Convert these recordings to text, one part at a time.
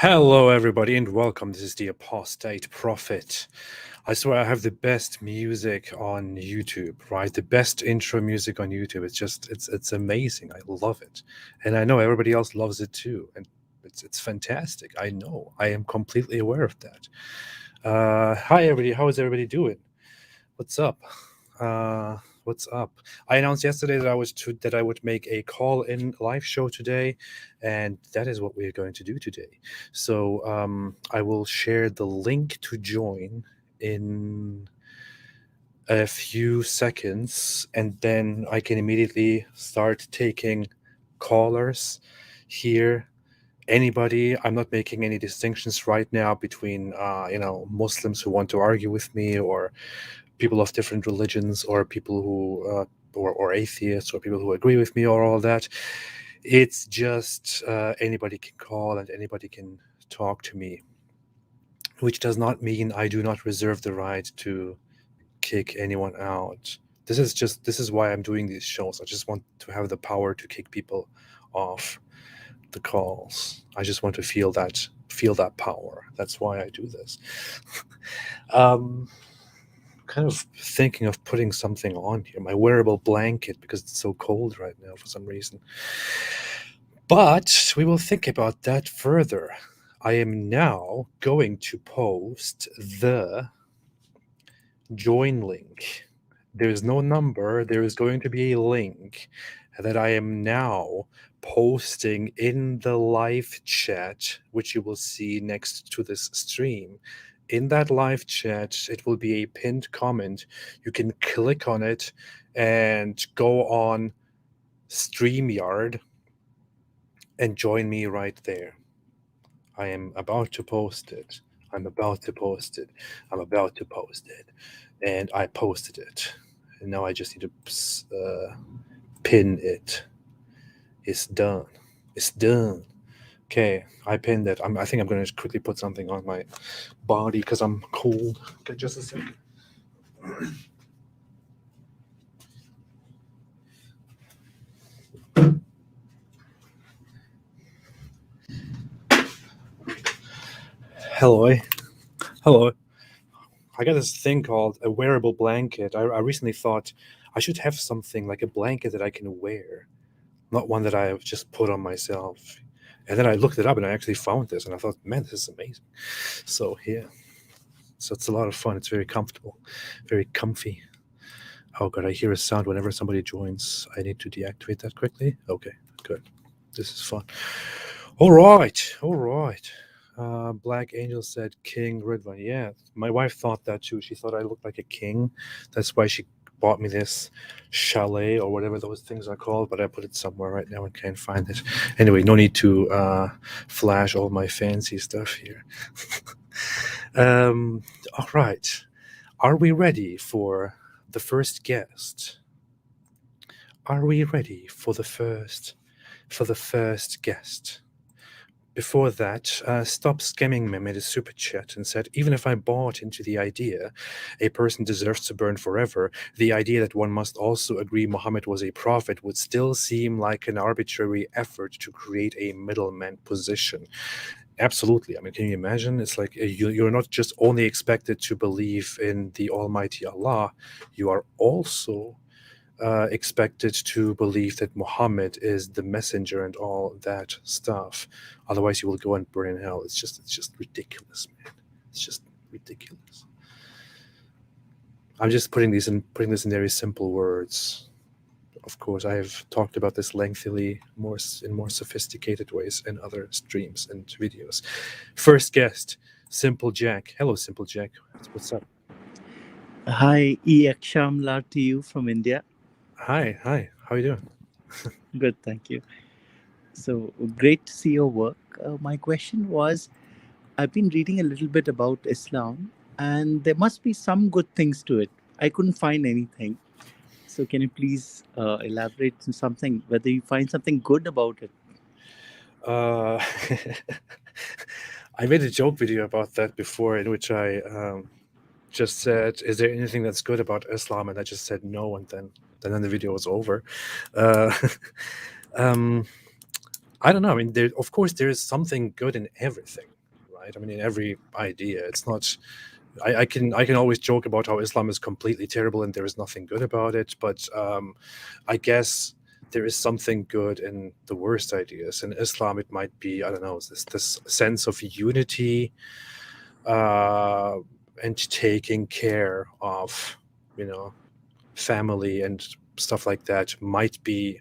Hello, everybody, and welcome. This is the Apostate Prophet. I swear I have the best music on YouTube, right? The best intro music on YouTube. It's amazing. I love it, and I know everybody else loves it too. And it's fantastic. I know. I am completely aware of that. Hi, everybody. How is everybody doing? What's up? What's up? I announced yesterday that I would make a call-in live show today, and that is what we are going to do today. So I will share the link to join in a few seconds, and then I can immediately start taking callers here. Anybody. I'm not making any distinctions right now between Muslims who want to argue with me, or people of different religions, or people who or atheists, or people who agree with me, or all that. It's just anybody can call and anybody can talk to me, which does not mean I do not reserve the right to kick anyone out. This is why I'm doing these shows. I just want to have the power to kick people off the calls. I just want to feel that power. That's why I do this. Kind of thinking of putting something on here, my wearable blanket, because it's so cold right now for some reason. But we will think about that further. I am now going to post the join link. There is no number. There is going to be a link that I am now posting in the live chat, which you will see next to this stream. In that live chat, it will be a pinned comment. You can click on it and go on StreamYard and join me right there. I am about to post it. I'm about to post it. I'm about to post it. And I posted it. And now I just need to pin it. It's done. It's done. Okay, I pinned it. I think I'm going to quickly put something on my body because I'm cold. Okay, just a second. Hello. Hello. I got this thing called a wearable blanket. I recently thought I should have something like a blanket that I can wear, not one that I have just put on myself. And then I looked it up and I actually found this, and I thought, man, this is amazing. So yeah, so it's a lot of fun. It's very comfortable, very comfy. Oh god, I hear a sound whenever somebody joins. I need to deactivate that quickly. Okay, good. This is fun. All right. Black Angel said King Ridwan. Yeah, my wife thought that too. She thought I looked like a king. That's why she bought me this chalet or whatever those things are called, but I put it somewhere right now and can't find it. Anyway, no need to flash all my fancy stuff here. All right. Are we ready for the first guest? Are we ready for the first guest? Before that, Stop Scamming Me made a super chat and said, even if I bought into the idea a person deserves to burn forever, the idea that one must also agree Muhammad was a prophet would still seem like an arbitrary effort to create a middleman position. Absolutely. I mean, can you imagine? It's like you're not just only expected to believe in the Almighty Allah, you are also expected to believe that Muhammad is the messenger and all that stuff. Otherwise, you will go and burn in hell. It's just ridiculous, man. It's just ridiculous. I'm just putting this in very simple words. Of course, I have talked about this lengthily, in more sophisticated ways in other streams and videos. First guest, Simple Jack. Hello, Simple Jack. What's up? Hi, Akshamla to you from India. Hi. How are you doing? Good, thank you. So great to see your work. My question was, I've been reading a little bit about Islam, and there must be some good things to it. I couldn't find anything. So can you please elaborate on something, whether you find something good about it? Uh, I made a joke video about that before, in which I just said, "Is there anything that's good about Islam?" And I just said no, and then the video was over. Uh, um, I don't know. I mean, of course, there is something good in everything. right? I mean, in every idea, it's not. I can always joke about how Islam is completely terrible and there is nothing good about it, but I guess there is something good in the worst ideas. In Islam, it might be, I don't know, this sense of unity, uh, and taking care of, you know, family and stuff like that might be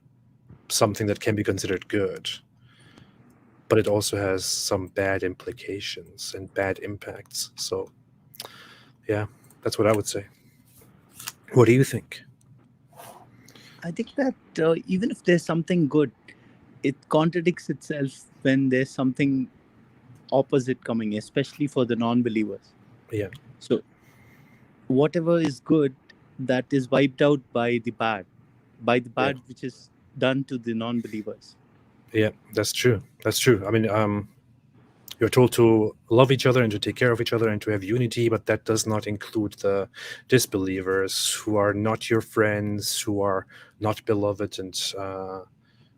something that can be considered good, but it also has some bad implications and bad impacts. So, yeah, that's what I would say. What do you think? I think that even if there's something good, it contradicts itself when there's something opposite coming, especially for the non-believers. Yeah, So whatever is good, that is wiped out by the yeah, bad which is done to the non-believers. yeah. That's true. That's true. I mean, you're told to love each other and to take care of each other and to have unity, but that does not include the disbelievers who are not your friends, who are not beloved, and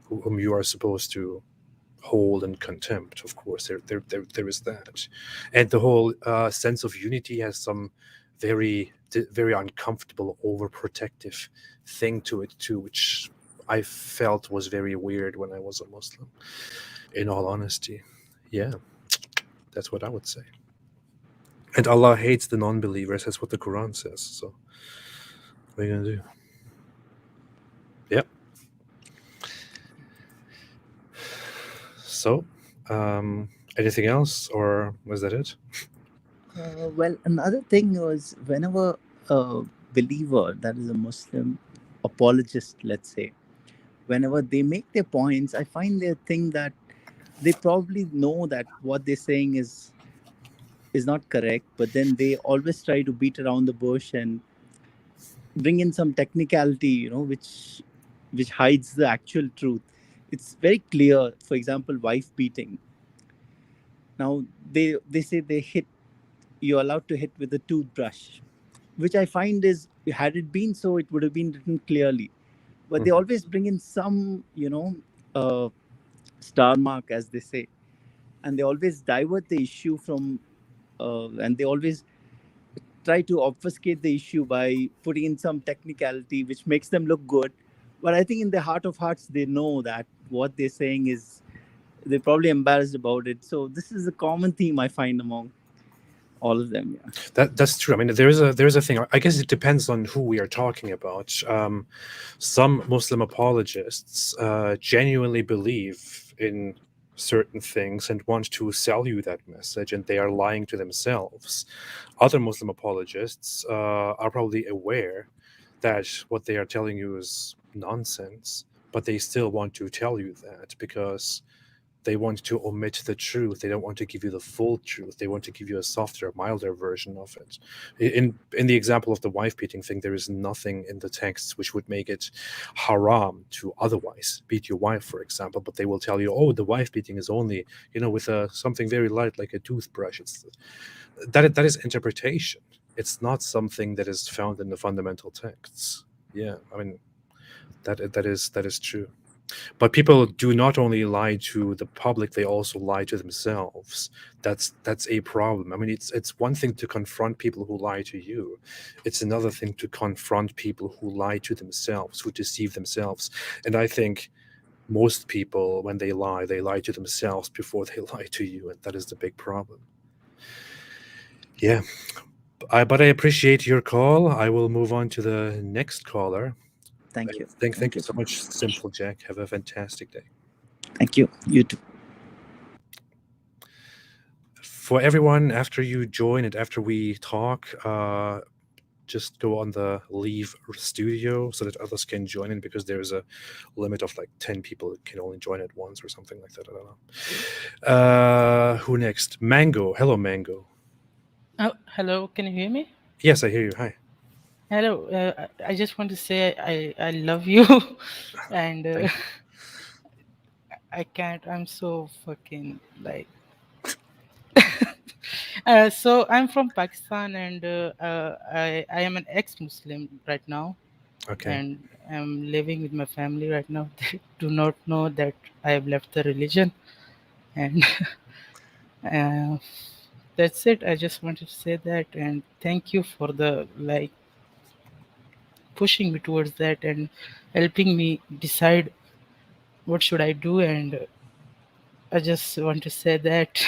whom you are supposed to hold in contempt. Of course, there is that, and the whole sense of unity has some very uncomfortable, overprotective thing to it too, which I felt was very weird when I was a Muslim. In all honesty, yeah, that's what I would say. And Allah hates the non-believers. That's what the Quran says. So what are you gonna do? Yep. So, anything else, or was that it? Well, another thing was whenever a believer, that is a Muslim apologist, let's say, whenever they make their points, I find they think that they probably know that what they're saying is not correct, but then they always try to beat around the bush and bring in some technicality, which hides the actual truth. It's very clear. For example, wife beating. Now they say they hit, you're allowed to hit with a toothbrush, which I find is, had it been so, it would have been written clearly. But they Mhm. always bring in some, star mark, as they say, and they always divert the issue from, and they always try to obfuscate the issue by putting in some technicality which makes them look good. But I think in their heart of hearts, they know that what they're saying is, they're probably embarrassed about it. So this is a common theme I find among all of them. Yeah. That's true. I mean, there is a thing. I guess it depends on who we are talking about. Some Muslim apologists genuinely believe in certain things and want to sell you that message, and they are lying to themselves. Other Muslim apologists are probably aware that what they are telling you is nonsense, but they still want to tell you that because they want to omit the truth. They don't want to give you the full truth. They want to give you a softer, milder version of it. In the example of the wife beating thing, there is nothing in the texts which would make it haram to otherwise beat your wife, for example. But they will tell you, oh, the wife beating is only, with something very light like a toothbrush. It's that is interpretation. It's not something that is found in the fundamental texts. Yeah, I mean that is true. But people do not only lie to the public, they also lie to themselves. That's a problem. I mean, it's one thing to confront people who lie to you. It's another thing to confront people who lie to themselves, who deceive themselves. And I think most people, when they lie to themselves before they lie to you, and that is the big problem. Yeah. But I appreciate your call. I will move on to the next caller. Thank you. Thank Thank you you so so much, much. Simple Jack. Have a fantastic day. Thank you. You too. For everyone, after you join and after we talk, just go on the leave studio so that others can join in, because there's a limit of like 10 people that can only join at once or something like that. I don't know. Who next? Mango. Hello, Mango. Oh, hello. Can you hear me? Yes, I hear you. Hi. Hello. I just want to say I love you, and Thank you. I can't. I'm so fucking like. So I'm from Pakistan, and I am an ex-Muslim right now, Okay. and I'm living with my family right now. They do not know that I have left the religion, and uh, that's it. I just wanted to say that, and thank you for the like pushing me towards that and helping me decide what should I do. And I just want to say that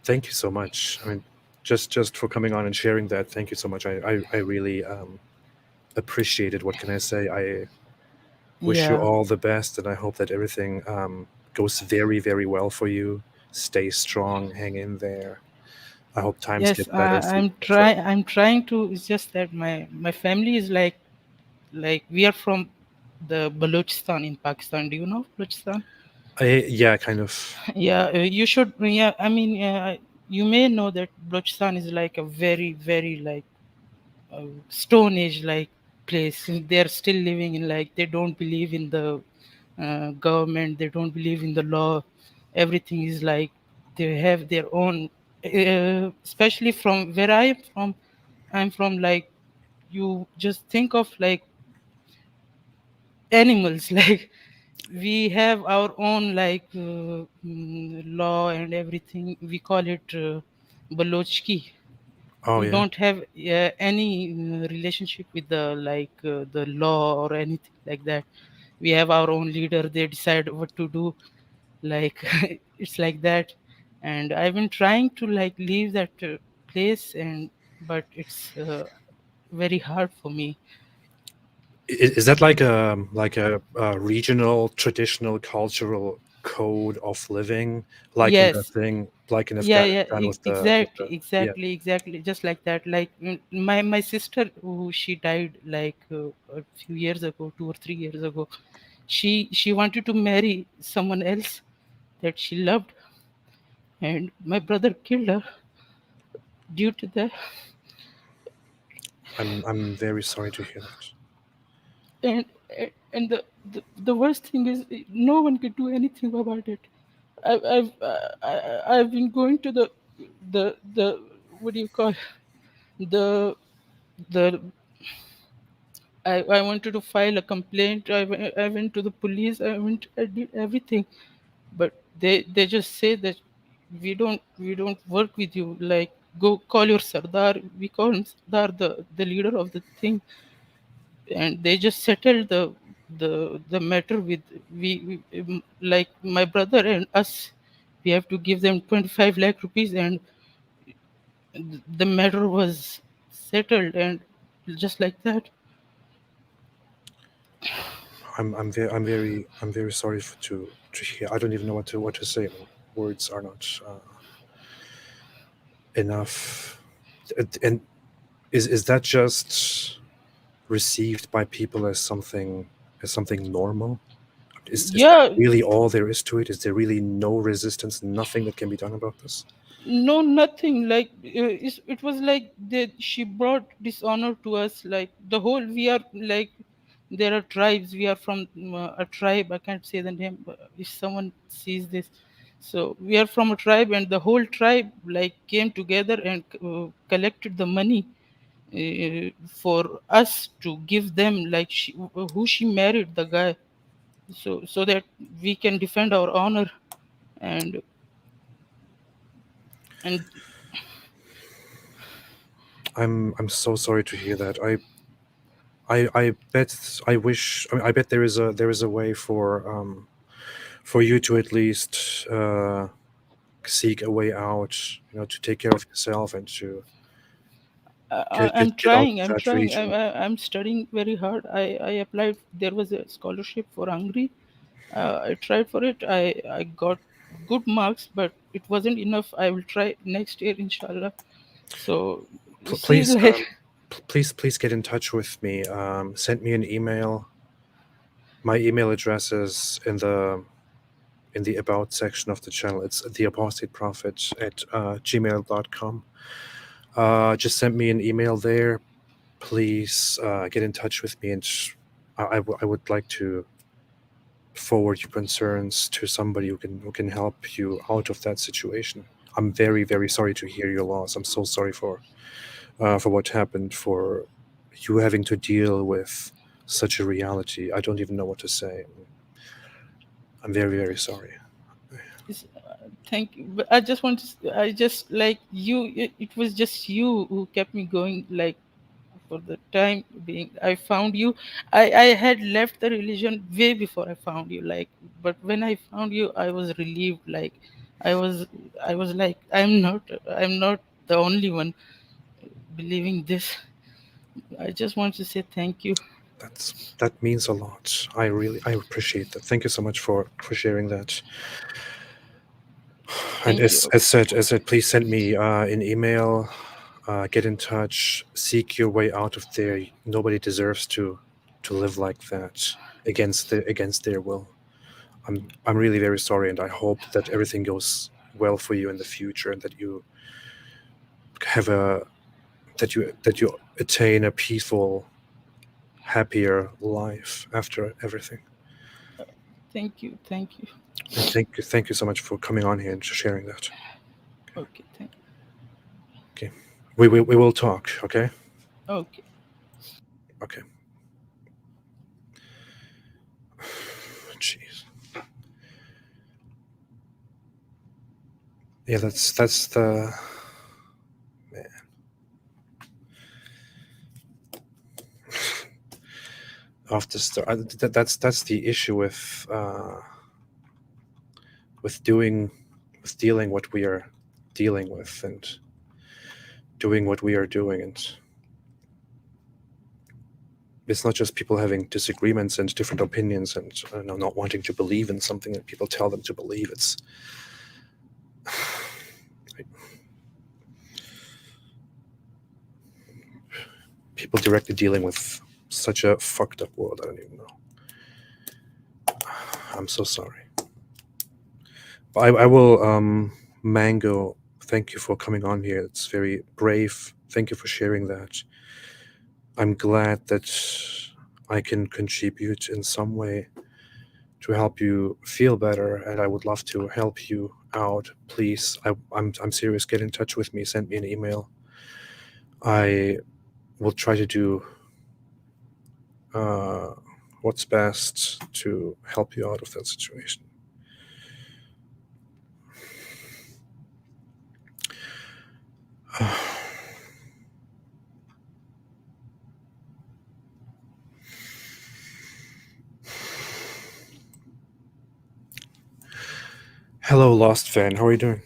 Thank you so much. I mean, just for coming on and sharing that. Thank you so much. I really appreciate it. What can I say? I wish you yeah. all the best, and I hope that everything goes very, very well for you. Stay strong, hang in there. I hope times Yes, get better for you, I'm my friend. trying. I'm trying to. It's just that my family is like we are from the Balochistan in Pakistan. Do you know Balochistan? Yeah, kind of. Yeah, you should. Yeah, I mean, you may know that Balochistan is like a very like stone age like place. And they're still living in like they don't believe in the government. They don't believe in the law. Everything is like they have their own. Especially from where I am from, I'm from like you just think of like animals like we have our own like law and everything. We call it balochki. Oh We yeah. don't have any relationship with the law or anything like that. We have our own leader. They decide what to do, like it's like that. And I've been trying to like leave that place, and but it's very hard for me. Is that like a regional, traditional, cultural code of living, like in the Yes. thing, like in Yeah, yeah, Afghanistan with the exactly, yeah. exactly, just like that. Like my sister, who she died like a few years ago, 2 or 3 years ago. She wanted to marry someone else that she loved, and my brother killed her due to that. I'm very sorry to hear that. And and the worst thing is no one could do anything about it. I've been going to the what do you call the the I wanted to file a complaint. I went to the police. I did everything, but they just say that we don't work with you. Like go call your Sardar. We call him Sardar, the leader of the thing, and they just settled the matter with like my brother and us. We have to give them 25 lakh rupees, and the matter was settled, and just like that. I'm very sorry to hear. I don't even know what to say. I mean, words are not enough. And is that just received by people as something normal? Is that Yeah. really all there is to it? Is there really no resistance, nothing that can be done about this? No, nothing. Like it was like that she brought dishonor to us. Like the whole we are like there are tribes. We are from a tribe. I can't say the name, but if someone sees this. So we are from a tribe, and the whole tribe like came together and collected the money for us to give them. Like who she married the guy, so that we can defend our honor. And and I'm so sorry to hear that. I bet I wish I mean I bet there is a way for you to at least seek a way out, you know, to take care of yourself and to I'm get out trying. of I'm that trying. region. I'm studying very hard. I applied. There was a scholarship for Hungary. I tried for it. I got good marks, but it wasn't enough. I will try next year, inshallah. So you see, Please like please get in touch with me. Send me an email. My email address is in the about section of the channel. It's the apostate prophet at gmail.com. Just send me an email there. Please get in touch with me, and I would like to forward your concerns to somebody who can help you out of that situation. I'm very sorry to hear your loss. I'm so sorry for what happened, for you having to deal with such a reality. I don't even know what to say. I'm very sorry. it's- Thank you. But I just like you. It was just you who kept me going. Like for the time being, I found you. I had left the religion way before I found you. Like, but when I found you, I was relieved. Like, I was I was like, I'm not the only one believing this. I just want to say thank you. That means a lot. I appreciate that. Thank you so much for sharing that. And Thank you. as said, please send me an email. Get in touch. Seek your way out of there. Nobody deserves to live like that against their will. I'm really very sorry, and I hope that everything goes well for you in the future, and that you have that you attain a peaceful, happier life after everything. Thank you. Thank you. And thank you so much for coming on here and sharing that. Okay. Thank you. Okay, we will talk. Okay. Okay. Okay. Jeez. Yeah, that's the man. After that's the issue with dealing what we are dealing with and doing what we are doing, and it's not just people having disagreements and different opinions and not wanting to believe in something that people tell them to believe. It's people directly dealing with such a fucked up world. I don't even know. I'm so sorry. I will, Mango, thank you for coming on here. It's very brave. Thank you for sharing that. I'm glad that I can contribute in some way to help you feel better, and I would love to help you out. Please, I'm serious. Get in touch with me. Send me an email. I will try to do what's best to help you out of that situation. Hello, Lost Fan. How are you doing?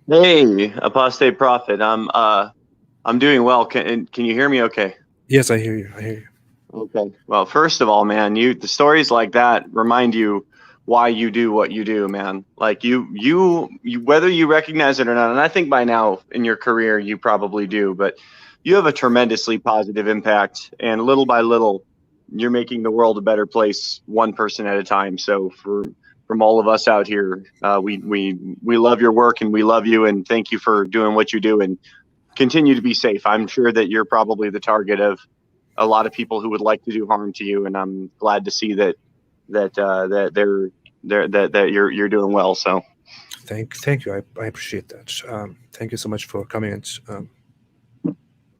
Hey, Apostate Prophet. I'm doing well. Can you hear me okay? Yes, I hear you. I hear you. Okay. Well, first of all, man, the stories like that remind you why you do what you do, man. Like you whether you recognize it or not, and I think by now in your career you probably do, but you have a tremendously positive impact, and little by little you're making the world a better place, one person at a time. So from all of us out here, we love your work and we love you, and thank you for doing what you do, and continue to be safe. I'm sure that you're probably the target of a lot of people who would like to do harm to you, and I'm glad to see that you're doing well. So thank you. I appreciate that. Thank you so much for coming and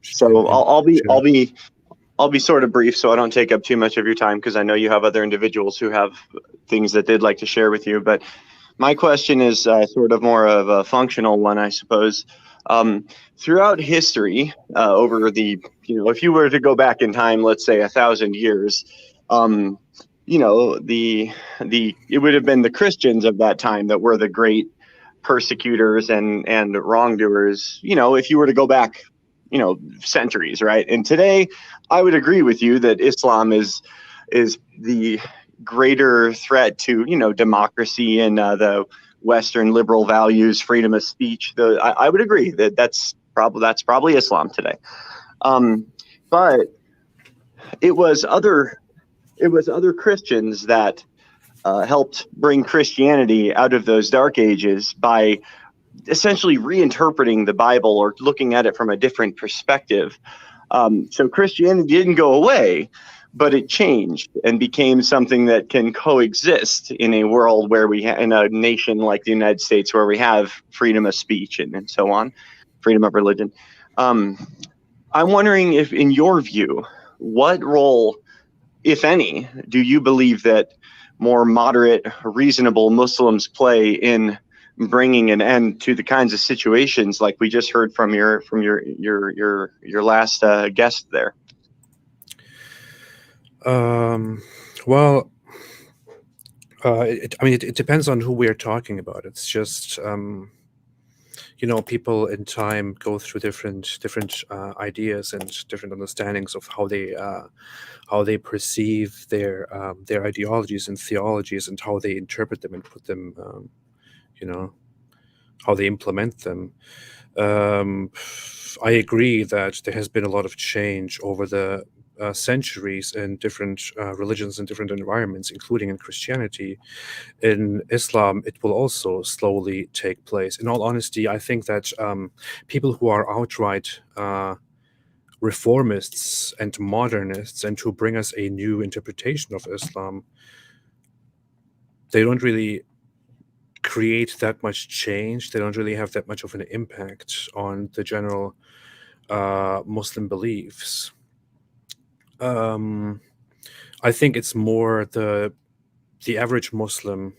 so I'll be sort of brief, so I don't take up too much of your time, because I know you have other individuals who have things that they'd like to share with you. But my question is sort of more of a functional one, I suppose. Throughout history, over the, if you were to go back in time, let's say 1,000 years, it would have been the Christians of that time that were the great persecutors and wrongdoers. If you were to go back, centuries, right? And today, I would agree with you that Islam is the greater threat to, democracy and the Western liberal values, freedom of speech. I would agree that that's probably Islam today. But it was other Christians that helped bring Christianity out of those dark ages by essentially reinterpreting the Bible or looking at it from a different perspective. So Christianity didn't go away, but it changed and became something that can coexist in a world where in a nation like the United States, where we have freedom of speech and so on, freedom of religion. I'm wondering if, in your view, what role, if any, do you believe that more moderate, reasonable Muslims play in bringing an end to the kinds of situations like we just heard from your last guest there? Well, it depends on who we're talking about. It's just people in time go through different ideas and different understandings of how they perceive their ideologies and theologies, and how they interpret them and put them, how they implement them. I agree that there has been a lot of change over the centuries in different religions and different environments, including in Christianity. In Islam, it will also slowly take place. In all honesty, I think that people who are outright reformists and modernists, and who bring us a new interpretation of Islam, they don't really create that much change. They don't really have that much of an impact on the general Muslim beliefs. I think it's more the average Muslim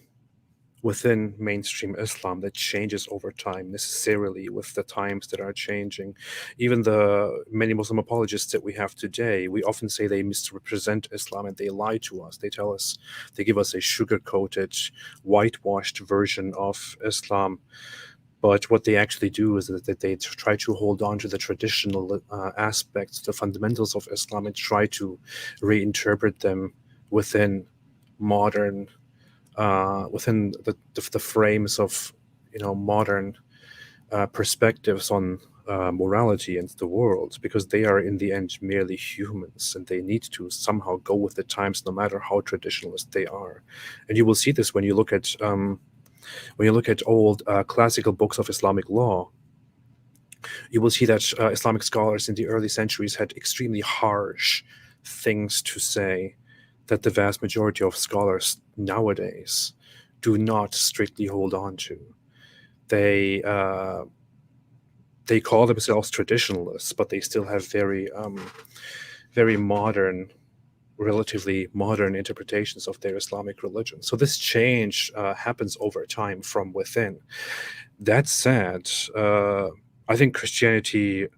within mainstream Islam that changes over time, necessarily with the times that are changing. Even the many Muslim apologists that we have today, we often say they misrepresent Islam and they lie to us. They give us a sugar-coated, whitewashed version of Islam. But what they actually do is that they try to hold on to the traditional aspects, the fundamentals of Islam, and try to reinterpret them within modern, within the frames of modern perspectives on morality and the world, because they are in the end merely humans, and they need to somehow go with the times, no matter how traditionalist they are. And you will see this when you look at old classical books of Islamic law. You will see that Islamic scholars in the early centuries had extremely harsh things to say that the vast majority of scholars nowadays do not strictly hold on to. They call themselves traditionalists, but they still have very modern, relatively modern interpretations of their Islamic religion. So this change happens over time from within. That said, I think Christianity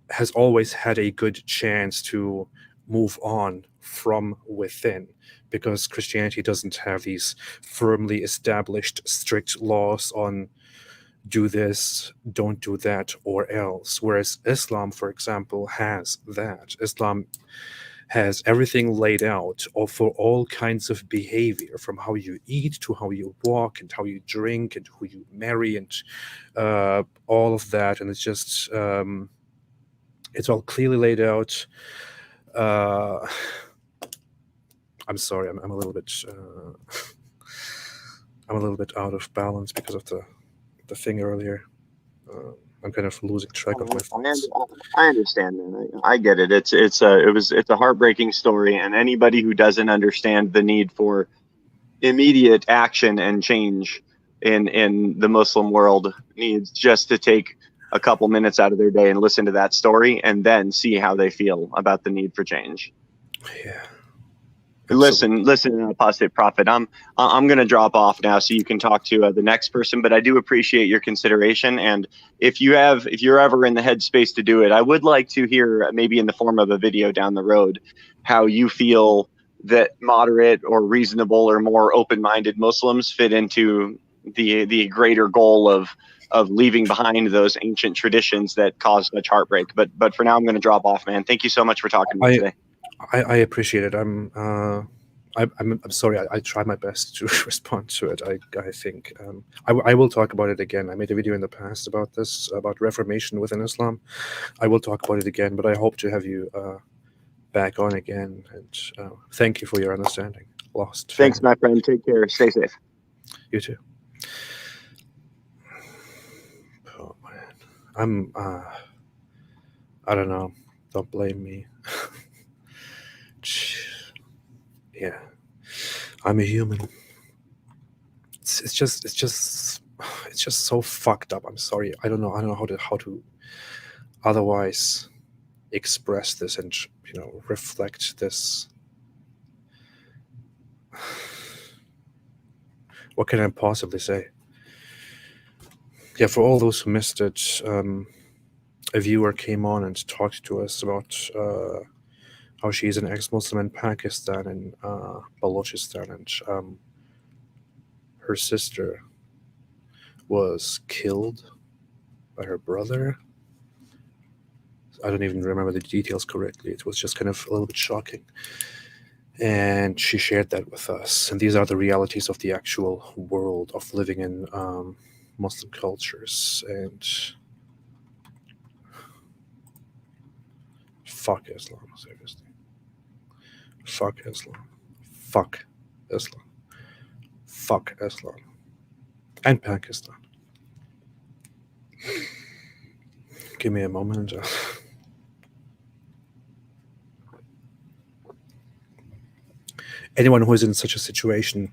has always had a good chance to move on from within, because Christianity doesn't have these firmly established strict laws on do this, don't do that, or else. Whereas Islam, for example, has that. Islam has everything laid out for all kinds of behavior, from how you eat to how you walk and how you drink and who you marry and all of that. And it's just, it's all clearly laid out. I'm sorry, I'm a little bit I'm a little bit out of balance because of the thing earlier. I'm kind of losing track of my thoughts. I understand, man. I get it. It's a heartbreaking story, and anybody who doesn't understand the need for immediate action and change in the Muslim world needs just to take a couple minutes out of their day and listen to that story, and then see how they feel about the need for change. Yeah. Listen, Apostate Prophet. I'm going to drop off now so you can talk to the next person. But I do appreciate your consideration, and if you're ever in the headspace to do it, I would like to hear, maybe in the form of a video down the road, how you feel that moderate or reasonable or more open-minded Muslims fit into the greater goal of leaving behind those ancient traditions that caused such heartbreak. But for now, I'm going to drop off, man. Thank you so much for talking to me today. I appreciate it. I'm sorry. I tried my best to respond to it. I think I will talk about it again. I made a video in the past about this, about Reformation within Islam. I will talk about it again, but I hope to have you back on again. And thank you for your understanding. Lost. Thanks, fan. my friend. Take care. Stay safe. You too. Oh man, I don't know. Don't blame me. Yeah, I'm a human. It's just so fucked up. I'm sorry. I don't know how to otherwise express this and reflect this. What can I possibly say? Yeah, for all those who missed it, a viewer came on and talked to us about how she's an ex-Muslim in Pakistan and Balochistan, and her sister was killed by her brother. I don't even remember the details correctly. It was just kind of a little bit shocking. And she shared that with us. And these are the realities of the actual world of living in Muslim cultures. And fuck Islam, seriously. Fuck Islam. Fuck Islam. Fuck Islam. And Pakistan. Give me a moment. Anyone who is in such a situation,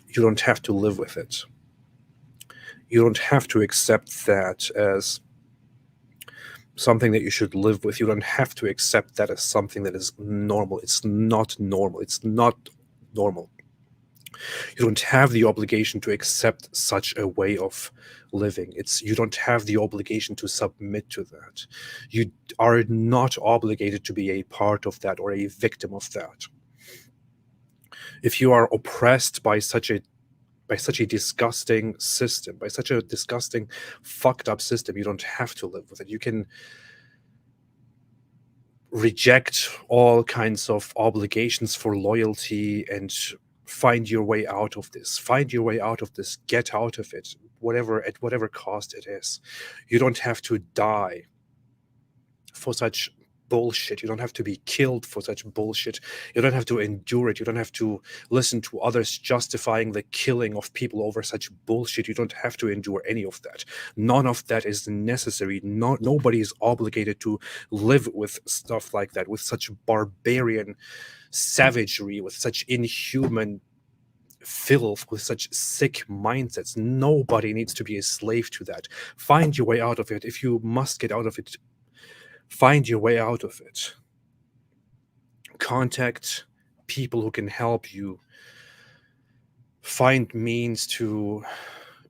you don't have to live with it. You don't have to accept that as something that you should live with. You don't have to accept that as something that is normal. It's not normal. It's not normal. You don't have the obligation to accept such a way of living. You don't have the obligation to submit to that. You are not obligated to be a part of that or a victim of that. If you are oppressed by such a disgusting system, by such a disgusting, fucked up system, you don't have to live with it. You can reject all kinds of obligations for loyalty and find your way out of this. Find your way out of this. Get out of it, at whatever cost it is. You don't have to die for such bullshit. You don't have to be killed for such bullshit. You don't have to endure it. You don't have to listen to others justifying the killing of people over such bullshit. You don't have to endure any of that. None of that is necessary. Nobody is obligated to live with stuff like that, with such barbarian savagery, with such inhuman filth, with such sick mindsets. Nobody needs to be a slave to that. Find your way out of it. If you must get out of it, find your way out of it. Contact people who can help you. Find means to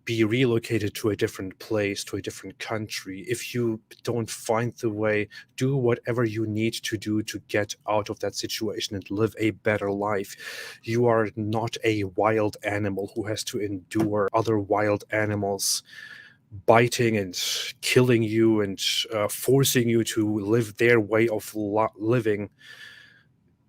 be relocated to a different place, to a different country. If you don't find the way, do whatever you need to do to get out of that situation and live a better life. You are not a wild animal who has to endure other wild animals biting and killing you and forcing you to live their way of living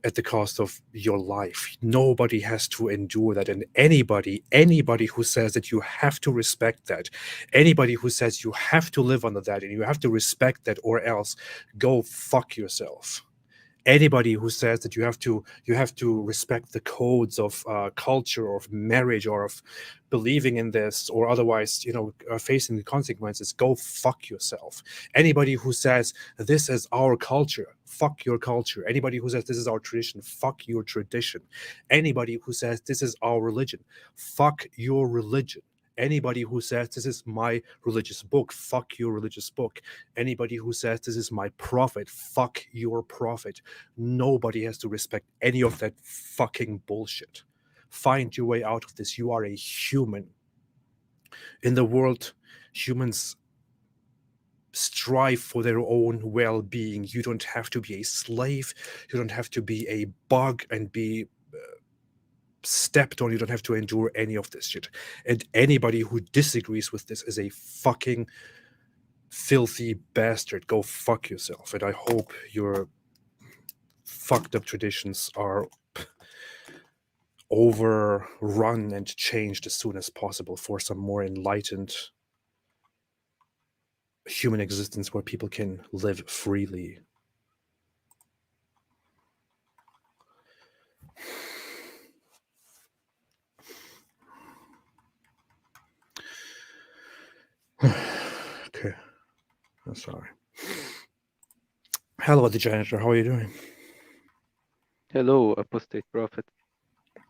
at the cost of your life. Nobody has to endure that. And anybody who says that you have to respect that, anybody who says you have to live under that and you have to respect that or else, go fuck yourself. Anybody who says that you have to respect the codes of culture or of marriage or of believing in this or otherwise facing the consequences, go fuck yourself. Anybody who says this is our culture, fuck your culture. Anybody who says this is our tradition, fuck your tradition. Anybody who says this is our religion, fuck your religion. Anybody who says this is my religious book, fuck your religious book. Anybody who says this is my prophet, fuck your prophet. Nobody has to respect any of that fucking bullshit. Find your way out of this. You are a human. In the world, humans strive for their own well-being. You don't have to be a slave. You don't have to be a bug and be stepped on. You don't have to endure any of this shit. And anybody who disagrees with this is a fucking filthy bastard. Go fuck yourself. And I hope your fucked up traditions are overrun and changed as soon as possible for some more enlightened human existence where people can live freely. Okay, I'm sorry. Hello, the Janitor. How are you doing? Hello, Apostate Prophet.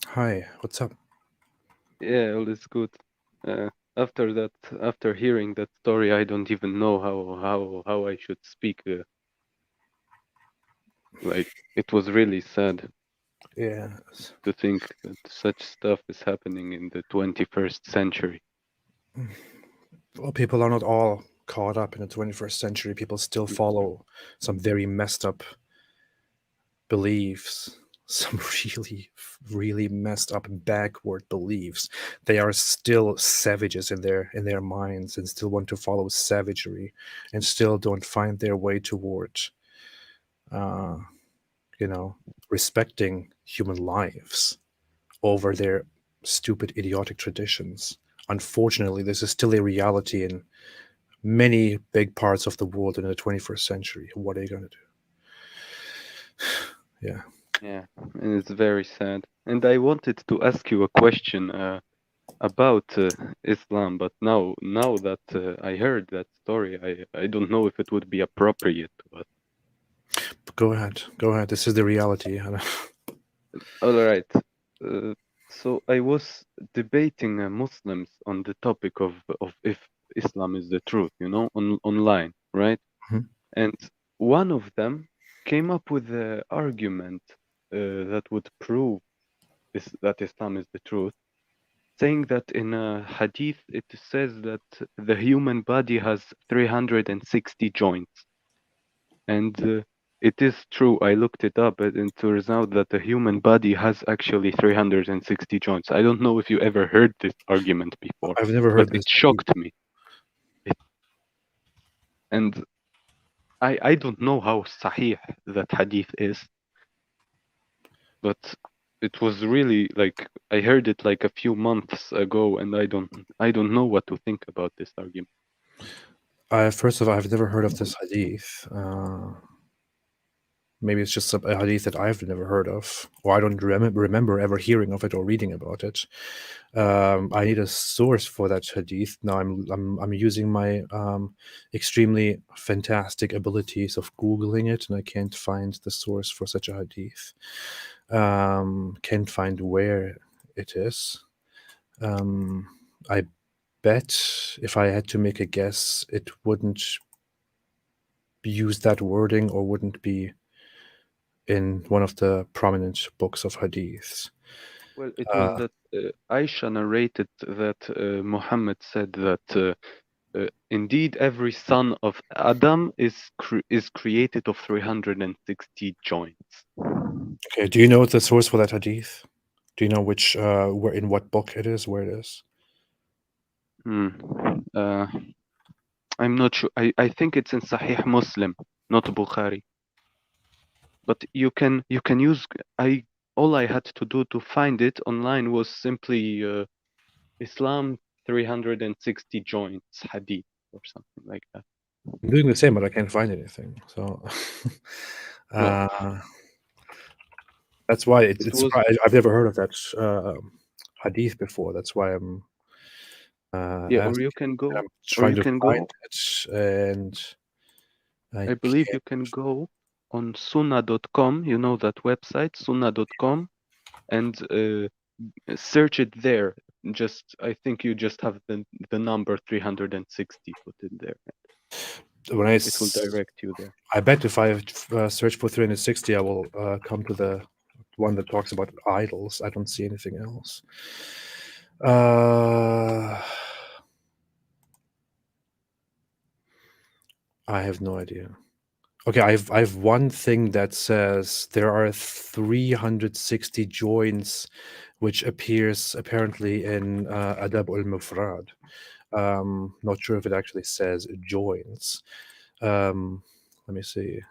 Hi, what's up? Yeah, all is good. After hearing that story, I don't even know how I should speak. Like, it was really sad. Yeah. to think that such stuff is happening in the 21st century. Well, people are not all caught up in the 21st century. People still follow some very messed up beliefs, some really messed up backward beliefs. They are still savages in their minds and still want to follow savagery and still don't find their way toward respecting human lives over their stupid idiotic traditions. Unfortunately, this is still a reality in many big parts of the world in the 21st century. What are you going to do? Yeah. Yeah, and it's very sad. And I wanted to ask you a question about Islam, but now that I heard that story, I don't know if it would be appropriate to us. Go ahead. Go ahead. This is the reality. All right. So I was debating Muslims on the topic of if Islam is the truth, online, right? Mhm. And one of them came up with an argument that would prove that Islam is the truth, saying that in a hadith it says that the human body has 360 joints. And it is true, I looked it up, and it turns out that the human body has actually 360 joints. I don't know if you ever heard this argument before, I've never but heard this. it shocked me. And I don't know how sahih that hadith is, but it was really like I heard it like a few months ago, and I don't know what to think about this argument. First of all, I've never heard of this hadith. Maybe it's just a hadith that I've never heard of, or I don't remember ever hearing of it or reading about it. I need a source for that hadith. Now I'm using my extremely fantastic abilities of Googling it, and I can't find the source for such a hadith. Can't find where it is. I bet if I had to make a guess, it wouldn't use that wording or wouldn't be in one of the prominent books of hadiths. Well, it was that Aisha narrated that Muhammad said that indeed every son of Adam is created of 360 joints. Okay, do you know the source for that hadith? Do you know which where in what book it is, where it is? I'm not sure. I think it's in Sahih Muslim, not Bukhari. But you can use all I had to do to find it online was simply Islam 360 joints hadith or something like that. I'm doing the same, but I can't find anything. So that's why it's I've never heard of that hadith before. That's why I'm or you can go. I'm trying to find it, and I believe you can go on sunnah.com. You know that website, sunnah.com, and search it there. I think you just have the number 360 put in there. When it will direct you there. I bet if I search for 360, I will come to the one that talks about idols. I don't see anything else. I have no idea. Okay, I've one thing that says there are 360 joints, which appears apparently in Adab al-Mufrad. Not sure if it actually says joints. Let me see.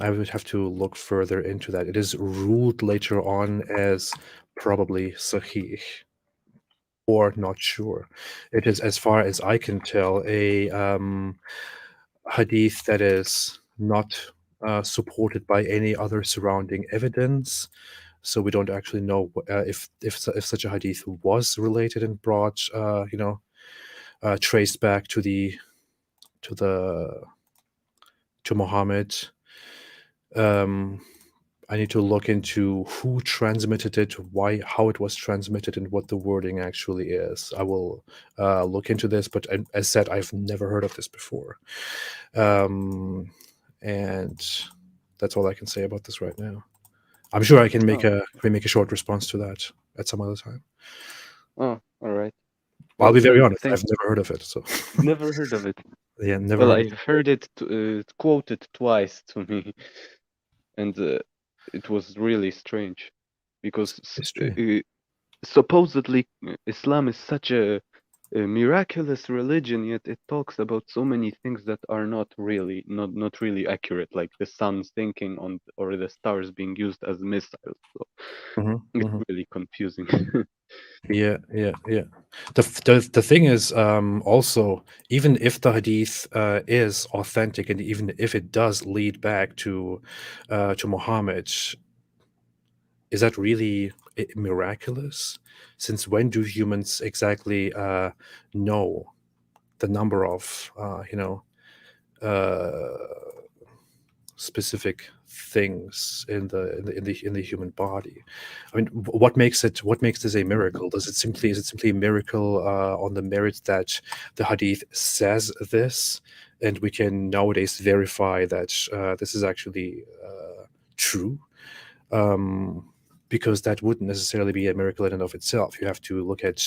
I would have to look further into that. It is ruled later on as probably sahih or not sure. It is, as far as I can tell, a hadith that is not supported by any other surrounding evidence. So we don't actually know if such a hadith was related and brought, traced back to Muhammad. I need to look into who transmitted it, how it was transmitted, and what the wording actually is. I will look into this, but as said, I've never heard of this before. And that's all I can say about this right now. I'm sure I can make a short response to that at some other time. Oh, all right. I'll be very then honest. I've never heard of it. So Never heard of it. yeah, never. Well, heard I heard it quoted twice to me, and it was really strange because History. supposedly Islam is such a miraculous religion, yet it talks about so many things that are not really accurate, like the sun sinking on or the stars being used as missiles. So it's really confusing. Yeah. The thing is, also, even if the hadith is authentic, and even if it does lead back to Muhammad, is that really miraculous? Since when do humans exactly know the number of specific things in the human body? I mean, what makes this a miracle? Is it simply a miracle on the merit that the hadith says this, and we can nowadays verify that this is actually true? Because that wouldn't necessarily be a miracle in and of itself. You have to look at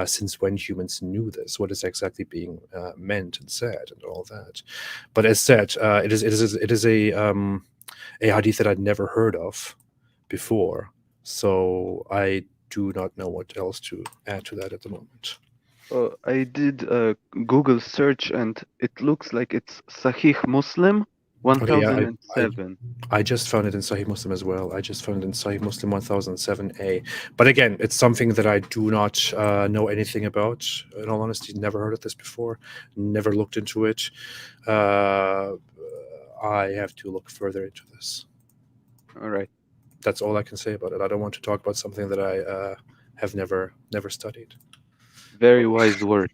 since when humans knew this, what is exactly being meant and said, and all that. But as said, it is a hadith that I'd never heard of before, so I do not know what else to add to that at the moment. I did a Google search, and it looks like it's Sahih Muslim 1007. I just found it in Sahih Muslim as well. I just found it in Sahih Muslim 1007a. But again, it's something that I do not know anything about. In all honesty, never heard of this before. Never looked into it. I have to look further into this. All right. That's all I can say about it. I don't want to talk about something that I have never studied. Very wise word.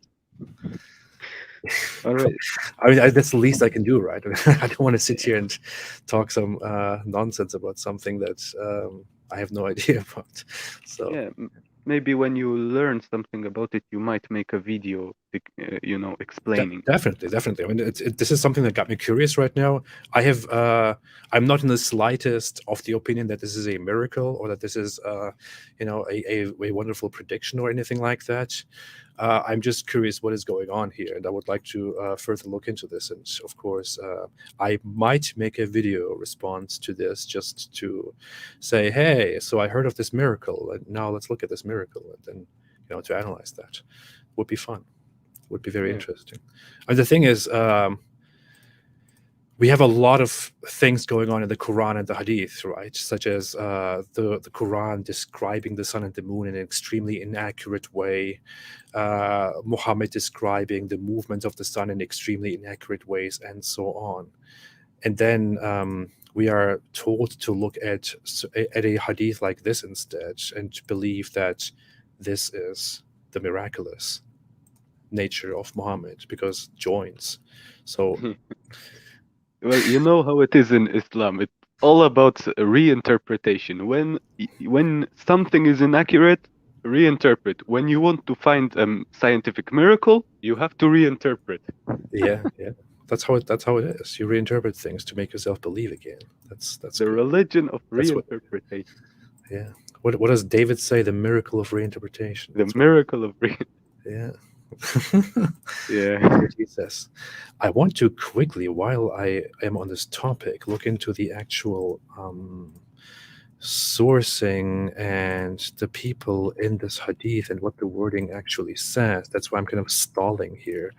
All right. I mean, that's the least I can do, right? I don't want to sit here and talk some nonsense about something that I have no idea about. So yeah, maybe when you learn something about it, you might make a video, explaining. Definitely. I mean, this is something that got me curious right now. I'm not in the slightest of the opinion that this is a miracle or that this is, a wonderful prediction or anything like that. I'm just curious what is going on here, and I would like to further look into this. And of course, I might make a video response to this just to say, hey, so I heard of this miracle, and now let's look at this miracle, and then to analyze that. Would be fun. Would be very interesting. And the thing is, we have a lot of things going on in the Quran and the Hadith, right? Such as the Quran describing the sun and the moon in an extremely inaccurate way, Muhammad describing the movement of the sun in extremely inaccurate ways, and so on. And then we are told to look at a Hadith like this instead, and to believe that this is the miraculous nature of Muhammad, because joins. So well, you know how it is in Islam. It's all about reinterpretation. When something is inaccurate, reinterpret. When you want to find a scientific miracle, you have to reinterpret. yeah. That's how it is. You reinterpret things to make yourself believe again. That's the good. Religion of reinterpretation. Yeah. What does David say? The miracle of reinterpretation. The miracle of Yeah. Yeah. That's what he says. I want to quickly, while I am on this topic, look into the actual sourcing and the people in this hadith and what the wording actually says. That's why I'm kind of stalling here,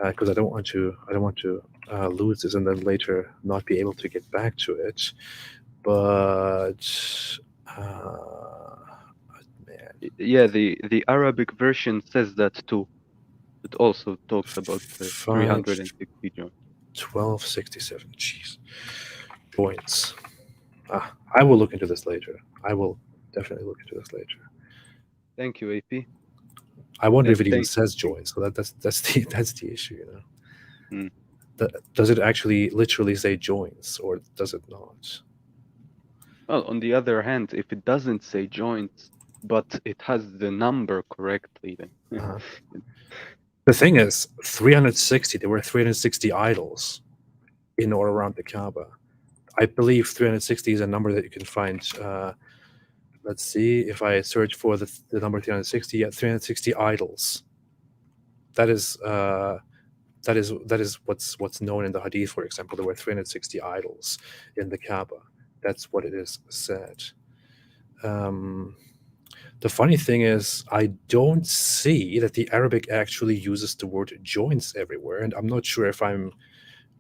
because I don't want to lose this and then later not be able to get back to it. But man, yeah, the Arabic version says that too. It also talks about 360 joints. 1267. Jeez. Joints. I will look into this later. I will definitely look into this later. Thank you, AP. I wonder if it even says joints. So that's the issue, Does it actually literally say joints, or does it not? Well, on the other hand, if it doesn't say joints, but it has the number correctly, then. The thing is, 360. There were 360 idols in or around the Kaaba. I believe 360 is a number that you can find. Let's see if I search for the number 360. Yeah, 360 idols. That is what's known in the Hadith, for example. There were 360 idols in the Kaaba. That's what it is said. The funny thing is, I don't see that the Arabic actually uses the word joints everywhere, and I'm not sure if I'm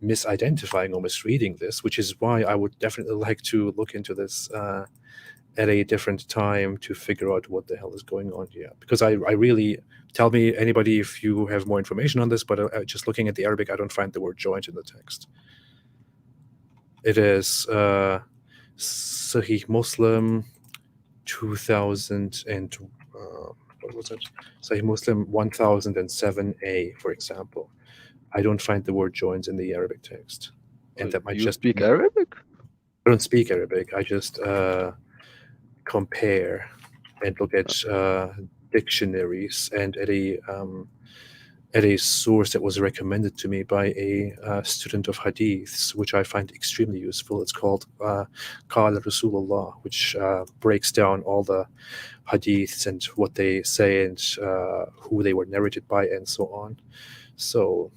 misidentifying or misreading this, which is why I would definitely like to look into this at a different time to figure out what the hell is going on here. Because I really, tell me, anybody, if you have more information on this, but just looking at the Arabic, I don't find the word joint in the text. It is Sahih Muslim 2000 and what was it? Sahih Muslim 1007a, for example. I don't find the word joins in the Arabic text, and that might you just speak Arabic? I don't speak Arabic. I just compare and look at dictionaries and at a source that was recommended to me by a student of hadiths, which I find extremely useful. It's called Qala Rasulullah, which breaks down all the hadiths and what they say and who they were narrated by and so on. So,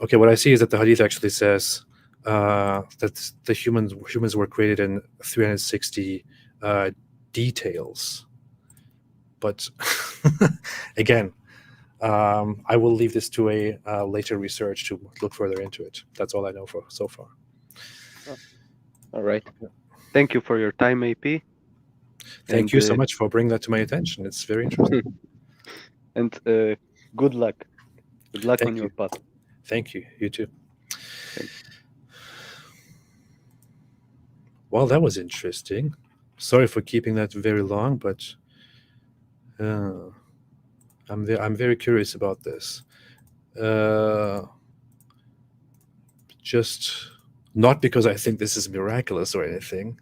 okay, what I see is that the hadith actually says that the humans were created in 360 details. But again, I will leave this to a later research to look further into it. That's all I know for so far. All right. Thank you for your time, AP. Thank you so much for bringing that to my attention. It's very interesting. And good luck. Good luck on your path. Thank you. You too. Well, that was interesting. Sorry for keeping that very long, but I'm very curious about this. Just not because I think this is miraculous or anything,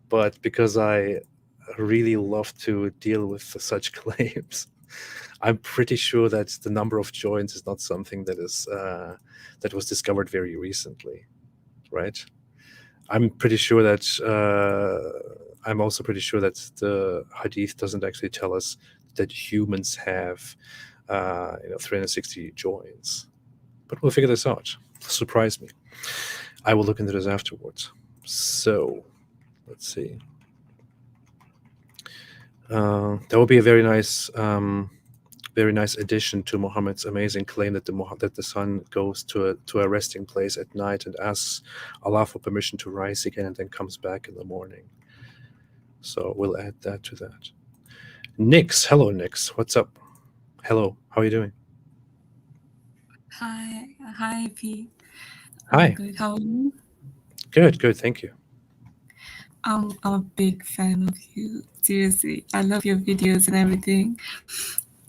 but because I really love to deal with such claims. I'm pretty sure that the number of joints is not something that is that was discovered very recently, right? I'm pretty sure that I'm also pretty sure that the hadith doesn't actually tell us that humans have 360 joints. But we'll figure this out. Surprise me. I will look into this afterwards. So let's see. That would be a very nice addition to Muhammad's amazing claim that the sun goes to a resting place at night and asks Allah for permission to rise again and then comes back in the morning. So we'll add that to that. Nix, hello Nix, what's up? Hello, how are you doing? Hi, P. Hi. Good. How are you? Good, thank you. I'm a big fan of you. Seriously, I love your videos and everything.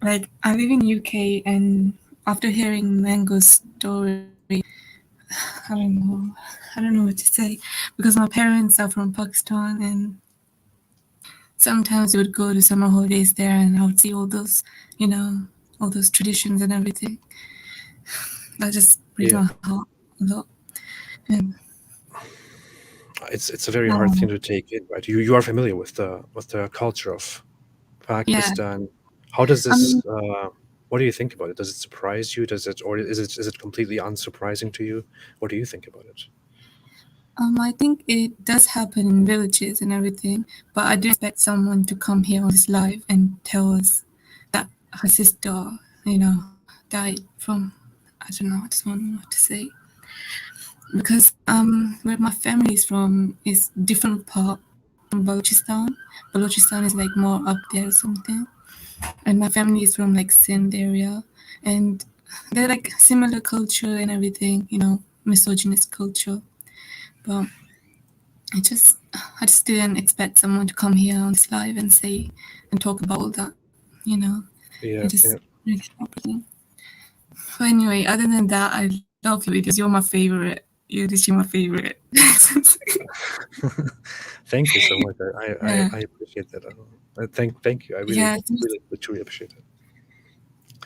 Like, I live in UK, and after hearing Mango's story, I don't know what to say, because my parents are from Pakistan, and sometimes we would go to summer holidays there, and I would see all those, all those traditions and everything. That just breaks my heart a lot. And it's a very hard thing to take in, right? You are familiar with the culture of Pakistan. Yeah. How does this? What do you think about it? Does it surprise you? Is it completely unsurprising to you? What do you think about it? I think it does happen in villages and everything, but I didn't expect someone to come here on this live and tell us that her sister, died from, I don't know, I just don't know what to say. Because where my family is from is different part from Balochistan. Balochistan is like more up there or something. And my family is from like Sindh area. And they're like similar culture and everything, misogynist culture. But I just didn't expect someone to come here on this live and say and talk about all that, Yeah. Really heartbreaking. But anyway, other than that, I love your videos. You're my favorite. You're literally my favorite. Thank you so much. I appreciate that. Thank you. I really truly appreciate it.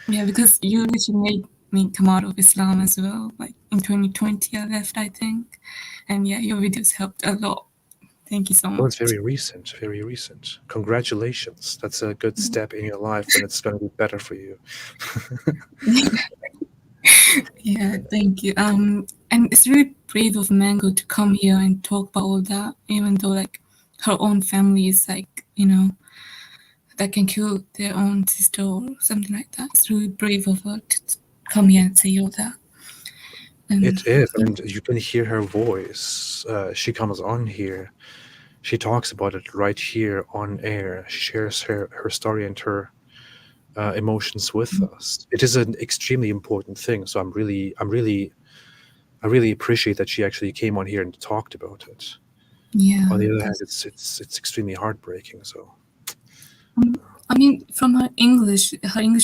Yeah, because you literally made me come out of Islam as well. Like in 2020, I left, I think. And yeah, your videos helped a lot. Thank you so Well, it's much. very recent, very recent. Congratulations. That's a good step in your life, and it's going to be better for you. Yeah, thank you. And it's really brave of Mango to come here and talk about all that, even though like her own family is like, that can kill their own sister or something like that. It's really brave of her to come here and say all that. And It is, and you can hear her voice. She comes on here. She talks about it right here on air. She shares her story and her emotions with us. It is an extremely important thing. So I really appreciate that she actually came on here and talked about it. yeah, On the other hand, it's extremely heartbreaking. So I mean, from her English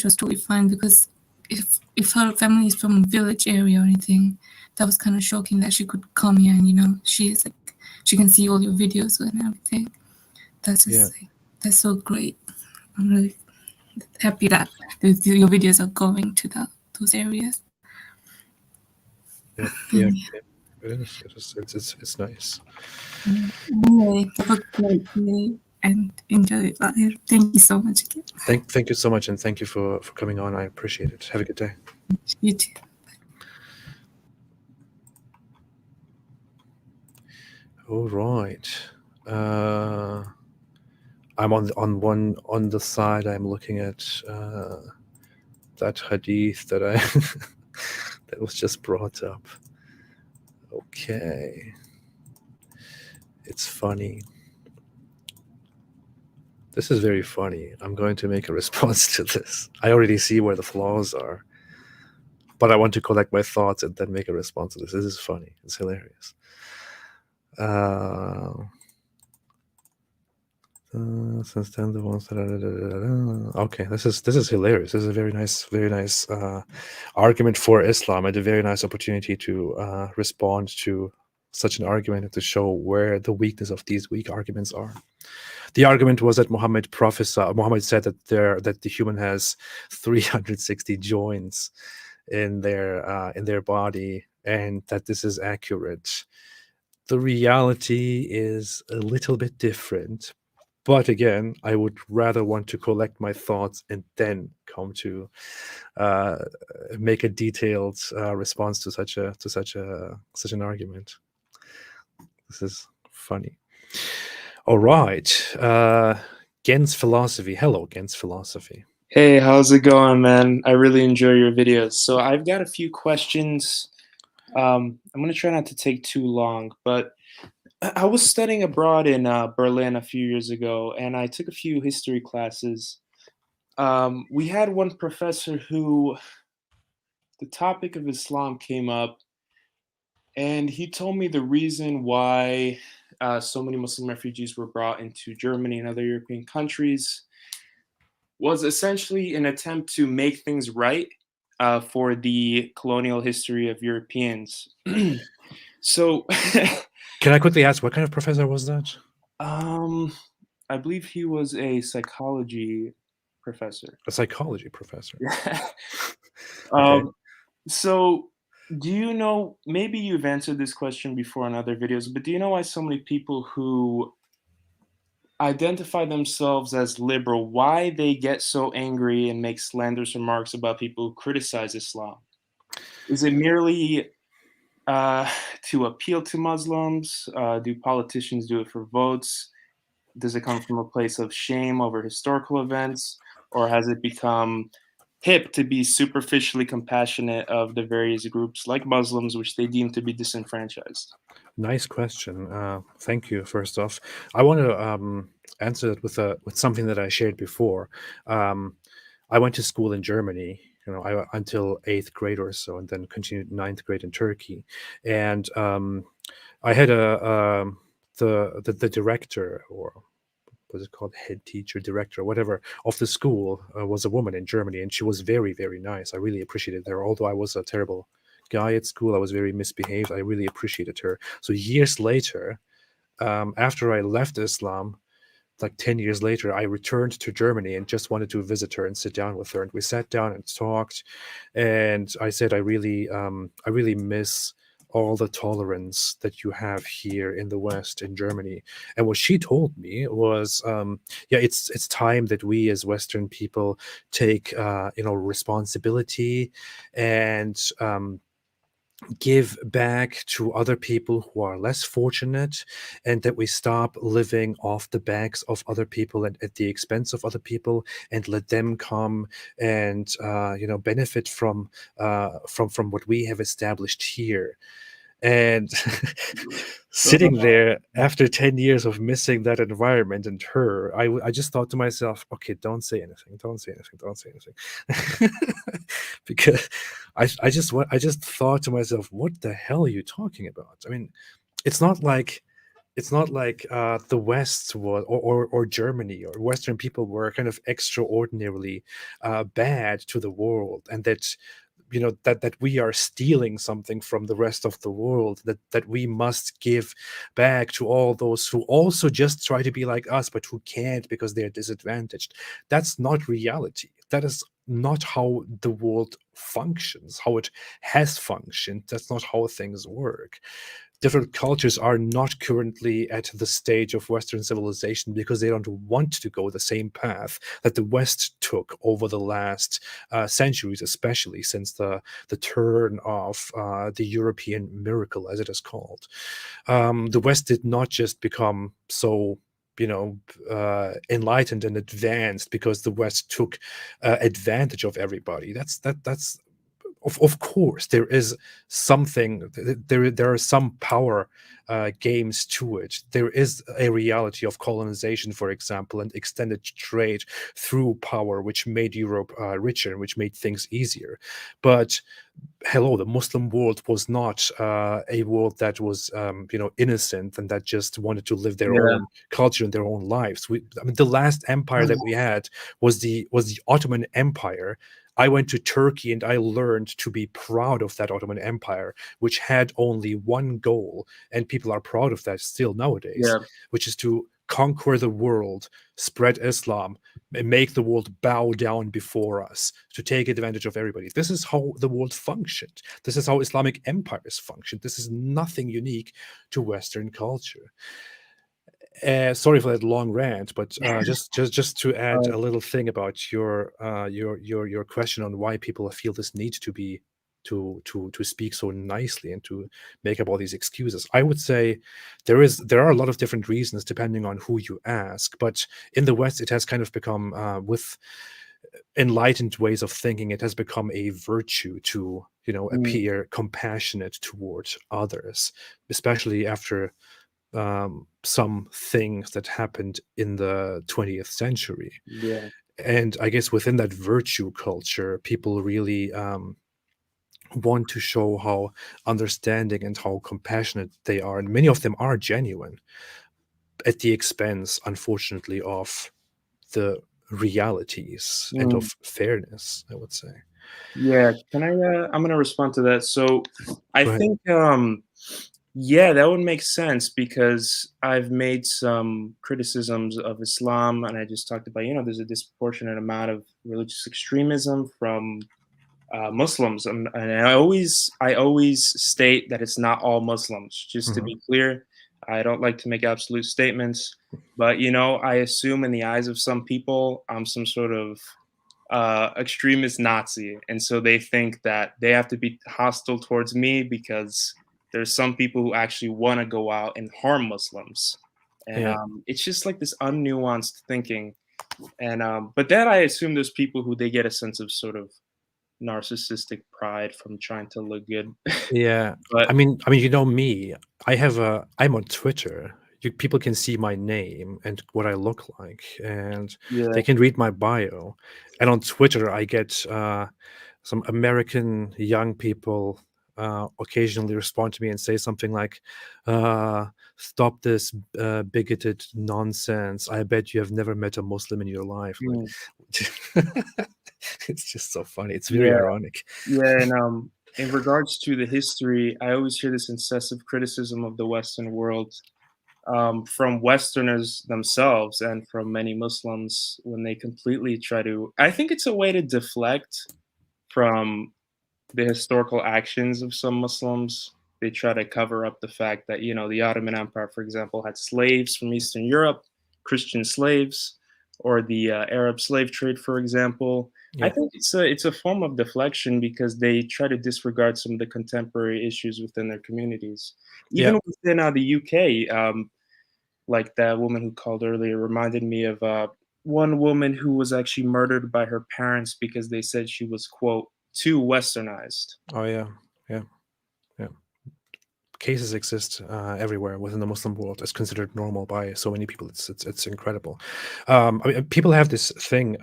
was totally fine because if her family is from a village area or anything, that was kind of shocking that she could come here and she's like she can see all your videos and everything. That's just that's so great. I'm really happy that your videos are going to those areas. yeah, it is. It's nice. Anyway, have a great day and enjoy it. Thank you so much again. Thank you so much, and thank you for coming on. I appreciate it. Have a good day. You too. All right. I'm on the side. I'm looking at that hadith that that was just brought up. Okay, it's funny. This is very funny. I'm going to make a response to this. I already see where the flaws are, but I want to collect my thoughts and then make a response to this. This is funny. It's hilarious. Since then, the ones that okay, this is hilarious. This is a very nice argument for Islam, and a very nice opportunity to respond to such an argument and to show where the weakness of these weak arguments are. The argument was that Muhammad said that the human has 360 joints in their body, and that this is accurate. The reality is a little bit different. But again, I would rather want to collect my thoughts and then come to make a detailed response to such an argument. This is funny. All right, genzphilosophy. Hello, genzphilosophy. Hey, how's it going, man? I really enjoy your videos. So I've got a few questions. I'm gonna try not to take too long, but I was studying abroad in Berlin a few years ago, and I took a few history classes. We had one professor who the topic of Islam came up, and he told me the reason why so many Muslim refugees were brought into Germany and other European countries was essentially an attempt to make things right for the colonial history of Europeans. So Can I quickly ask, what kind of professor was that? I believe he was a psychology professor. A psychology professor. Okay. So do you know, maybe you've answered this question before in other videos, but do you know why so many people who identify themselves as liberal, why they get so angry and make slanderous remarks about people who criticize Islam? Is it merely to appeal to Muslims? Do politicians do it for votes? Does it come from a place of shame over historical events? Or has it become hip to be superficially compassionate of the various groups like Muslims, which they deem to be disenfranchised? Nice question. Thank you. First off, I want to answer it with something that I shared before. I went to school in Germany, until 8th grade or so, and then continued 9th grade in Turkey. And I had the director, or what's it called, head teacher, director, whatever, of the school was a woman in Germany, and she was very, very nice. I really appreciated her. Although I was a terrible guy at school, I was very misbehaved. I really appreciated her. So years later, after I left Islam, like 10 years later, I returned to Germany and just wanted to visit her and sit down with her. And we sat down and talked. And I said, I really miss all the tolerance that you have here in the West, in Germany. And what she told me was, yeah, it's time that we as Western people take, responsibility and give back to other people who are less fortunate, and that we stop living off the backs of other people and at the expense of other people, and let them come and benefit from what we have established here. And sitting there after 10 years of missing that environment and her, I just thought to myself, okay, don't say anything, because I just thought to myself, what the hell are you talking about? I mean, it's not like the West was, or Germany or Western people were kind of extraordinarily bad to the world, and that that we are stealing something from the rest of the world, that we must give back to all those who also just try to be like us but who can't because they're disadvantaged. That's not reality. That is not how the world functions, how it has functioned. That's not how things work. Different cultures are not currently at the stage of Western civilization because they don't want to go the same path that the West took over the last centuries, especially since the turn of the European miracle, as it is called. The West did not just become so enlightened and advanced because the West took advantage of everybody. That's of course there is something, there are some power games to it. There is a reality of colonization, for example, and extended trade through power, which made Europe richer and which made things easier. But hello, the Muslim world was not a world that was innocent and that just wanted to live their own culture and their own lives. I mean, the last empire that we had was the Ottoman Empire. I went to Turkey and I learned to be proud of that Ottoman Empire, which had only one goal, and people are proud of that still nowadays, which is to conquer the world, spread Islam, and make the world bow down before us, to take advantage of everybody. This is how the world functioned. This is how Islamic empires functioned. This is nothing unique to Western culture. Sorry for that long rant, but just to add a little thing about your question on why people feel this need to be to speak so nicely and to make up all these excuses. I would say there are a lot of different reasons depending on who you ask, but in the West it has kind of become with enlightened ways of thinking, it has become a virtue to appear compassionate towards others, especially after some things that happened in the 20th century. And I guess within that virtue culture, people really want to show how understanding and how compassionate they are, and many of them are genuine, at the expense, unfortunately, of the realities and of fairness, I would say. Yeah, can I'm going to respond to that. So I think yeah, that would make sense, because I've made some criticisms of Islam, and I just talked about, there's a disproportionate amount of religious extremism from Muslims, and I always state that it's not all Muslims. Just to be clear, I don't like to make absolute statements, but I assume in the eyes of some people, I'm some sort of extremist Nazi, and so they think that they have to be hostile towards me because there's some people who actually want to go out and harm Muslims, and it's just like this unnuanced thinking. And but then I assume there's people who they get a sense of sort of narcissistic pride from trying to look good. Yeah, But I mean, me. I'm on Twitter. People can see my name and what I look like, and they can read my bio. And on Twitter, I get some American young people occasionally respond to me and say something like, "Stop this bigoted nonsense. I bet you have never met a Muslim in your life." It's just so funny. It's very ironic. Yeah, and in regards to the history, I always hear this incessant criticism of the Western world. from Westerners themselves and from many Muslims when they completely try to. I think it's a way to deflect from the historical actions of some Muslims. They try to cover up the fact that, the Ottoman Empire, for example, had slaves from Eastern Europe, Christian slaves, or the Arab slave trade, for example. I Yeah. think it's a form of deflection because they try to disregard some of the contemporary issues within their communities. Even Yeah. within the UK, like that woman who called earlier reminded me of one woman who was actually murdered by her parents because they said she was, quote, too westernized. Oh yeah. Yeah. Yeah. Cases exist everywhere within the Muslim world. It's considered normal by so many people. It's incredible. I mean, people have this thing.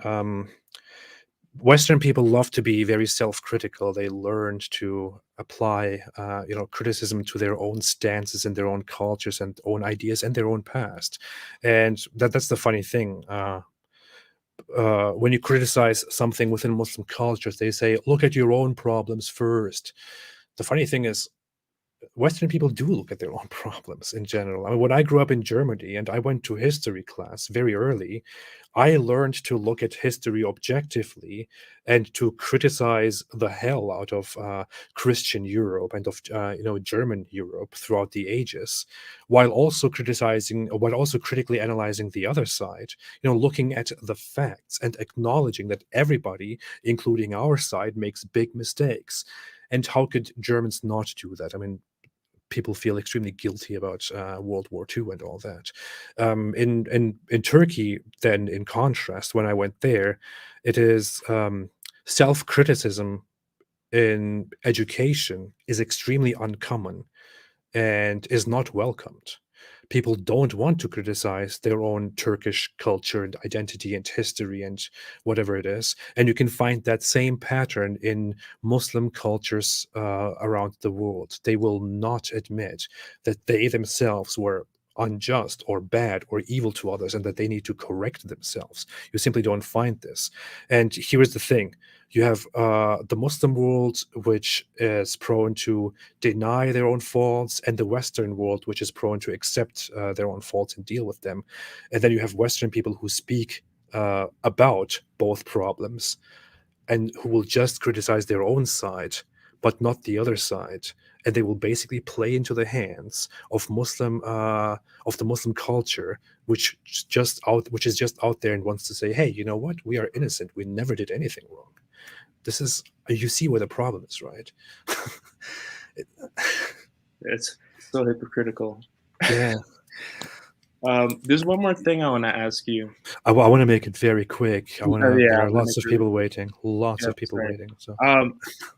Western people love to be very self-critical. They learned to apply, criticism to their own stances and their own cultures and own ideas and their own past. And that's the funny thing. When you criticize something within Muslim cultures, they say, "Look at your own problems first." The funny thing is, Western people do look at their own problems in general. I mean, when I grew up in Germany and I went to history class very early, I learned to look at history objectively and to criticize the hell out of Christian Europe and of German Europe throughout the ages, while also critically analyzing the other side. Looking at the facts and acknowledging that everybody, including our side, makes big mistakes. And how could Germans not do that? I mean, people feel extremely guilty about World War II and all that. In Turkey, then, in contrast, when I went there, it is self-criticism in education is extremely uncommon and is not welcomed. People don't want to criticize their own Turkish culture and identity and history and whatever it is. And you can find that same pattern in Muslim cultures around the world. They will not admit that they themselves were unjust or bad or evil to others and that they need to correct themselves. You simply don't find this. And here's the thing. You have the Muslim world, which is prone to deny their own faults, and the Western world, which is prone to accept their own faults and deal with them. And then you have Western people who speak about both problems and who will just criticize their own side, but not the other side. And they will basically play into the hands of the Muslim culture, which is just out there and wants to say, "Hey, you know what? We are innocent. We never did anything wrong." This is, you see where the problem is, right? It's so hypocritical. Yeah. There's one more thing I want to ask you. I want to make it very quick. There are lots of really people waiting. Lots Yeah, of people right. waiting. So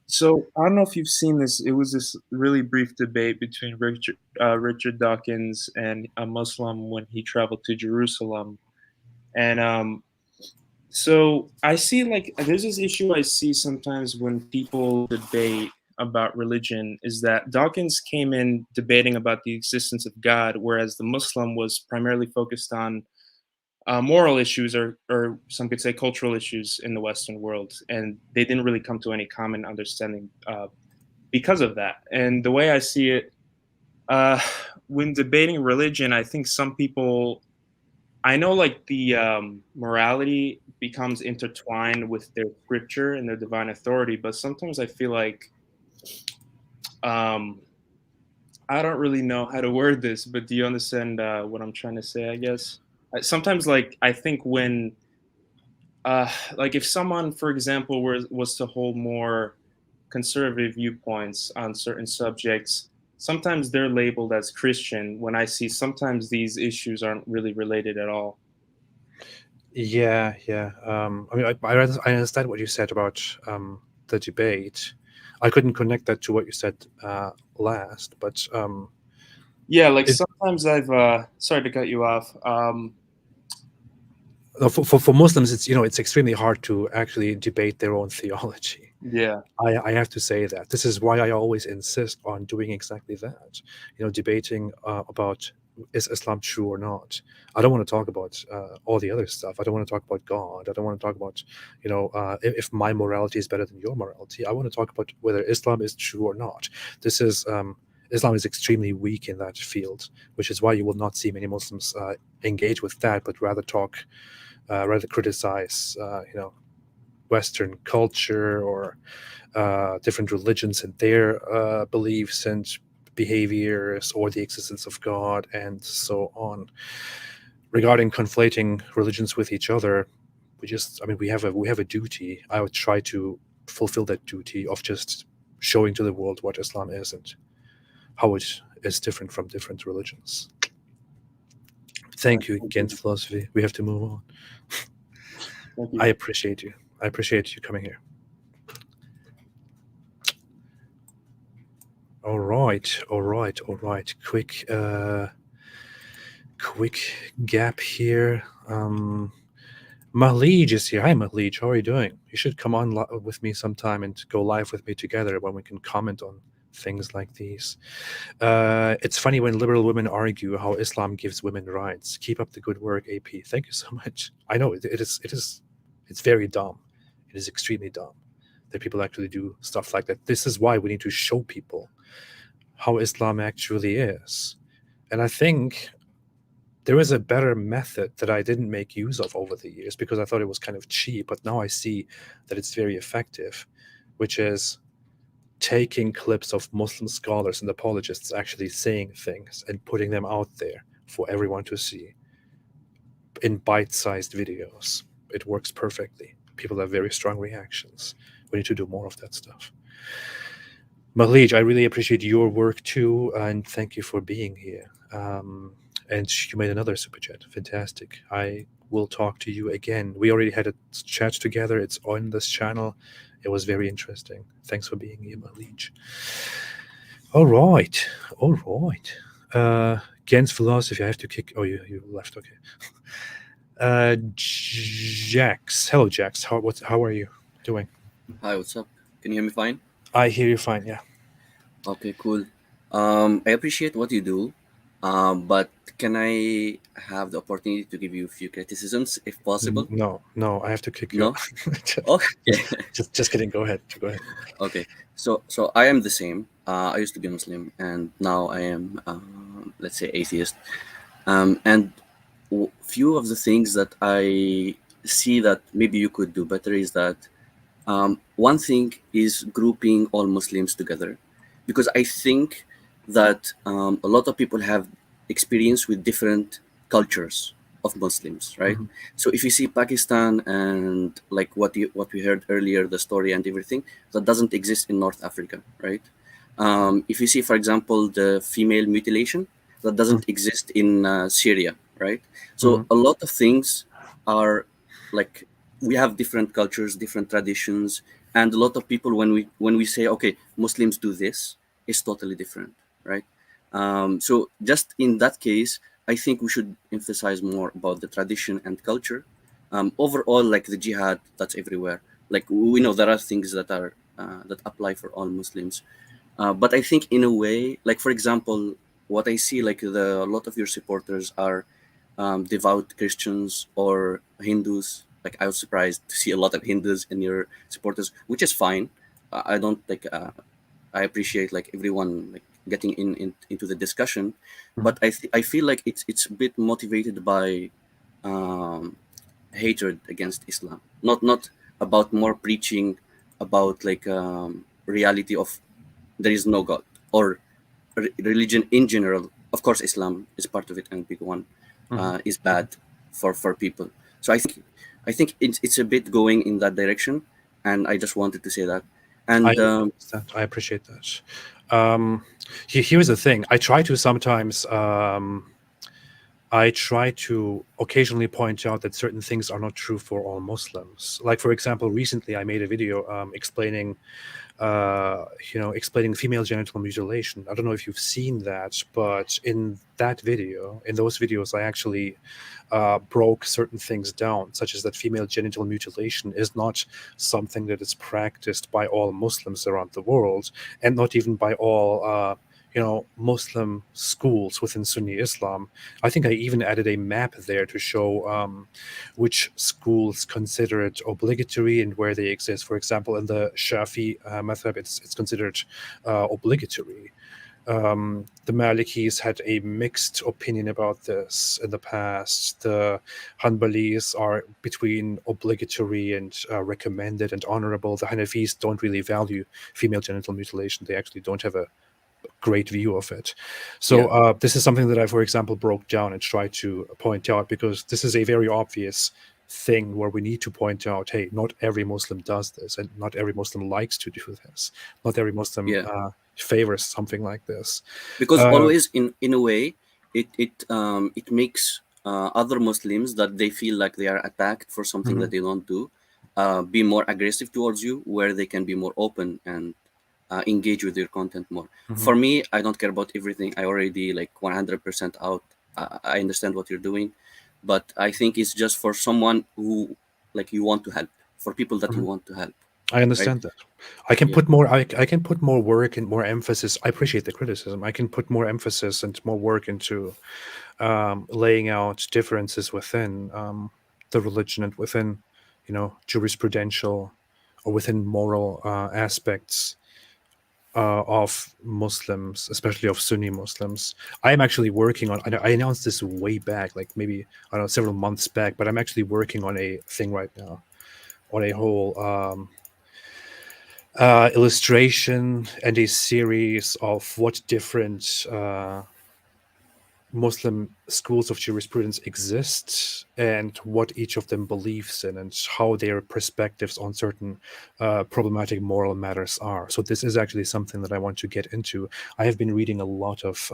So I don't know if you've seen this. It was this really brief debate between Richard Dawkins and a Muslim when he traveled to Jerusalem, and so I see, like, there's this issue I see sometimes when people debate about religion is that Dawkins came in debating about the existence of God, whereas the Muslim was primarily focused on moral issues or some could say cultural issues in the Western world. And they didn't really come to any common understanding because of that. And the way I see it, when debating religion, I think some people, I know, like, the morality becomes intertwined with their scripture and their divine authority, but sometimes I feel like I don't really know how to word this, but do you understand what I'm trying to say? I guess sometimes, like, I think when, like, if someone, for example, was to hold more conservative viewpoints on certain subjects, sometimes they're labeled as Christian. When I see sometimes these issues aren't really related at all. yeah. I mean, I understand what you said about the debate. I couldn't connect that to what you said last, but Yeah, like, sometimes I've sorry to cut you off. for Muslims, it's extremely hard to actually debate their own theology. Yeah. I have to say that. This is why I always insist on doing exactly that. Debating about, is Islam true or not. I don't want to talk about all the other stuff. I don't want to talk about God. I don't want to talk about if my morality is better than your morality. I want to talk about whether Islam is true or not. This is Islam is extremely weak in that field, which is why you will not see many Muslims engage with that, but rather criticize, Western culture or different religions and their beliefs and behaviors, or the existence of God, and so on. Regarding conflating religions with each other, we have a duty. I would try to fulfill that duty of just showing to the world what Islam is and how it is different from different religions. Thank you, against philosophy. We have to move on. Thank you. I appreciate you. I appreciate you coming here. All right. Quick gap here. Mahlij is here. Hi, Mahlij. How are you doing? You should come on with me sometime and go live with me together when we can comment on things like these. It's funny when liberal women argue how Islam gives women rights. Keep up the good work, AP. Thank you so much. I know it's very dumb. It is extremely dumb that people actually do stuff like that. This is why we need to show people how Islam actually is. And I think there is a better method that I didn't make use of over the years because I thought it was kind of cheap, but now I see that it's very effective, which is taking clips of Muslim scholars and apologists actually saying things and putting them out there for everyone to see in bite-sized videos. It works perfectly. People have very strong reactions. We need to do more of that stuff. Mahlij, I really appreciate your work too, and thank you for being here. And you made another super chat. Fantastic. I will talk to you again. We already had a chat together. It's on this channel. It was very interesting. Thanks for being here, Mahlij. All right. Gens philosophy. I have to kick. Oh, you left. Okay. Jax. Hello, Jax. How are you doing? Hi, what's up? Can you hear me fine? I hear you fine. Yeah. Okay, cool. I appreciate what you do, but can I have the opportunity to give you a few criticisms, if possible? No, I have to kick you. No? Okay. just kidding. Go ahead. Okay. So I am the same. I used to be Muslim, and now I am, let's say, atheist. And few of the things that I see that maybe you could do better is that one thing is grouping all Muslims together, because I think that a lot of people have experience with different cultures of Muslims, right? Mhm. So if you see Pakistan and like what we heard earlier, the story and everything, that doesn't exist in North Africa, right? If you see, for example, the female mutilation, that doesn't exist in Syria, right? So a lot of things are like, we have different cultures, different traditions, and a lot of people, when we say, okay, Muslims do this, it's totally different, right? So just in that case, I think we should emphasize more about the tradition and culture. Overall, like the jihad, that's everywhere. Like we know there are things that are that apply for all Muslims, but I think in a way, like for example, what I see, like a lot of your supporters are devout Christians or Hindus. Like I was surprised to see a lot of Hindus in your supporters, which is fine. I don't like. I appreciate like everyone like getting into the discussion, but I feel like it's a bit motivated by hatred against Islam, not about more preaching about like reality of there is no God or religion in general. Of course, Islam is part of it, and big one is bad for people. So I think it's a bit going in that direction, and I just wanted to say that. And I appreciate that. Here's the thing. I try to sometimes. I try to occasionally point out that certain things are not true for all Muslims. Like, for example, recently I made a video explaining female genital mutilation. I don't know if you've seen that, but in those videos, I actually broke certain things down, such as that female genital mutilation is not something that is practiced by all Muslims around the world, and not even by all Muslim schools within Sunni Islam. I think I even added a map there to show which schools consider it obligatory and where they exist. For example, in the Shafi madhab, it's considered obligatory. The Malikis had a mixed opinion about this in the past. The Hanbalis are between obligatory and recommended and honorable. The Hanafis don't really value female genital mutilation. They actually don't have a great view of it. So this is something that I, for example, broke down and tried to point out, because this is a very obvious thing where we need to point out, hey, not every Muslim does this, and not every Muslim likes to do this. Not every Muslim favors something like this. Because always, in a way, it makes other Muslims that they feel like they are attacked for something that they don't do, be more aggressive towards you, where they can be more open and engage with your content more. For me, I don't care about everything. I already like 100% out. I understand what you're doing, but I think it's just for someone who like you want to help, for people that you want to help. I understand that. I can put more. I can put more work and more emphasis. I appreciate the criticism. I can put more emphasis and more work into laying out differences within the religion and within, jurisprudential or within moral aspects of Muslims, especially of Sunni Muslims. I am actually working on. I announced this way back, like maybe I don't know, several months back. But I'm actually working on a thing right now, on a whole illustration and a series of what different Muslim schools of jurisprudence exist and what each of them believes in and how their perspectives on certain problematic moral matters are. So this is actually something that I want to get into. I have been reading a lot of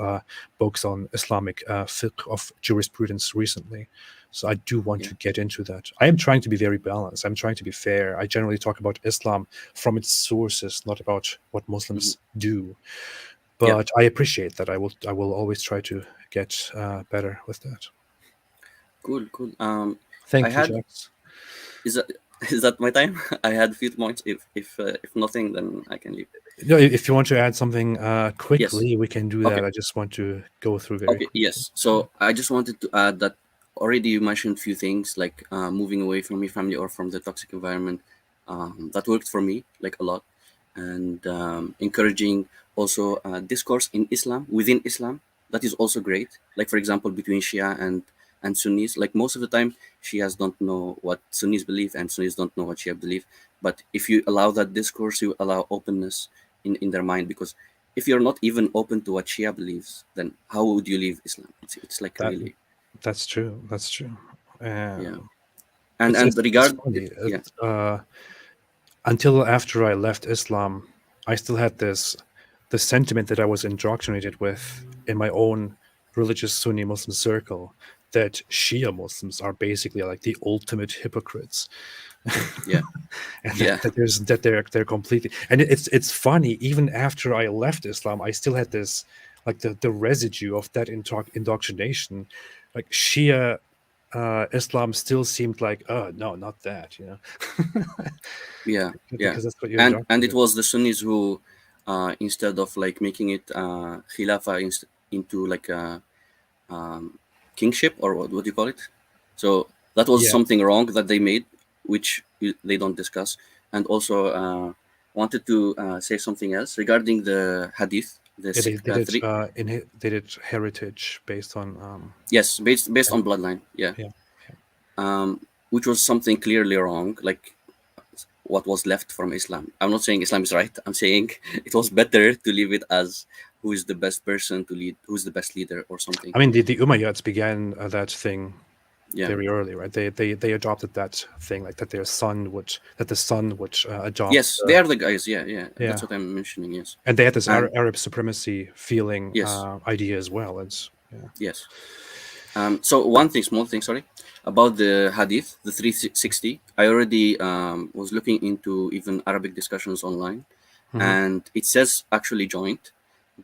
books on Islamic fiqh of jurisprudence recently. So I do want to get into that. I am trying to be very balanced. I'm trying to be fair. I generally talk about Islam from its sources, not about what Muslims do. But I appreciate that. I will always try to get better with that. Cool. Thank you, Jax. Is that my time? I had a few points. If nothing, then I can leave. No, if you want to add something quickly, we can do that. I just want to go through very quickly. Yes. So I just wanted to add that already you mentioned a few things like moving away from your family or from the toxic environment. That worked for me like a lot, and encouraging also discourse in Islam, within Islam. That is also great. Like, for example, between Shia and Sunnis, like most of the time, Shias don't know what Sunnis believe and Sunnis don't know what Shia believe. But if you allow that discourse, you allow openness in their mind, because if you're not even open to what Shia believes, then how would you leave Islam? It's like really. That's true. That's true. And until after I left Islam, I still had the sentiment that I was indoctrinated with in my own religious Sunni Muslim circle, that Shia Muslims are basically like the ultimate hypocrites. That they're completely, and it's funny, even after I left Islam, I still had this like the residue of that indoctrination. Like Shia Islam still seemed like, oh no, not that, because that's what you're and it was the Sunnis who instead of like making it khilafah into like a kingship, or what do you call it? So that was something wrong that they made, which they don't discuss. And also wanted to say something else regarding the hadith. They did heritage based on based on bloodline, which was something clearly wrong, like what was left from Islam. I'm not saying Islam is right. I'm saying it was better to leave it as who is the best person to lead, who's the best leader or something. I mean, the Umayyads began that thing very early, right? They adopted that thing, like that the son would adopt. Yes, they are the guys. Yeah. That's what I'm mentioning. Yes, and they had this Arab supremacy feeling idea as well. Yes. So one thing, small thing, sorry, about the hadith, the 360. I already was looking into even Arabic discussions online, and it says actually joint,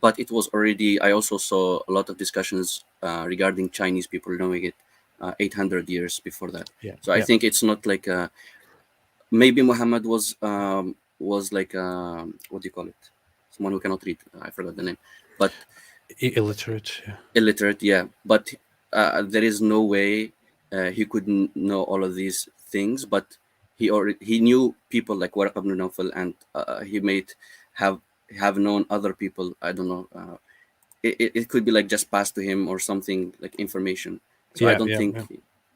but it was already. I also saw a lot of discussions regarding Chinese people knowing it 800 years before that. So I think it's not like maybe Muhammad was like what do you call it? Someone who cannot read. I forgot the name, but illiterate. Illiterate, but. There is no way he could know all of these things, but he knew people like Waraq ibn Nawfal, and he might have known other people. I don't know it could be like just passed to him or something, like information. So I don't think,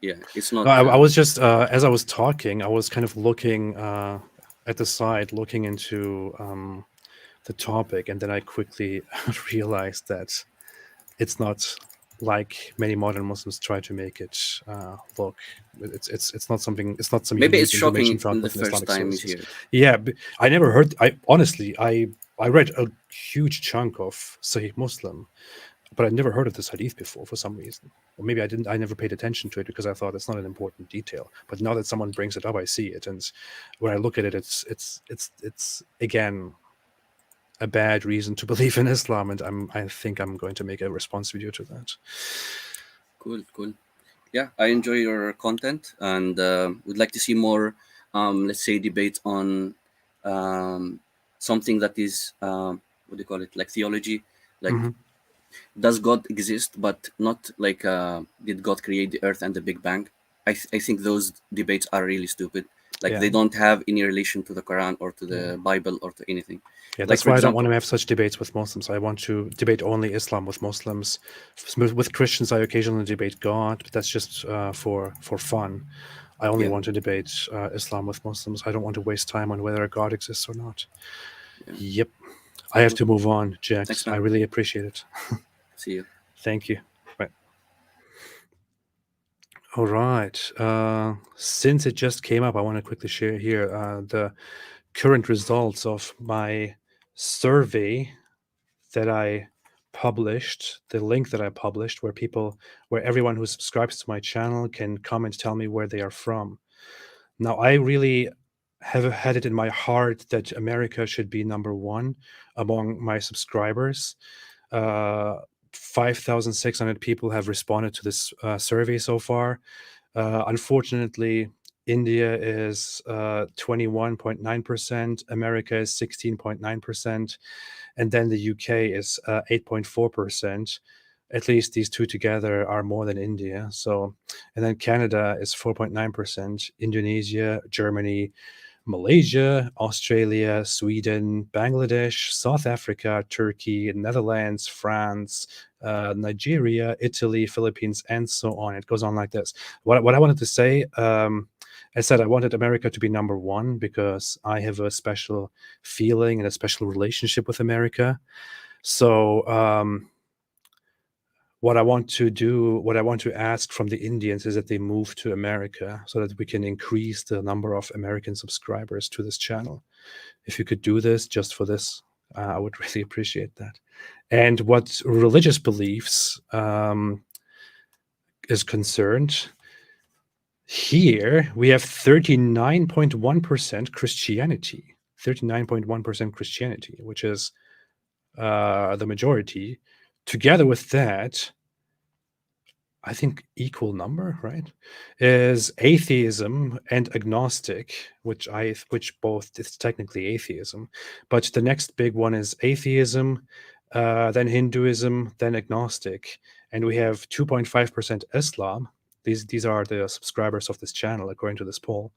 it's not. No, I was just as I was talking, I was kind of looking at the side, looking into the topic, and then I quickly realized that it's not like many modern Muslims try to make it look. It's not something. It's not some Maybe unique it's information shocking found in the within first Islamic time you sources. hear it. Yeah, I never heard. I honestly, I read a huge chunk of Sahih Muslim, but I'd never heard of this hadith before for some reason. Or maybe I didn't. I never paid attention to it because I thought it's not an important detail. But now that someone brings it up, I see it, and when I look at it, it's again a bad reason to believe in Islam, and I think I'm going to make a response video to that. Cool. Yeah, I enjoy your content, and would like to see more, let's say, debates on something that is, what do you call it, like theology, like does God exist, but not like did God create the earth and the Big Bang. I think those debates are really stupid. Like they don't have any relation to the Quran or to the Bible or to anything. Yeah, Like, that's for why I don't example, want to have such debates with Muslims. I want to debate only Islam with Muslims. With Christians, I occasionally debate God, but that's just for fun. I only want to debate Islam with Muslims. I don't want to waste time on whether God exists or not. Yep. I have to move on, Jax. Thanks, man. I really appreciate it. See you. Thank you. Right. All right. Since it just came up, I want to quickly share here the current results of my survey that I published, the link that I published, where everyone who subscribes to my channel can come and tell me where they are from. Now, I really have had it in my heart that America should be #1 among my subscribers. 5,600 people have responded to this survey so far. Unfortunately, India is 21.9%, America is 16.9%, and then the UK is 8.4%. At least these two together are more than India. So, and then Canada is 4.9%, Indonesia, Germany, Malaysia, Australia, Sweden, Bangladesh, South Africa, Turkey, Netherlands, France, Nigeria, Italy, Philippines, and so on. It goes on like this. What I wanted to say, I said I wanted America to be #1 because I have a special feeling and a special relationship with America. So what I want to ask from the Indians is that they move to America so that we can increase the number of American subscribers to this channel. If you could do this just for this, I would really appreciate that. And what religious beliefs is concerned, here we have 39.1% Christianity, 39.1% Christianity, which is the majority. Together with that, I think equal number, right, is atheism and agnostic, which both is technically atheism, but the next big one is atheism, then Hinduism, then agnostic, and we have 2.5% Islam. These are the subscribers of this channel according to this poll.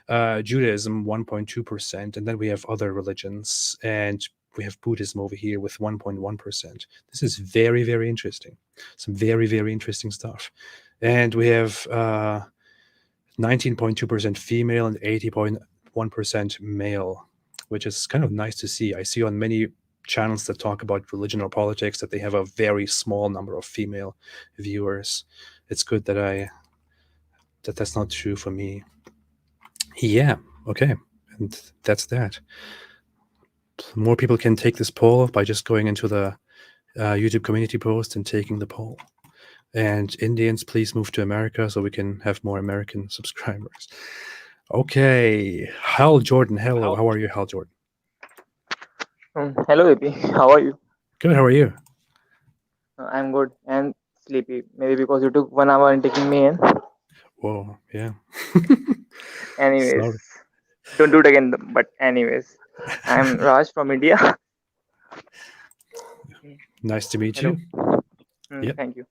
Judaism 1.2%, and then we have other religions, and we have Buddhism over here with 1.1%. This is very, very interesting. Some very, very interesting stuff. And we have 19.2% female and 80.1% male, which is kind of nice to see. I see on many channels that talk about religion or politics that they have a very small number of female viewers. It's good that that's not true for me. Yeah, okay. And that's that. More people can take this poll by just going into the YouTube community post and taking the poll. And Indians, please move to America so we can have more American subscribers. Okay, Hal Jordan, hello. How are you, Hal Jordan? Hello, AP. How are you? Good, how are you? I'm good and sleepy. Maybe because you took 1 hour in taking me in. Whoa, yeah. Anyways, Sorry. don't do it again. But anyways, I'm Raj from India. Nice to meet Hello. you. Yep. Thank you.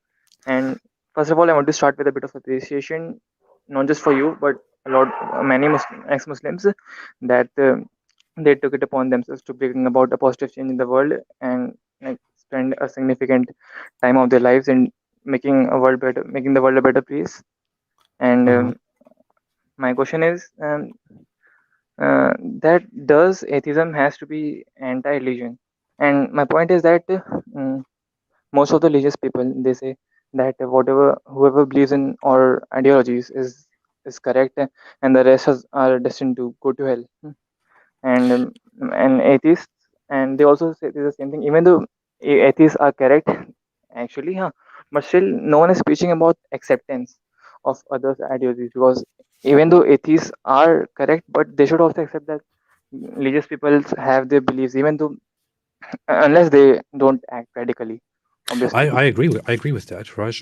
And first of all, I want to start with a bit of appreciation, not just for you, but many ex-Muslims that they took it upon themselves to bring about a positive change in the world, and like spend a significant time of their lives in making a world better, making the world a better place. And my question is, that does atheism has to be anti-religion? And my point is that most of the religious people, they say that whoever believes in or ideologies is correct, and the rest are destined to go to hell. And and atheists, and they also say the same thing, even though atheists are correct actually, huh? But still no one is preaching about acceptance of others' ideologies, because even though atheists are correct, but they should also accept that religious people have their beliefs, even though unless they don't act radically, obviously. I agree with that, Raj.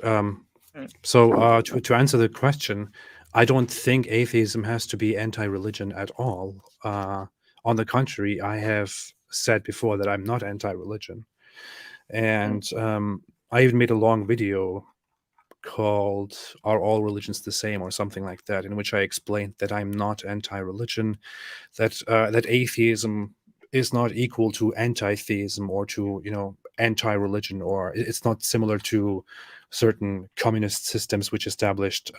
So to answer the question, I don't think atheism has to be anti-religion at all. On the contrary, I have said before that I'm not anti-religion, and I even made a long video called "Are All Religions the Same?" or something like that, in which I explained that I'm not anti-religion, that atheism is not equal to anti-theism or to anti-religion, or it's not similar to certain communist systems which established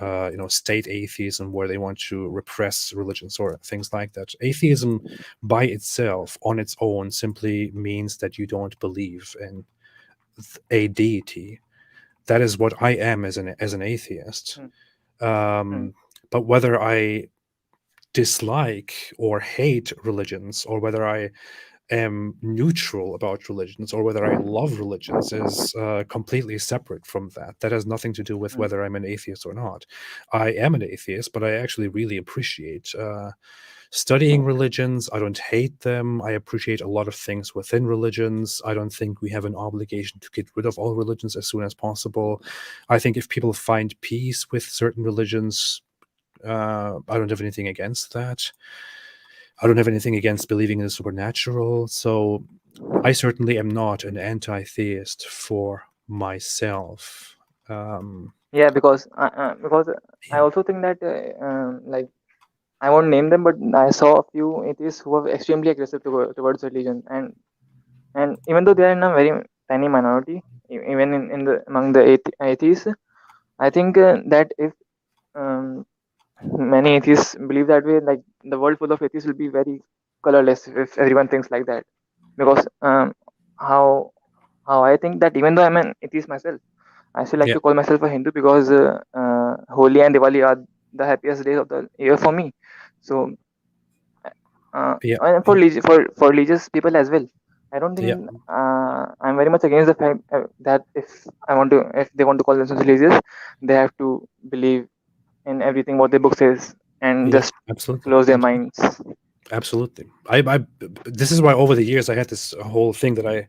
state atheism, where they want to repress religions or things like that. Atheism by itself, on its own, simply means that you don't believe in a deity. That is what I am as an atheist. But whether I dislike or hate religions, or whether I am neutral about religions, or whether I love religions, is completely separate from that. That has nothing to do with whether I'm an atheist or not. I am an atheist, but I actually really appreciate studying religions. I don't hate them. I appreciate a lot of things within religions. I don't think we have an obligation to get rid of all religions as soon as possible. I think if people find peace with certain religions, I don't have anything against that. I don't have anything against believing in the supernatural. So I certainly am not an anti-theist for myself. Yeah, because I also think that like, I won't name them, but I saw a few atheists who were extremely aggressive towards religion, and even though they are in a very tiny minority, even in the among the atheists, I think that if many atheists believe that way, like, the world full of atheists will be very colorless if everyone thinks like that. Because how I think that even though I'm an atheist myself, I still like to call myself a Hindu, because Holi and Diwali are the happiest days of the year for me. So and for religious people as well, I don't think I'm very much against the fact that if they want to call themselves religious, they have to believe in everything what the book says and just close their minds. Absolutely. I this is why over the years I had this whole thing that I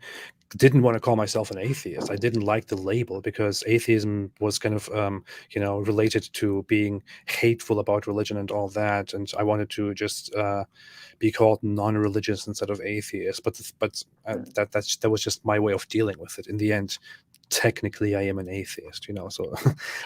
didn't want to call myself an atheist. I didn't like the label, because atheism was kind of related to being hateful about religion and all that, and I wanted to just be called non-religious instead of atheist. But that was just my way of dealing with it. In the end, technically I am an atheist, so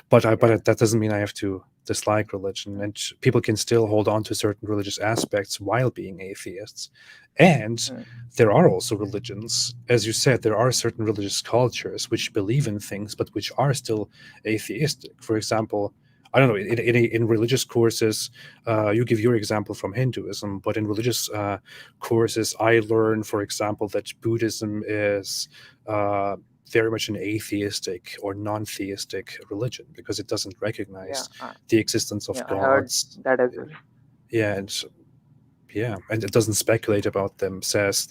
but that doesn't mean I have to dislike religion, and people can still hold on to certain religious aspects while being atheists. And there are also religions, as you said, there are certain religious cultures which believe in things but which are still atheistic. For example, I don't know, in religious courses, you give your example from Hinduism, but in religious courses, I learn, for example, that Buddhism is very much an atheistic or non-theistic religion, because it doesn't recognize the existence of gods. I heard that as well. And it doesn't speculate about them. Says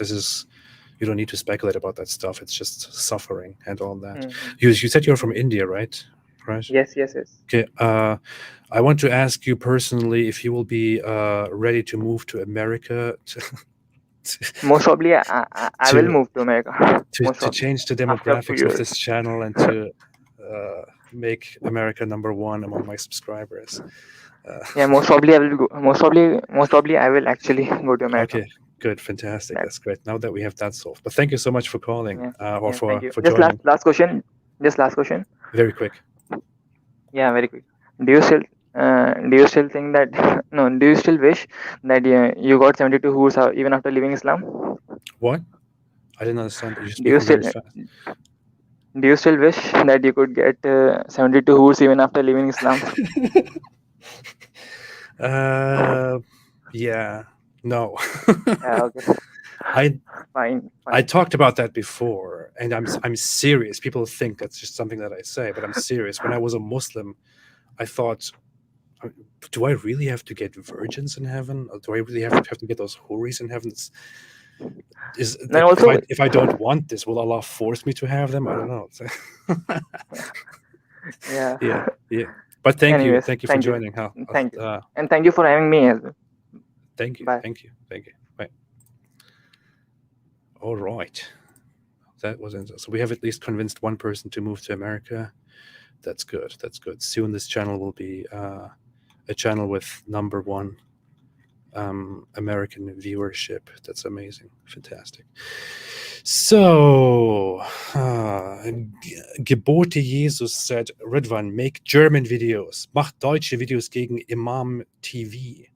you don't need to speculate about that stuff. It's just suffering and all that. You said you're from India, right? Yes. Okay. I want to ask you personally if you will be ready to move to America. Most probably, I will move to America. To change the demographics of this channel and to make America #1 among my subscribers. Yeah, most probably I will go. Most probably I will actually go to America. Okay, good, fantastic. That's great. Now that we have that solved. But thank you so much for calling for just joining. last question. Just last question. Very quick. Yeah, very quick. Do you still think that no? Do you still wish that you got 72 hoods even after leaving Islam? What? I didn't understand. You're Do you speaking very still fast. do you still wish that you could get 72 hoods even after leaving Islam? Yeah, no. Yeah, okay, I fine, I fine. talked about that before, and I'm serious. People think that's just something that I say, but I'm serious. When I was a Muslim, I thought, do I really have to get virgins in heaven, or do I really have to get those houris in heaven? Is Then like also, if I don't want this, will Allah force me to have them? I don't know. yeah. yeah. But thank you Anyways, for thank you, joining. Hal. thank you, and thank you for having me as well. Thank you. Bye. Bye. All right. That was it. So we have at least convinced one person to move to America. That's good. Soon this channel will be a channel with #1 American viewership. That's amazing. Fantastic. So, Gebote Jesus said, Ridwan, make German videos. Mach deutsche Videos gegen Imam TV.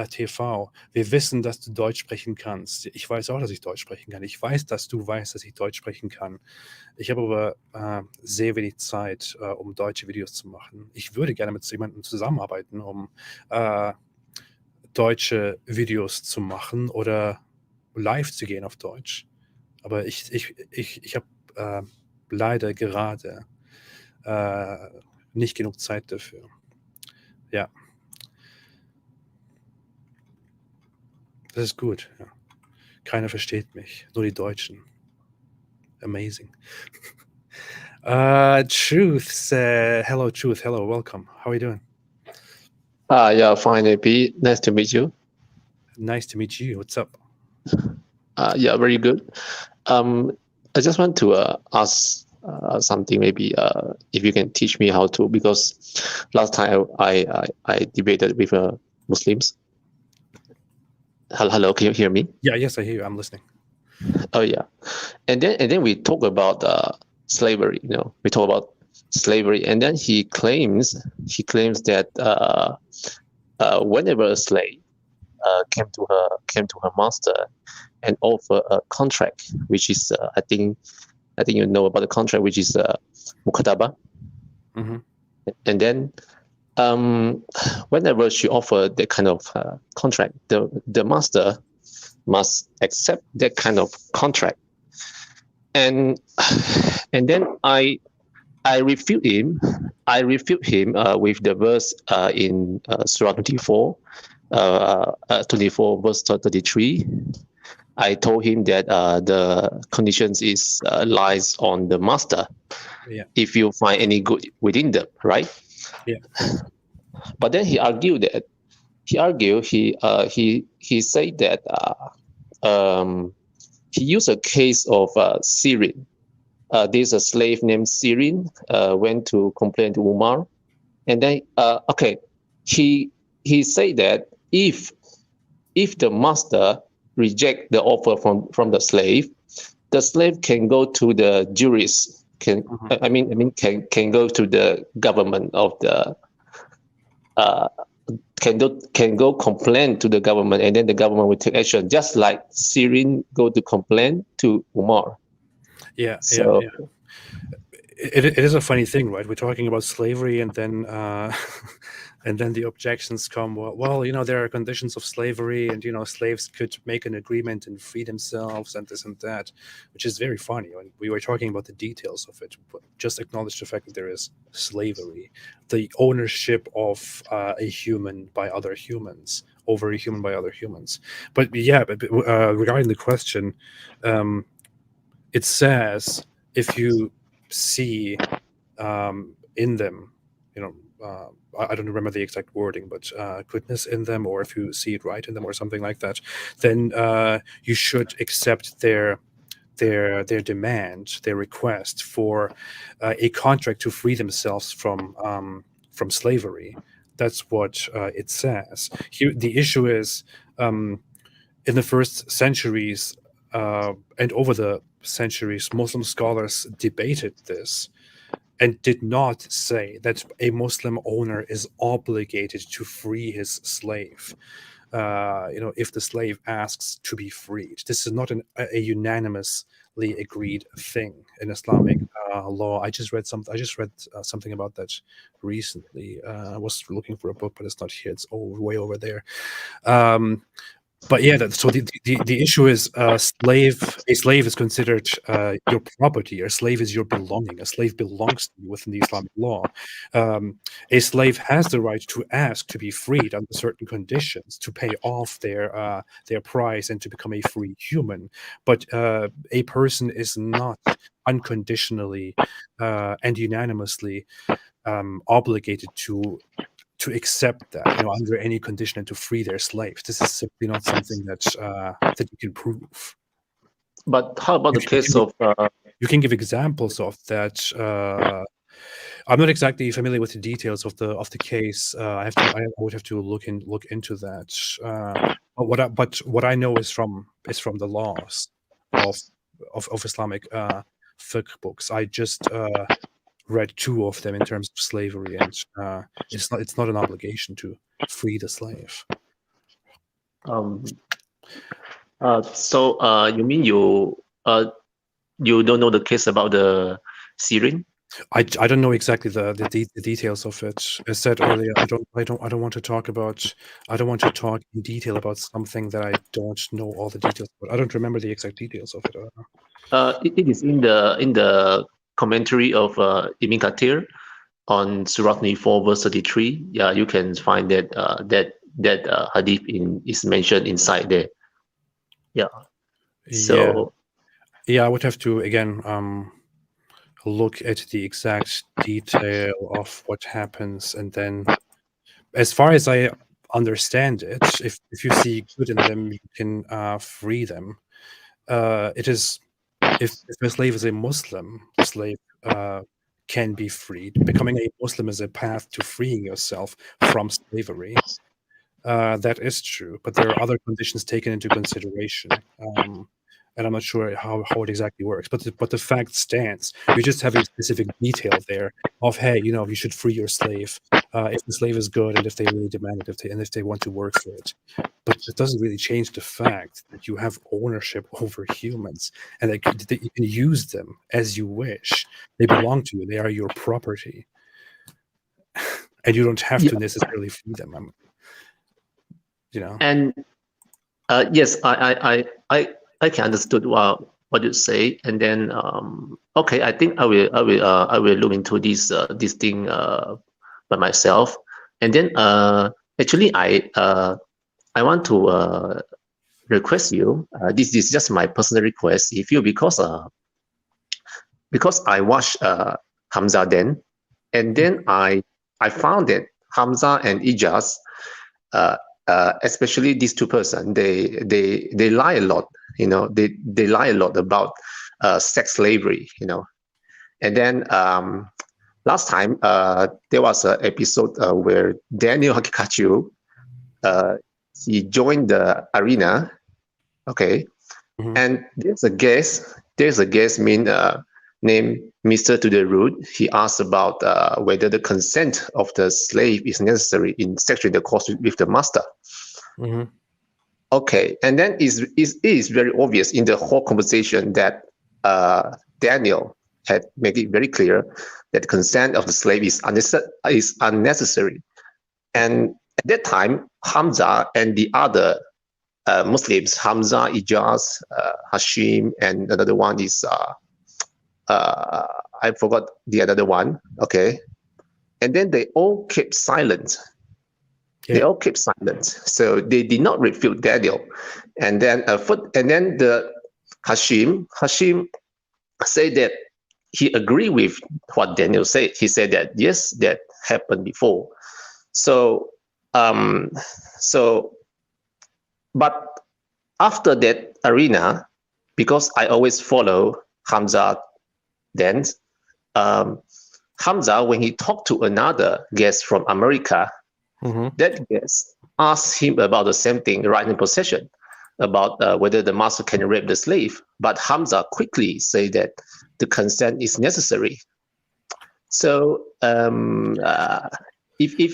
TV. Wir wissen, dass du Deutsch sprechen kannst. Ich weiß auch, dass ich Deutsch sprechen kann. Ich weiß, dass du weißt, dass ich Deutsch sprechen kann. Ich habe aber sehr wenig Zeit, um deutsche Videos zu machen. Ich würde gerne mit jemandem zusammenarbeiten, um deutsche Videos zu machen oder live zu gehen auf Deutsch. Aber ich habe leider gerade nicht genug Zeit dafür. Ja. Das ist gut. Ja. Keiner versteht mich, nur die Deutschen. Amazing. Truth said, hello, Truth. Hello, welcome. How are you doing? Yeah, fine, AP. Nice to meet you. Nice to meet you. What's up? Yeah, very good. I just want to ask something, maybe if you can teach me how to, because last time I debated with Muslims. Hello, can you hear me? Yeah, yes, I hear you. I'm listening. Oh yeah, and then we talk about slavery. We talk about slavery, and then he claims that whenever a slave came to her master and offer a contract, which is I think you know about the contract, which is mukataba. Mm-hmm. And then whenever she offered that kind of contract, the master must accept that kind of contract. And then I refute him. With the verse in Surah 24, 24 verse 33. I told him that the conditions is lies on the master. Yeah. If you find any good within them, right? Yeah. But then he argued he said that he used a case of Syrian. There's a slave named Syrian went to complain to Umar, and then he said that if the master reject the offer from the slave can go to the jurist, can go to the government of the can go complain to the government, and then the government will take action, just like Syrian go to complain to Umar. Yeah. So, yeah. It is a funny thing, right? We're talking about slavery, and then and then the objections come. Well, there are conditions of slavery, and slaves could make an agreement and free themselves, and this and that, which is very funny. When we were talking about the details of it, but just acknowledge the fact that there is slavery, the ownership of a human by other humans, over a human by other humans. But regarding the question, it says if you see in them, I don't remember the exact wording, but goodness in them, or if you see it right in them, or something like that, then you should accept their demand, their request for a contract to free themselves from slavery. That's what it says. Here, the issue is in the first centuries and over the centuries, Muslim scholars debated this and did not say that a Muslim owner is obligated to free his slave. if the slave asks to be freed. This is not a unanimously agreed thing in Islamic law. I just read something about that recently. I was looking for a book, but it's not here. It's way over there. But yeah, so the issue is a slave is considered your property. A slave is your belonging. A slave belongs to you within the Islamic law. A slave has the right to ask to be freed under certain conditions, to pay off their price and to become a free human. But a person is not unconditionally and unanimously obligated to accept that, under any condition, and to free their slaves. This is simply not something that you can prove. But how about the case of? You can give examples of that. I'm not exactly familiar with the details of the case. I would have to look into that. But what I know is from the laws of Islamic fiqh books. I just read 2 of them in terms of slavery, and it's not an obligation to free the slave. So you mean you don't know the case about the Syrian? I don't know exactly the details of it. As said earlier, I don't want to talk in detail about something that I don't know all the details about. I don't remember the exact details of it. It is in the commentary of Ibn Kathir on Surah 24 verse 33. Yeah, you can find that hadith is mentioned inside there. Yeah. So yeah, I would have to again look at the exact detail of what happens, and then, as far as I understand it, if you see good in them, you can free them. It is if a slave is a Muslim, the slave can be freed. Becoming a Muslim is a path to freeing yourself from slavery. That is true, but there are other conditions taken into consideration. And I'm not sure how it exactly works, but the fact stands. You just have a specific detail there of, hey, you should free your slave if the slave is good and if they really demand it, if they want to work for it. But it doesn't really change the fact that you have ownership over humans and that you can use them as you wish. They belong to you. They are your property, and you don't have to necessarily free them. And yes, I can understood what you say, and then okay, I think I will look into this thing by myself, and then actually I want to request you. This is just my personal request. If you because I watched Hamza then, and then I found that Hamza and Ijaz, especially these 2 persons, they lie a lot. They lie a lot about sex slavery. And then last time there was an episode where Daniel Hakikachu he joined the arena. Okay, and there's a guest named Mr. To the Root. He asked about whether the consent of the slave is necessary in sexual intercourse with the master. Okay, and then it is very obvious in the whole conversation that Daniel had made it very clear that the consent of the slave is unnecessary. And at that time, Hamza and the other Muslims, Hamza, Ijaz, Hashim, and another one is I forgot the other one. Okay, and then they all kept silent. They all kept silent, so they did not refute Daniel. And then the Hashim said that he agreed with what Daniel said. He said that yes, that happened before. So but after that arena, because I always follow Hamza, then Hamza, when he talked to another guest from America, that guest asked him about the same thing, right in possession, about whether the master can rape the slave. But Hamza quickly said that the consent is necessary. So if you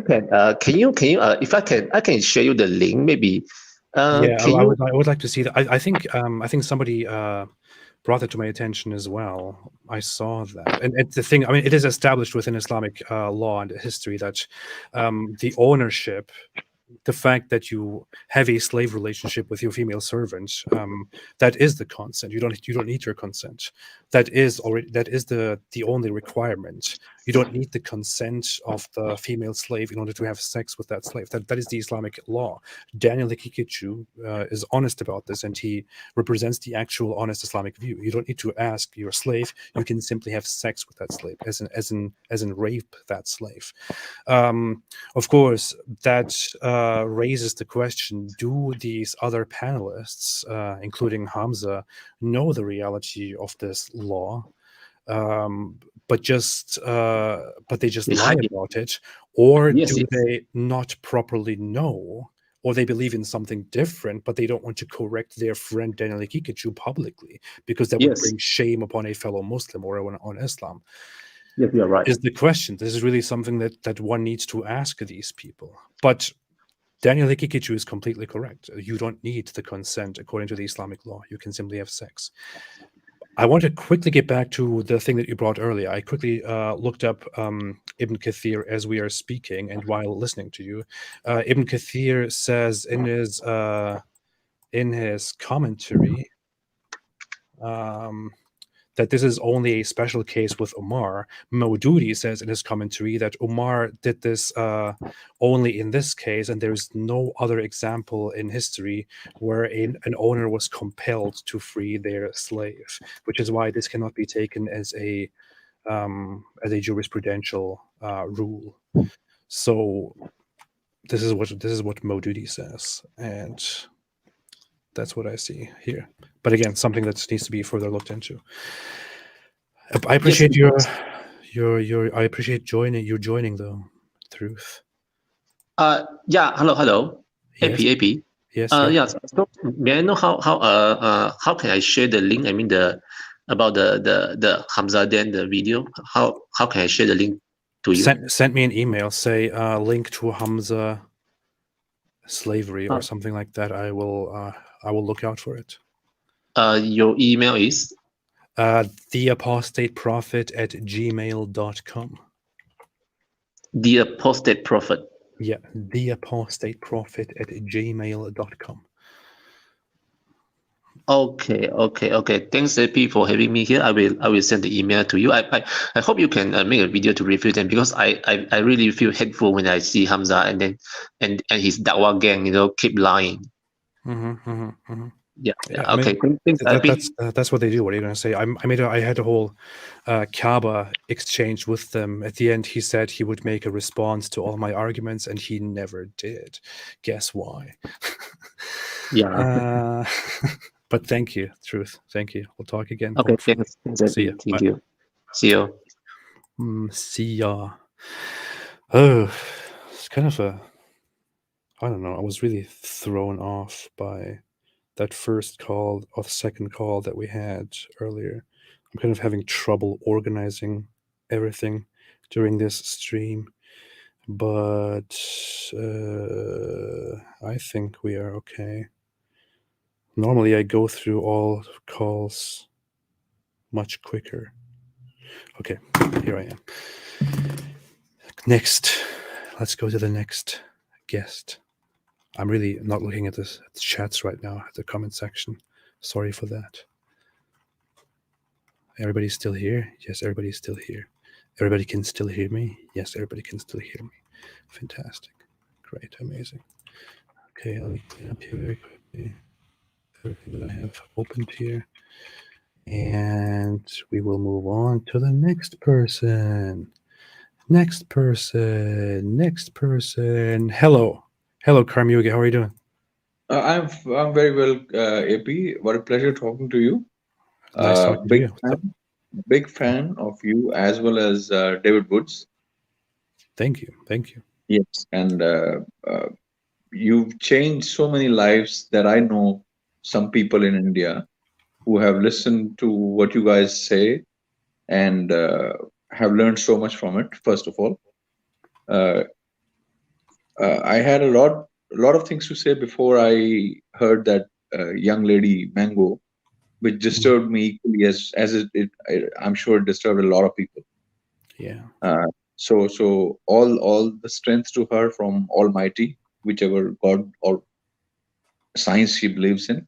can if I can share you the link maybe. Yeah, Can I you? would like to see that. I think somebody brought it to my attention as well. I saw that, and it's the thing. I mean, it is established within Islamic law and history that the ownership, the fact that you have a slave relationship with your female servant, that is the consent. You don't need your consent. That is the only requirement. You don't need the consent of the female slave in order to have sex with that slave. That is the Islamic law. Daniel Hikikichu is honest about this, and he represents the actual honest Islamic view. You don't need to ask your slave. You can simply have sex with that slave, as in rape that slave. Of course, that raises the question: do these other panelists, including Hamza, know the reality of this law? But they just lie about it, or Yes, do yes. they not properly know, or they believe in something different, but they don't want to correct their friend Daniel Kikachu publicly because that would Yes. bring shame upon a fellow Muslim or on Islam? Yes, you're right. Is the question. This is really something that one needs to ask these people. But Daniel Hikikichu is completely correct. You don't need the consent according to the Islamic law. You can simply have sex. I want to quickly get back to the thing that you brought earlier. I quickly looked up Ibn Kathir as we are speaking and while listening to you. Ibn Kathir says in his commentary that this is only a special case with Umar. Maududi says in his commentary that Umar did this only in this case, and there's no other example in history where an owner was compelled to free their slave, which is why this cannot be taken as a jurisprudential rule. So this is what Maududi says, and that's what I see here. But again, something that needs to be further looked into. I appreciate Yes, I appreciate joining though, Truth. Yeah. Hello. Yes. AP. Yes. Yeah. So may I know how can I share the link? I mean about the Hamza then the video. How can I share the link to you? Send me an email. Say link to Hamza slavery or something like that. I will look out for it. Your email is theapostateprophet@gmail.com. The Apostate Prophet. Yeah, theapostateprophet@gmail.com. Okay. Thanks, AP, for having me here. I will send the email to you. I hope you can make a video to review them because I really feel hateful when I see Hamza and his Dawah gang, keep lying. Yeah. I Okay. mean, Thanks, that's what they do. What are you going to say? I had a whole Kaaba exchange with them. At the end, he said he would make a response to all my arguments, and he never did. Guess why? Yeah. But thank you, Truth. Thank you. We'll talk again. Okay. Hopefully. Thanks. See you. Thank you. See you. See ya. Oh, it's kind of I don't know. I was really thrown off by that first call or the second call that we had earlier. I'm kind of having trouble organizing everything during this stream, but I think we are okay. Normally I go through all calls much quicker. Okay, here I am. Next, let's go to the next guest. I'm really not looking at the chats right now, at the comment section. Sorry for that. Everybody's still here? Yes, everybody's still here. Everybody can still hear me? Yes, everybody can still hear me. Fantastic. Great, amazing. Okay, let me clean up here very quickly. Everything that I have opened here. And we will move on to the next person. Next person. Hello, Karm Yogi. How are you doing? I'm very well, AP. What a pleasure talking to you. Nice talking to you. Big fan of you as well as David Woods. Thank you. Yes, and you've changed so many lives that I know some people in India who have listened to what you guys say and have learned so much from it, first of all. Uh, I had a lot of things to say before I heard that young lady Mango, which disturbed me equally I'm sure it disturbed a lot of people. Yeah. So all the strength to her from Almighty, whichever God or science she believes in.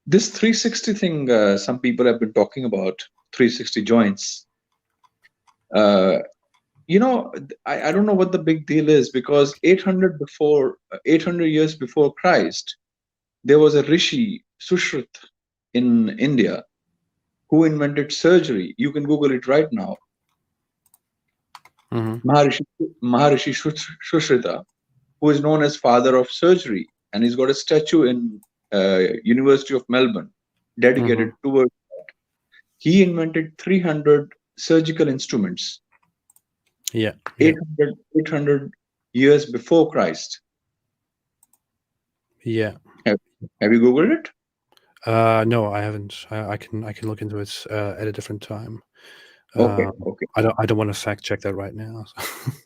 This 360 thing, some people have been talking about 360 joints. I don't know what the big deal is, because 800 years before Christ, there was a Rishi Sushruta in India who invented surgery. You can Google it right now. Maharishi Sushruta, who is known as father of surgery, and he's got a statue in University of Melbourne dedicated towards that. He invented 300 surgical instruments. Yeah. 800 years before Christ. Yeah. Have you Googled it? No, I haven't. I can look into it at a different time. Okay. I don't want to fact check that right now.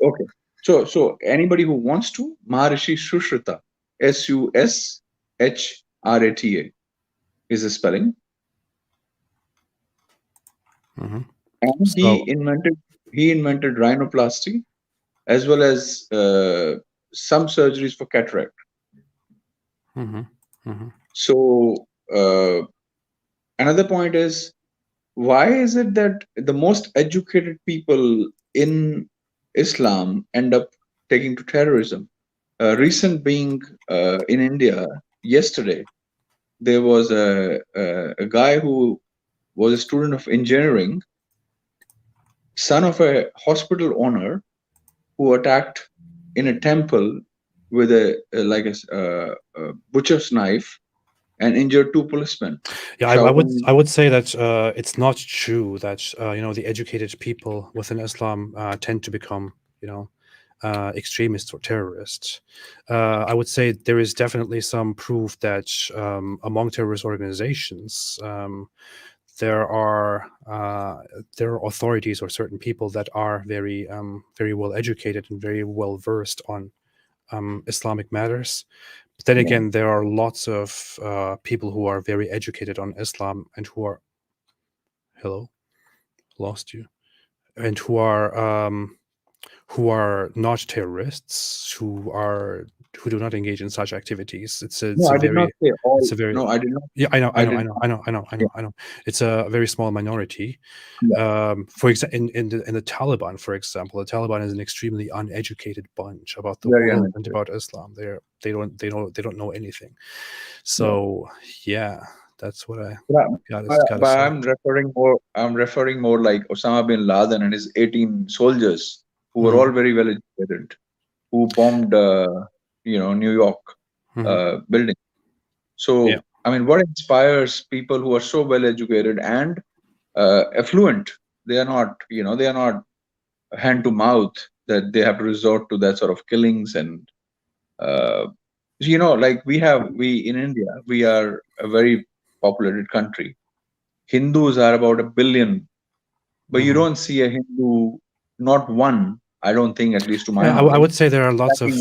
Okay. So anybody who wants to, Maharishi Sushruta, Sushrata is the spelling. And he invented rhinoplasty, as well as some surgeries for cataract. So another point is, why is it that the most educated people in Islam end up taking to terrorism? Recent being in India, yesterday, there was a guy who was a student of engineering, son of a hospital owner, who attacked in a temple with a butcher's knife and injured 2 policemen. Yeah, I would say that it's not true that the educated people within Islam tend to become extremists or terrorists. I would say there is definitely some proof that among terrorist organizations there are authorities or certain people that are very well educated and very well versed on Islamic matters. But then again, there are lots of people who are very educated on Islam and who are lost you, and who are not terrorists, who do not engage in such activities. It's a very No, I did not. Yeah, I know. It's a very small minority. For example, in the Taliban, for example, the Taliban is an extremely uneducated bunch about the world and about Islam. They don't know anything. So yeah, that's what I gotta say. I'm referring more like Osama bin Laden and his 18 soldiers, who were all very well educated, who bombed New York building. So I mean, what inspires people who are so well educated and affluent? They are not hand to mouth, that they have to resort to that sort of killings. And like we in India, we are a very populated country. Hindus are about 1 billion, but you don't see a Hindu, not one, I don't think, at least to my knowledge. I would say there are lots of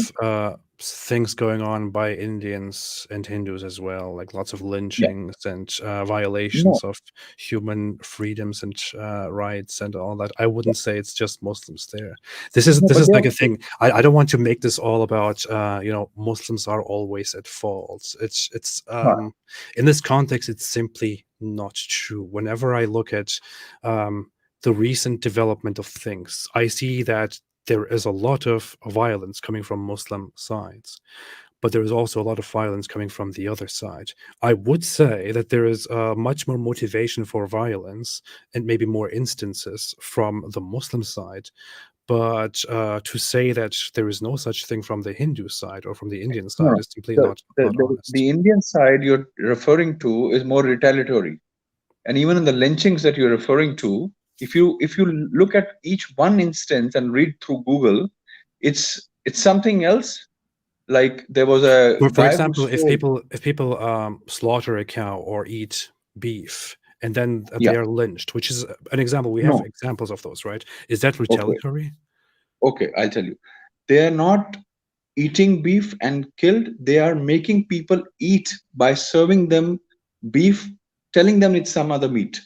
things going on by Indians and Hindus as well, like lots of lynchings and violations of human freedoms and rights and all that. I wouldn't say it's just Muslims there. This is like a thing. I don't want to make this all about Muslims are always at fault. It's in this context, it's simply not true. Whenever I look at the recent development of things, I see that there is a lot of violence coming from Muslim sides, but there is also a lot of violence coming from the other side. I would say that there is much more motivation for violence and maybe more instances from the Muslim side. But to say that there is no such thing from the Hindu side or from the Indian side is simply not honest. The Indian side you're referring to is more retaliatory. And even in the lynchings that you're referring to, if you look at each one instance and read through Google, it's something else. Like there was a for example, if people slaughter a cow or eat beef and then they are lynched, which is an example. We have examples of those, right? Is that retaliatory? Okay, I'll tell you. They are not eating beef and killed. They are making people eat by serving them beef, telling them it's some other meat.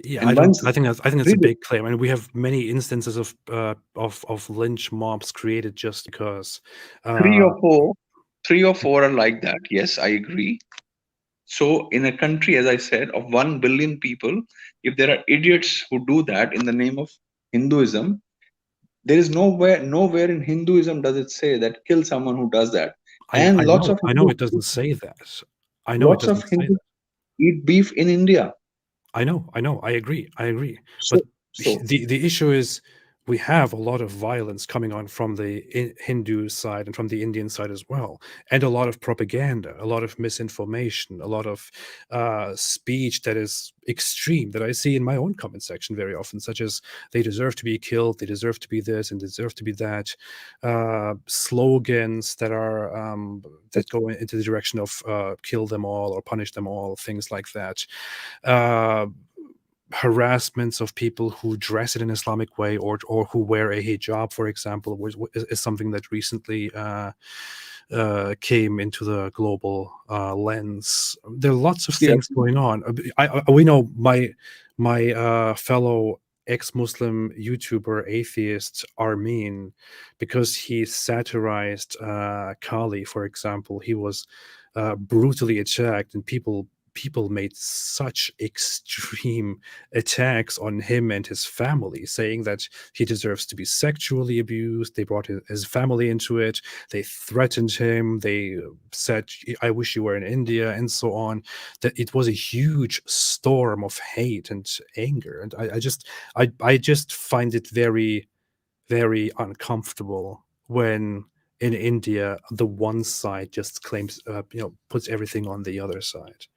Yeah, And once I think that's a read it, big claim. I mean, we have many instances of lynch mobs created just because. three Uh, or four, three or four are like that. Yes, I agree. So in a country, as I said, of 1 billion people, if there are idiots who do that in the name of Hinduism, there is nowhere in Hinduism does it say that kill someone who does that. And I know it doesn't say that. I know it lots of doesn't say Hindus that. eat beef in India. I know. I agree. So But so the issue is we have a lot of violence coming on from the Hindu side and from the Indian side as well, and a lot of propaganda, a lot of misinformation, a lot of speech that is extreme that I see in my own comment section very often, such as they deserve to be killed, they deserve to be this, and deserve to be that. Slogans that are that go into the direction of kill them all or punish them all, things like that. Uh, Harassments of people who dress in an Islamic way or who wear a hijab, for example, is something that recently came into the global lens. There are lots of yeah, things going on. We know my fellow ex-Muslim YouTuber atheist Armin, because he satirized Kali, for example. He was brutally attacked, and people made such extreme attacks on him and his family, saying that he deserves to be sexually abused. They brought his family into it. They threatened him. They said, "I wish you were in India," and so on. That it was a huge storm of hate and anger, and I just find it very, very uncomfortable when in India the one side just claims, puts everything on the other side.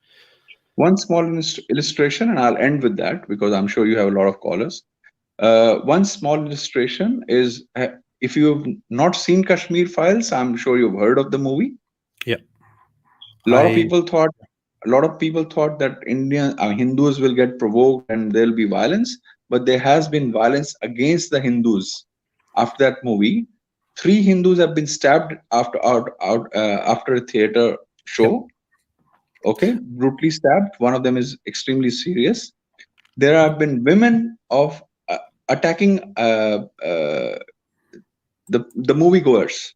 one small illustration, and I'll end with that because I'm sure you have a lot of callers. One small illustration is if you have not seen Kashmir Files, I'm sure you've heard of the movie. Yeah, A lot of I people thought that Indian Hindus will get provoked and there'll be violence, but there has been violence against the Hindus after that movie. 3 Hindus have been stabbed after a theater show. Okay, brutally stabbed. One of them is extremely serious. There have been women of attacking the moviegoers,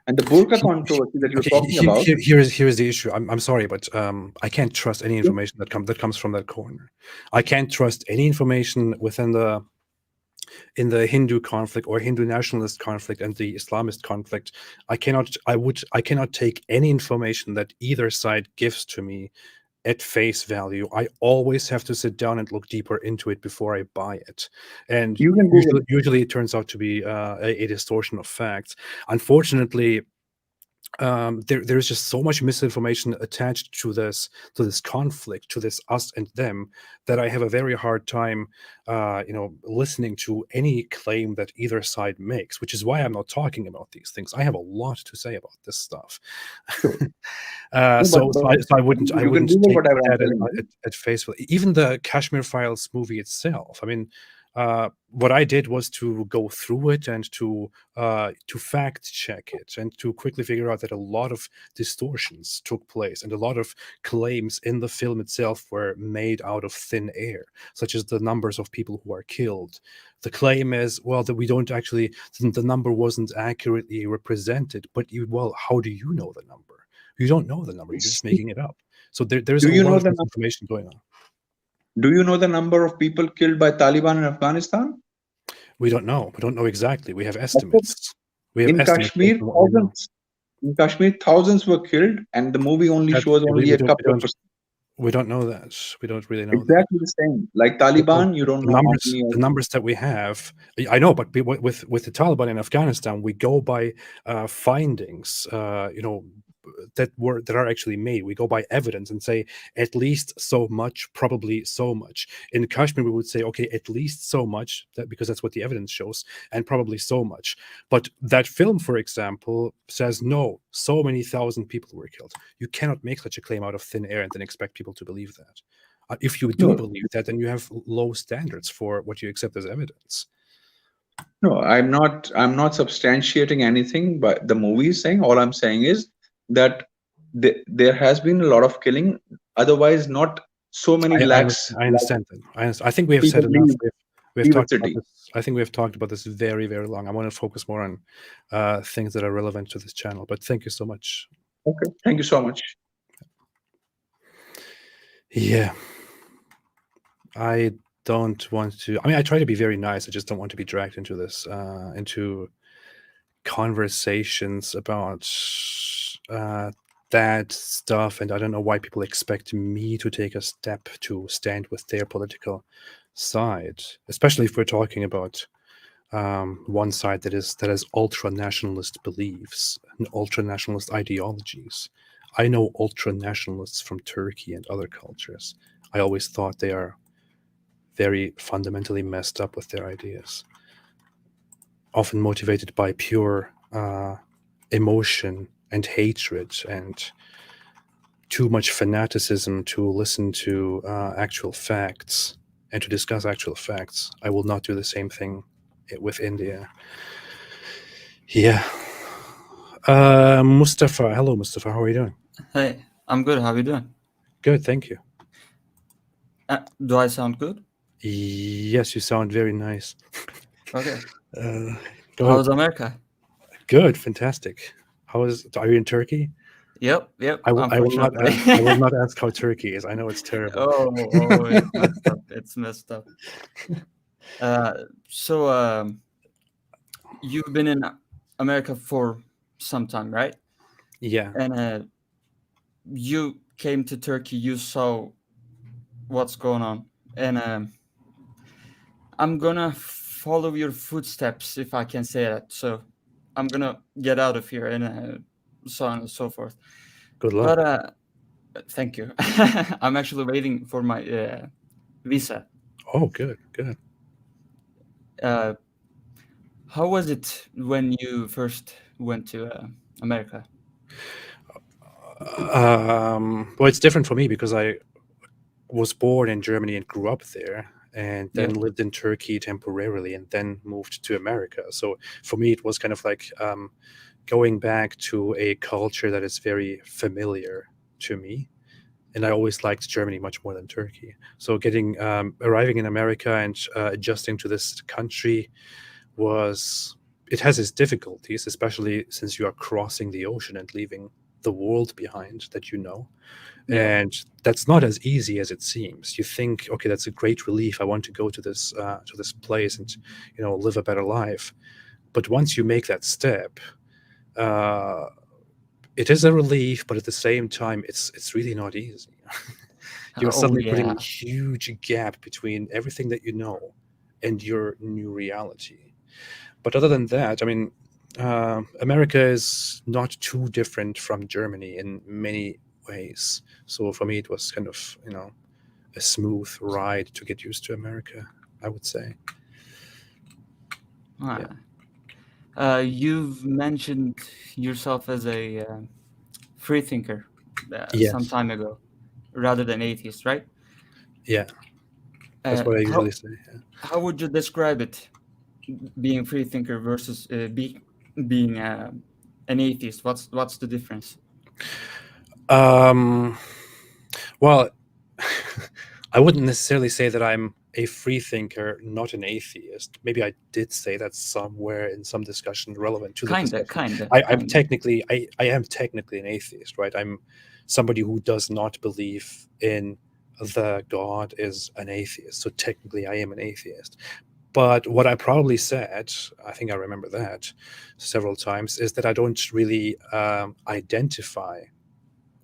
and the burqa controversy that you're talking about. Here's the issue. I'm sorry, but I can't trust any information that comes from that corner. I can't trust any information in the Hindu conflict or Hindu nationalist conflict and the Islamist conflict. I cannot take any information that either side gives to me at face value. I always have to sit down and look deeper into it before I buy it. And You can Google usually it turns out to be a distortion of facts. Unfortunately, there's just so much misinformation attached to this conflict, to this us and them, that I have a very hard time listening to any claim that either side makes, which is why I'm not talking about these things. I have a lot to say about this stuff. No, So I wouldn't you can Google take whatever I'm that telling you. at face value. Even the Kashmir Files movie itself, I mean, what I did was to go through it and to fact check it and to quickly figure out that a lot of distortions took place and a lot of claims in the film itself were made out of thin air, such as the numbers of people who are killed. The claim is, well, that we don't actually, the number wasn't accurately represented, but how do you know the number? You don't know the number, you're just making it up. So there's Do a you lot know of the misinformation going on. Do you know the number of people killed by Taliban in Afghanistan? We don't know. We don't know exactly. We have Okay. estimates. We have In estimates based Kashmir, on what we know. thousands were killed, and the movie only shows only a couple of percent. We don't know that. We don't really know Exactly the same. Like Taliban, you don't know how many. the numbers that we have. I know, but with the Taliban in Afghanistan, we go by findings. That are actually made. We go by evidence and say at least so much, probably so much. In Kashmir, we would say, okay, at least so much, because that's what the evidence shows, and probably so much. But that film, for example, says no, so many thousand people were killed. You cannot make such a claim out of thin air and then expect people to believe that. If you do believe that, then you have low standards for what you accept as evidence. No, I'm not. I'm not substantiating anything. But the movie is saying. All I'm saying is that there has been a lot of killing. Otherwise, not so many lakhs I understand that. I think we have said people enough. We've leave the talked about city. this. I think we have talked about this very, very long. I want to focus more on things that are relevant to this channel. But thank you so much. Okay, thank you so much. Yeah, I don't want to. I mean, I try to be very nice. I just don't want to be dragged into this, into conversations about that stuff. And I don't know why people expect me to take a step to stand with their political side, especially if we're talking about one side that has ultra nationalist beliefs and ultra nationalist ideologies. I know ultra nationalists from Turkey and other cultures. I always thought they are very fundamentally messed up with their ideas, often motivated by pure emotion and hatred and too much fanaticism to listen to actual facts and to discuss actual facts. I will not do the same thing with India. Yeah. Mustafa. Hello, Mustafa. How are you doing? Hey, I'm good. How are you doing? Good, thank you. Do I sound good? Yes, you sound very nice. Okay. Go How's ahead. America? Good, fantastic. Are you in Turkey? Yep. I will not Unfortunately. ask. I will not ask how Turkey is. I know it's terrible. Oh, it's messed up. It's messed up. So you've been in America for some time, right? Yeah. And you came to Turkey. You saw what's going on, and I'm gonna follow your footsteps, if I can say that. So I'm gonna get out of here, and so on and so forth. Good luck. But thank you. I'm actually waiting for my visa. Oh, good. How was it when you first went to America? Well, it's different for me because I was born in Germany and grew up there, and then Yeah. lived in Turkey temporarily, and then moved to America. So for me, it was kind of like going back to a culture that is very familiar to me. And I always liked Germany much more than Turkey. So arriving in America and adjusting to this country it has its difficulties, especially since you are crossing the ocean and leaving the world behind that you know. Yeah. And that's not as easy as it seems. You think, okay, that's a great relief. I want to go to this place and live a better life. But once you make that step, it is a relief, but at the same time, it's really not easy. You're Oh suddenly putting a yeah. huge gap between everything that you know and your new reality. But other than that, I mean, America is not too different from Germany in many ways. So for me, it was kind of a smooth ride to get used to America, I would say. You've mentioned yourself as a free thinker some Yes. time ago, rather than atheist, right? Yeah. That's what I usually say. Yeah. How would you describe it, being a free thinker versus being an atheist? What's the difference? Well, I wouldn't necessarily say that I'm a free thinker, not an atheist. Maybe I did say that somewhere in some discussion relevant to the discussion. Kinda. I am technically an atheist, right? I'm somebody who does not believe in the God is an atheist. So technically I am an atheist. But what I probably said, I think I remember that several times, is that I don't really identify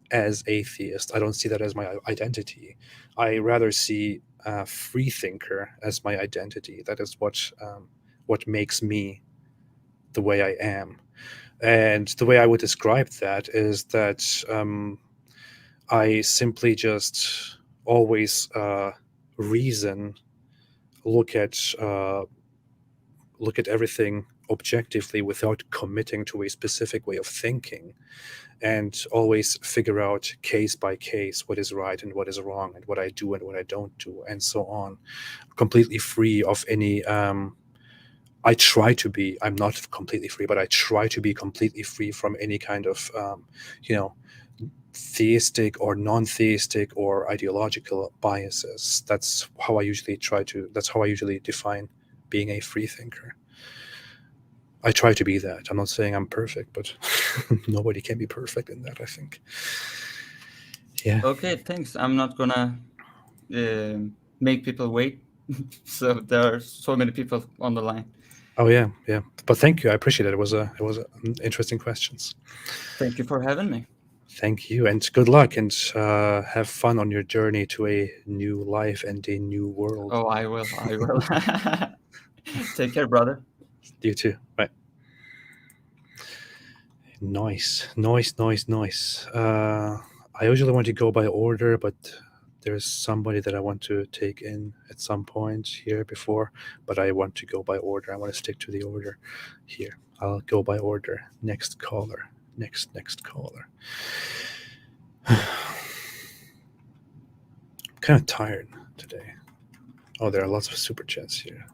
as atheist. I don't see that as my identity. I rather see free thinker as my identity. That is what makes me the way I am. And the way I would describe that is that I simply just always reason, look at everything objectively without committing to a specific way of thinking, and always figure out case by case what is right and what is wrong and what I do and what I don't do and so on, completely free of any I try to be. I'm not completely free, but I try to be completely free from any kind of, theistic or non-theistic or ideological biases. That's how I usually define being a free thinker. I try to be that. I'm not saying I'm perfect, but nobody can be perfect in that, I think. Yeah. Okay, thanks. I'm not gonna make people wait. So there are so many people on the line. Oh yeah. But thank you. I appreciate it. It was interesting questions. Thank you for having me. Thank you, and good luck, and have fun on your journey to a new life and a new world. Oh, I will. Take care, brother. You too. Bye. Nice. I usually want to go by order, but there's somebody that I want to take in at some point here before, but I want to go by order. I want to stick to the order here. I'll go by order. Next caller. Next caller. I'm kind of tired today. Oh, there are lots of super chats here.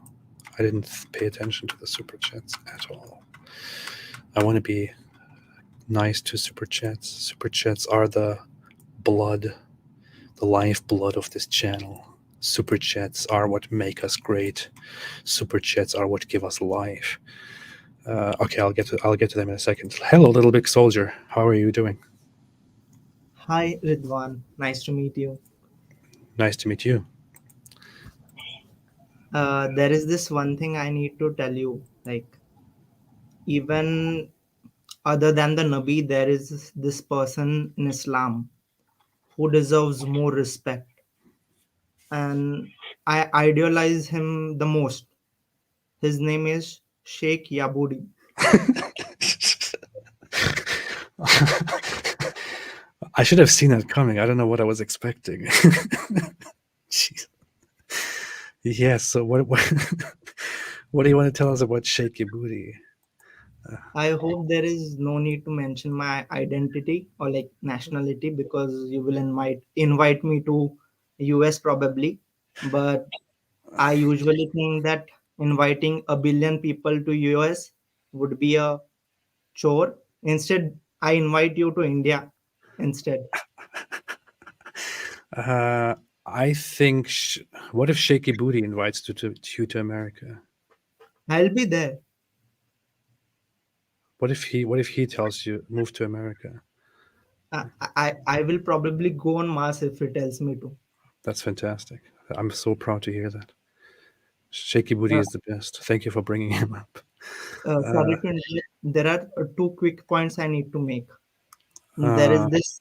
I didn't pay attention to the super chats at all. I want to be nice to super chats. Super chats are the lifeblood of this channel. Super chats are what make us great. Super chats are what give us life. Okay, I'll get to them in a second. Hello, little big soldier. How are you doing? Hi, Ridwan. Nice to meet you. Nice to meet you. There is this one thing I need to tell you. Like, even other than the Nabi, there is this person in Islam who deserves more respect. And I idealize him the most. His name is Sheikh Yaboody. I should have seen that coming. I don't know what I was expecting. Jeez. Yeah, so what what do you want to tell us about Sheikh Yaboody? I hope there is no need to mention my identity or like nationality because you will invite me to US probably. But I usually think that inviting a billion people to US would be a chore. Instead, I invite you to India instead. I think. What if Sheikh Yaboody invites you to America? I'll be there. What if he tells you move to America? I will probably go on Mars if he tells me to. That's fantastic. I'm so proud to hear that. Sheikh Yaboody is the best. Thank you for bringing him up. Sorry to interrupt. There are two quick points I need to make. There is this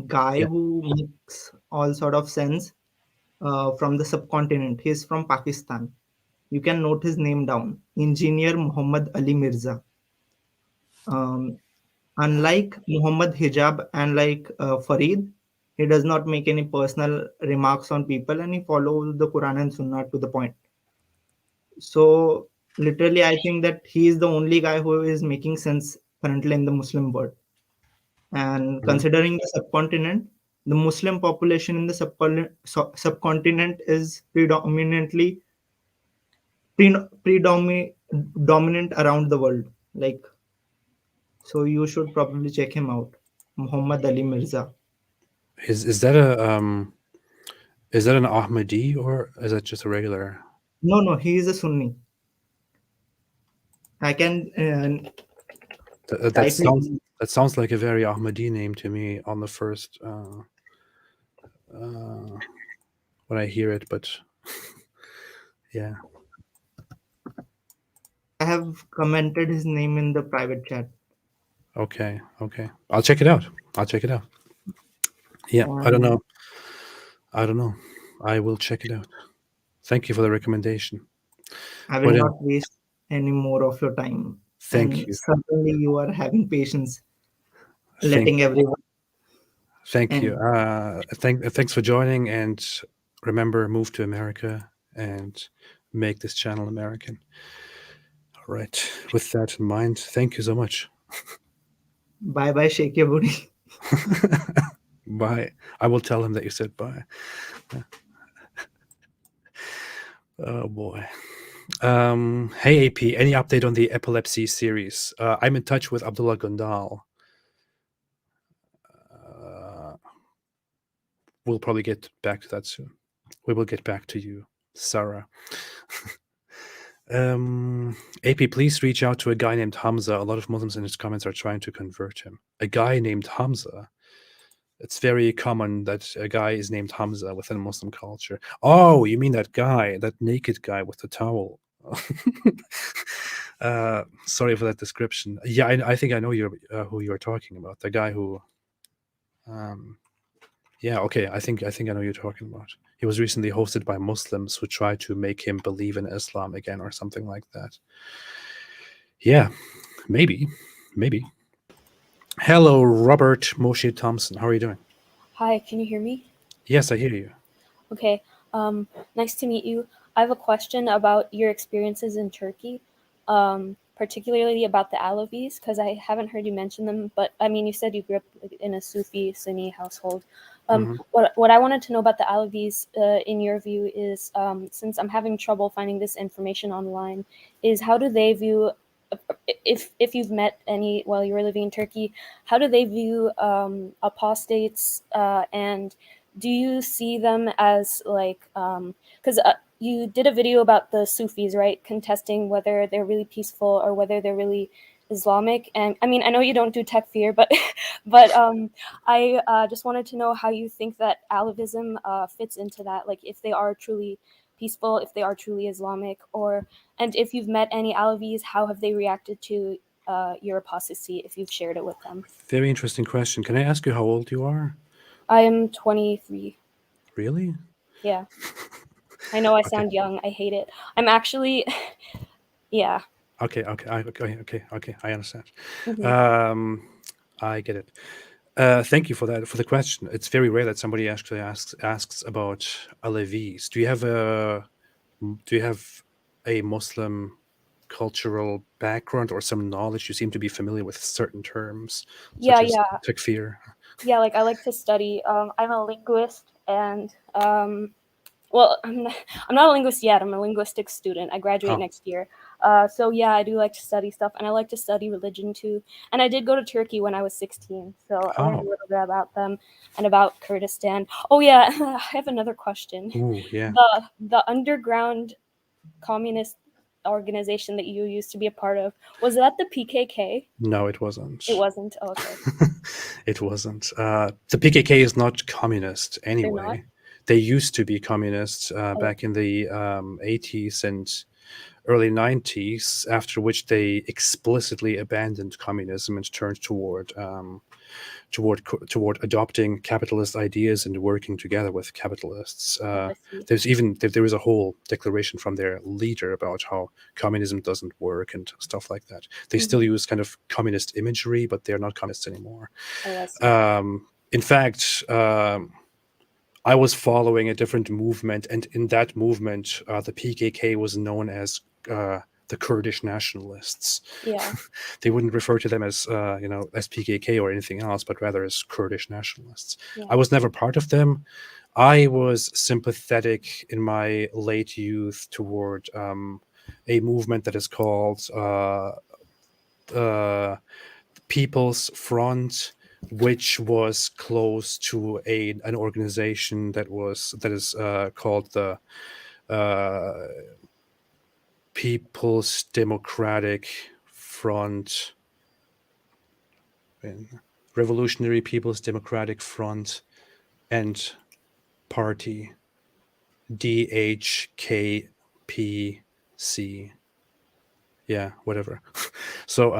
guy who makes all sort of sense from the subcontinent. He's from Pakistan. You can note his name down. Engineer Muhammad Ali Mirza. Unlike Muhammad Hijab and like Farid, he does not make any personal remarks on people and he follows the Quran and Sunnah to the point. So literally, I think that he is the only guy who is making sense currently in the Muslim world. And considering the subcontinent, the Muslim population in the subcontinent is predominantly dominant around the world. Like, so you should probably check him out, Muhammad Ali Mirza. Is that an Ahmadi or is that just a regular? No, he is a Sunni. I can. That sounds like a very Ahmadi name to me on the first when I hear it, but yeah. I have commented his name in the private chat. Okay. I'll check it out. Yeah, I don't know. I will check it out. Thank you for the recommendation. I will not waste any more of your time. Thank you. Certainly you are having patience letting everyone. Thank you. Thanks for joining, and remember, move to America and make this channel American. All right. With that in mind, thank you so much. Bye, Sheikh Yaboody. Bye. I will tell him that you said bye. Oh boy. Hey AP, any update on the epilepsy series? I'm in touch with Abdullah Gondal. We'll probably get back to that soon. We will get back to you, Sarah. AP, please reach out to a guy named Hamza. A lot of Muslims in his comments are trying to convert him. A guy named Hamza. It's very common that a guy is named Hamza within Muslim culture. Oh, you mean that guy, that naked guy with the towel? Sorry for that description. Yeah, I think I know who you're talking about. The guy who, yeah, okay. I think I know who you're talking about. He was recently hosted by Muslims who tried to make him believe in Islam again or something like that. Yeah, maybe. Hello, Robert Moshe Thompson. How are you doing? Hi, can you hear me? Yes, I hear you. Okay, nice to meet you. I have a question about your experiences in Turkey, particularly about the Alevis, because I haven't heard you mention them, but I mean, you said you grew up in a Sufi Sunni household. What I wanted to know about the Alevis, in your view, is, since I'm having trouble finding this information online, is how do they view, if you've met any while you were living in Turkey, how do they view apostates, and do you see them as like, because you did a video about the Sufis, right, contesting whether they're really peaceful or whether they're really Islamic, and I mean, I know you don't do takfir, but I just wanted to know how you think that Alevism fits into that, like if they are truly peaceful, if they are truly Islamic, and if you've met any Alevis, how have they reacted to your apostasy, if you've shared it with them? Very interesting question. Can I ask you how old you are? I am 23. Really? Yeah. I know I sound young. I hate it. I'm actually, yeah. Okay. I understand. Mhm. I get it. Thank you for the question. It's very rare that somebody actually asks about Alevis. Do you have a Muslim cultural background or some knowledge? You seem to be familiar with certain terms, Yeah, such as yeah. takfir. Yeah, like I like to study. I'm a linguist, and well, I'm not a linguist yet. I'm a linguistics student. I graduate next year. So yeah, I do like to study stuff, and I like to study religion too. And I did go to Turkey when I was 16, so I learned a little bit about them and about Kurdistan. Oh yeah, I have another question. Ooh, yeah. The underground communist organization that you used to be a part of, was that the PKK? No, it wasn't. It wasn't. Oh, okay. It wasn't. The PKK is not communist anyway. They're not? They used to be communist back in the 80s and early 90s, after which they explicitly abandoned communism and turned toward adopting capitalist ideas and working together with capitalists. There is a whole declaration from their leader about how communism doesn't work and stuff like that. They still use kind of communist imagery, but they're not communists anymore. In fact, I was following a different movement, and in that movement, the PKK was known as the Kurdish nationalists. Yeah. They wouldn't refer to them as as PKK or anything else, but rather as Kurdish nationalists. Yeah. I was never part of them. I was sympathetic in my late youth toward a movement that is called People's Front, which was close to an organization that is called the People's Democratic Front, Revolutionary People's Democratic Front and Party, DHKPC. Yeah, whatever. So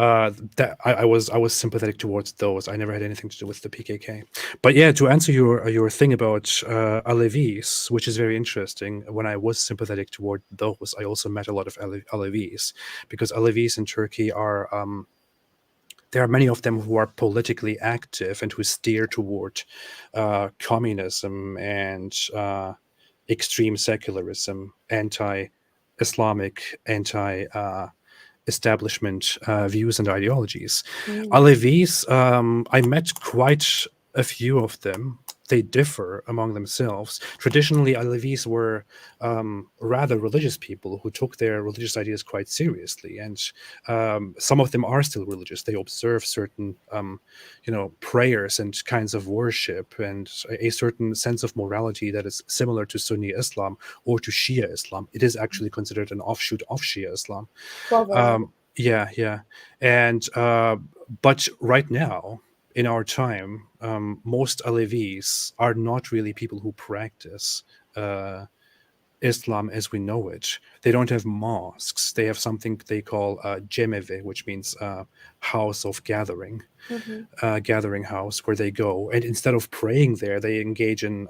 that I was sympathetic towards those. I never had anything to do with the PKK. But yeah, to answer your thing about Alevis, which is very interesting. When I was sympathetic toward those, I also met a lot of Alevis, because Alevis in Turkey are there are many of them who are politically active and who steer toward communism and extreme secularism, anti-Islamic, establishment views and ideologies. Alevis, I met quite a few of them, they differ among themselves. Traditionally, Alevis were rather religious people who took their religious ideas quite seriously, and some of them are still religious. They observe certain, prayers and kinds of worship, and a certain sense of morality that is similar to Sunni Islam or to Shia Islam. It is actually considered an offshoot of Shia Islam. Yeah, and but right now, in our time, most Alevis are not really people who practice Islam as we know it. They don't have mosques. They have something they call cemeve, which means house of gathering, gathering house where they go. And instead of praying there, they engage in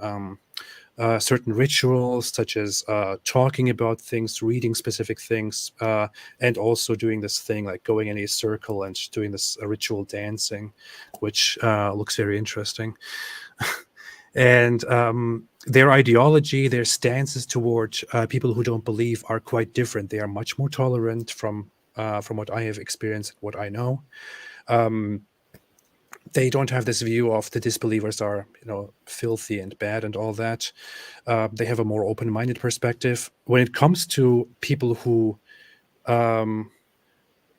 certain rituals, such as talking about things, reading specific things, and also doing this thing like going in a circle and doing this ritual dancing, which looks very interesting. And their ideology, their stances toward people who don't believe are quite different. They are much more tolerant from what I have experienced, what I know. They don't have this view of the disbelievers are, filthy and bad and all that. They have a more open-minded perspective. When it comes to people who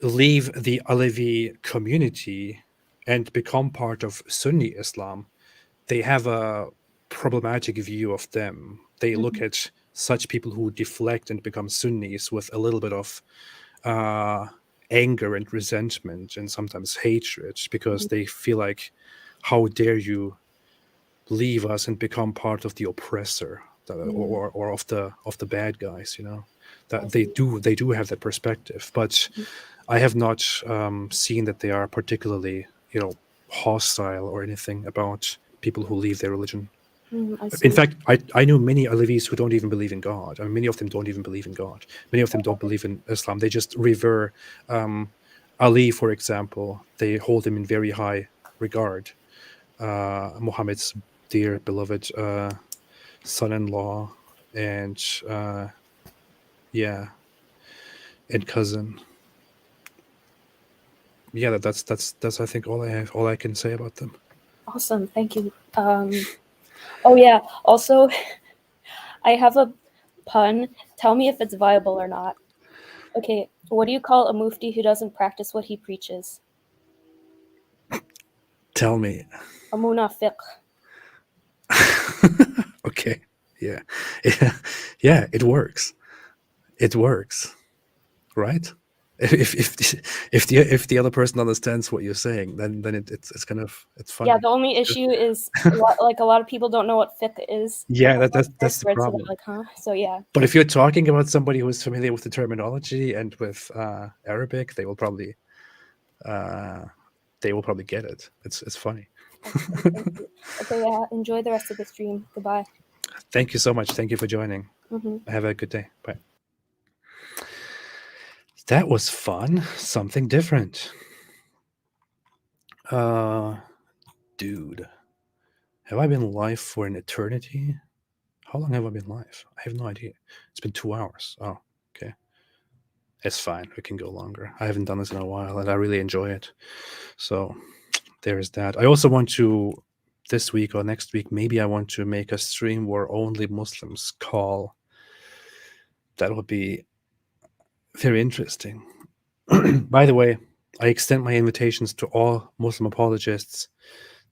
leave the Alevi community and become part of Sunni Islam, they have a problematic view of them. They look at such people who deflect and become Sunnis with a little bit of anger and resentment and sometimes hatred, because they feel like, how dare you leave us and become part of the oppressor, or of the bad guys, that they do have that perspective. But I have not seen that they are particularly hostile or anything about people who leave their religion. In fact, I know many Alevis who don't even believe in God. I mean, many of them don't even believe in God. Many of them don't believe in Islam. They just revere Ali, for example. They hold him in very high regard. Muhammad's dear beloved son-in-law and and cousin. Yeah, that's I think all I can say about them. Awesome, thank you. Oh yeah, also, I have a pun. Tell me if it's viable or not. Okay, what do you call a mufti who doesn't practice what he preaches? Tell me. A munafiq. Okay. Yeah. It works. It works, right? If the other person understands what you're saying, then it's kind of funny. Yeah, the only issue is a lot of people don't know what fiqh is. Yeah, that's the problem. Like, huh? So yeah. But if you're talking about somebody who is familiar with the terminology and with Arabic, they will probably get it. It's funny. Okay, yeah. Enjoy the rest of the stream. Goodbye. Thank you so much. Thank you for joining. Have a good day. Bye. That was fun. Something different. Dude, have I been live for an eternity? How long have I been live? I have no idea. It's been 2 hours. Oh, okay. It's fine. We can go longer. I haven't done this in a while, and I really enjoy it. So there is that. I also want to, this week or next week, maybe I want to make a stream where only Muslims call. That would be very interesting. By the way, I extend my invitations to all Muslim apologists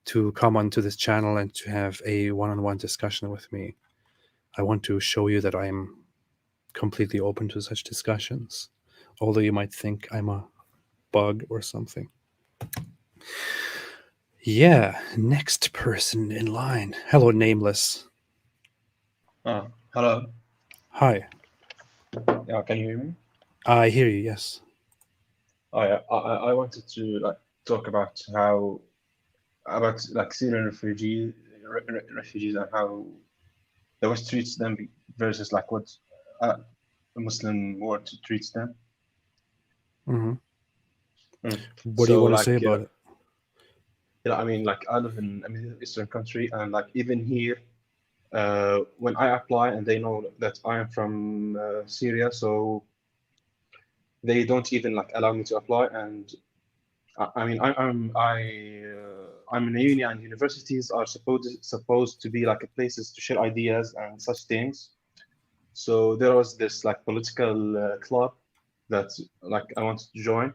to come onto this channel and to have a one-on-one discussion with me. I want to show you that I am completely open to such discussions, although you might think I'm a bug or something. Yeah, next person in line. Hello, Nameless. Hello. Hi. Yeah, can you hear me? I hear you, yes. Oh yeah, I wanted to talk about Syrian refugees and how the West treats them versus what the Muslim world treats them. What do you want to say about it? I mean, I live in a Middle Eastern country, and even here, when I apply and they know that I am from Syria, so they don't even allow me to apply. And I mean, I'm in a uni, and universities are supposed to be like places to share ideas and such things. So there was this like political club that like I wanted to join,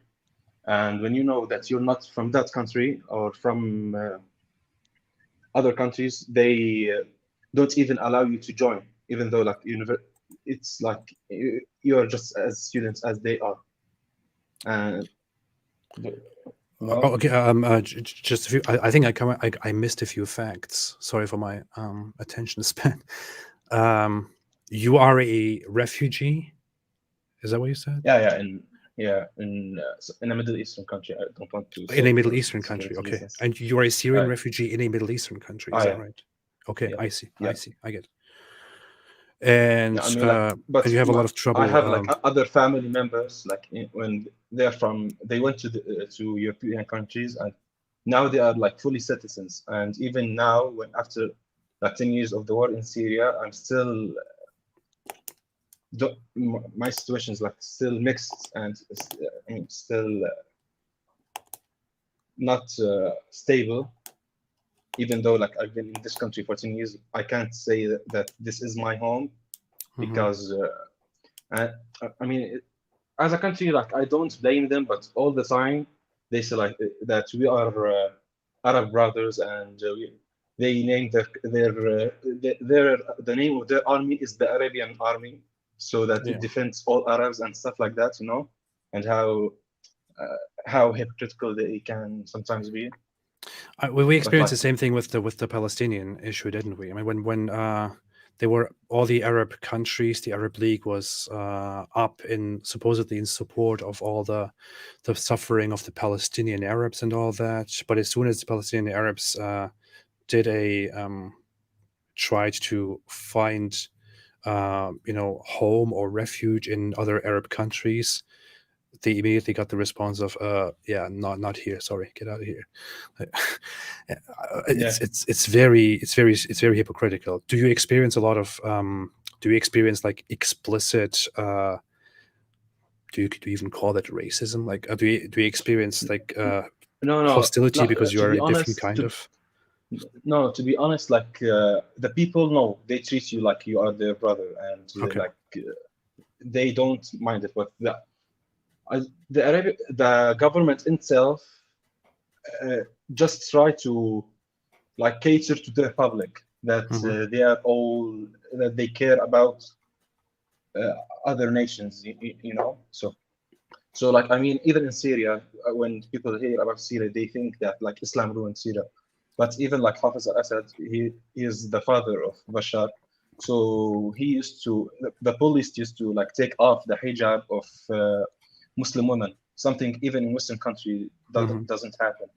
and when you know that you're not from that country or from other countries, they don't even allow you to join, even though like it's like you're just as students as they are. And Okay. Just a few. I think I missed a few facts. Sorry for my attention span. You are a refugee. Is that what you said? In a Middle Eastern country. I don't want to. In a Middle Eastern country. Okay. Reasons. And you are a Syrian refugee in a Middle Eastern country. Is that right? Okay. Yeah. I see. Yeah. I see. I get it. And I mean, like, but and you have a lot of trouble. I have like other family members, like when they went to European countries, and now they are like fully citizens. And even now, when after like 10 years of the war in Syria, I'm still my situation is like still mixed, and I mean still not stable. Even though like I've been in this country for 10 years, I can't say that this is my home, because I mean, as a country, like I don't blame them, but all the time they say like that we are Arab brothers, and they name the name of their army is the Arabian army, so that it defends all Arabs and stuff like that, you know, and how hypocritical they can sometimes be. We experienced the same thing with the Palestinian issue, didn't we? I mean, when they were all the Arab countries, the Arab League was up supposedly in support of all the suffering of the Palestinian Arabs and all that. But as soon as the Palestinian Arabs tried to find home or refuge in other Arab countries, they immediately got the response of not here, sorry, get out of here. It's very hypocritical. Do you experience a lot of like explicit do you even call that racism? Like do you experience like hostility because you are a different kind of? No, to be honest, like the people know, they treat you like you are their brother, and like they don't mind it. But the government itself just try to like cater to the public, that they are all, that they care about other nations, you know. So like I mean, even in Syria, when people hear about Syria, they think that like Islam ruined Syria. But even like Hafiz al-Assad, he is the father of Bashar. So the police used to like take off the hijab of Muslim women, something even in Western country doesn't happen.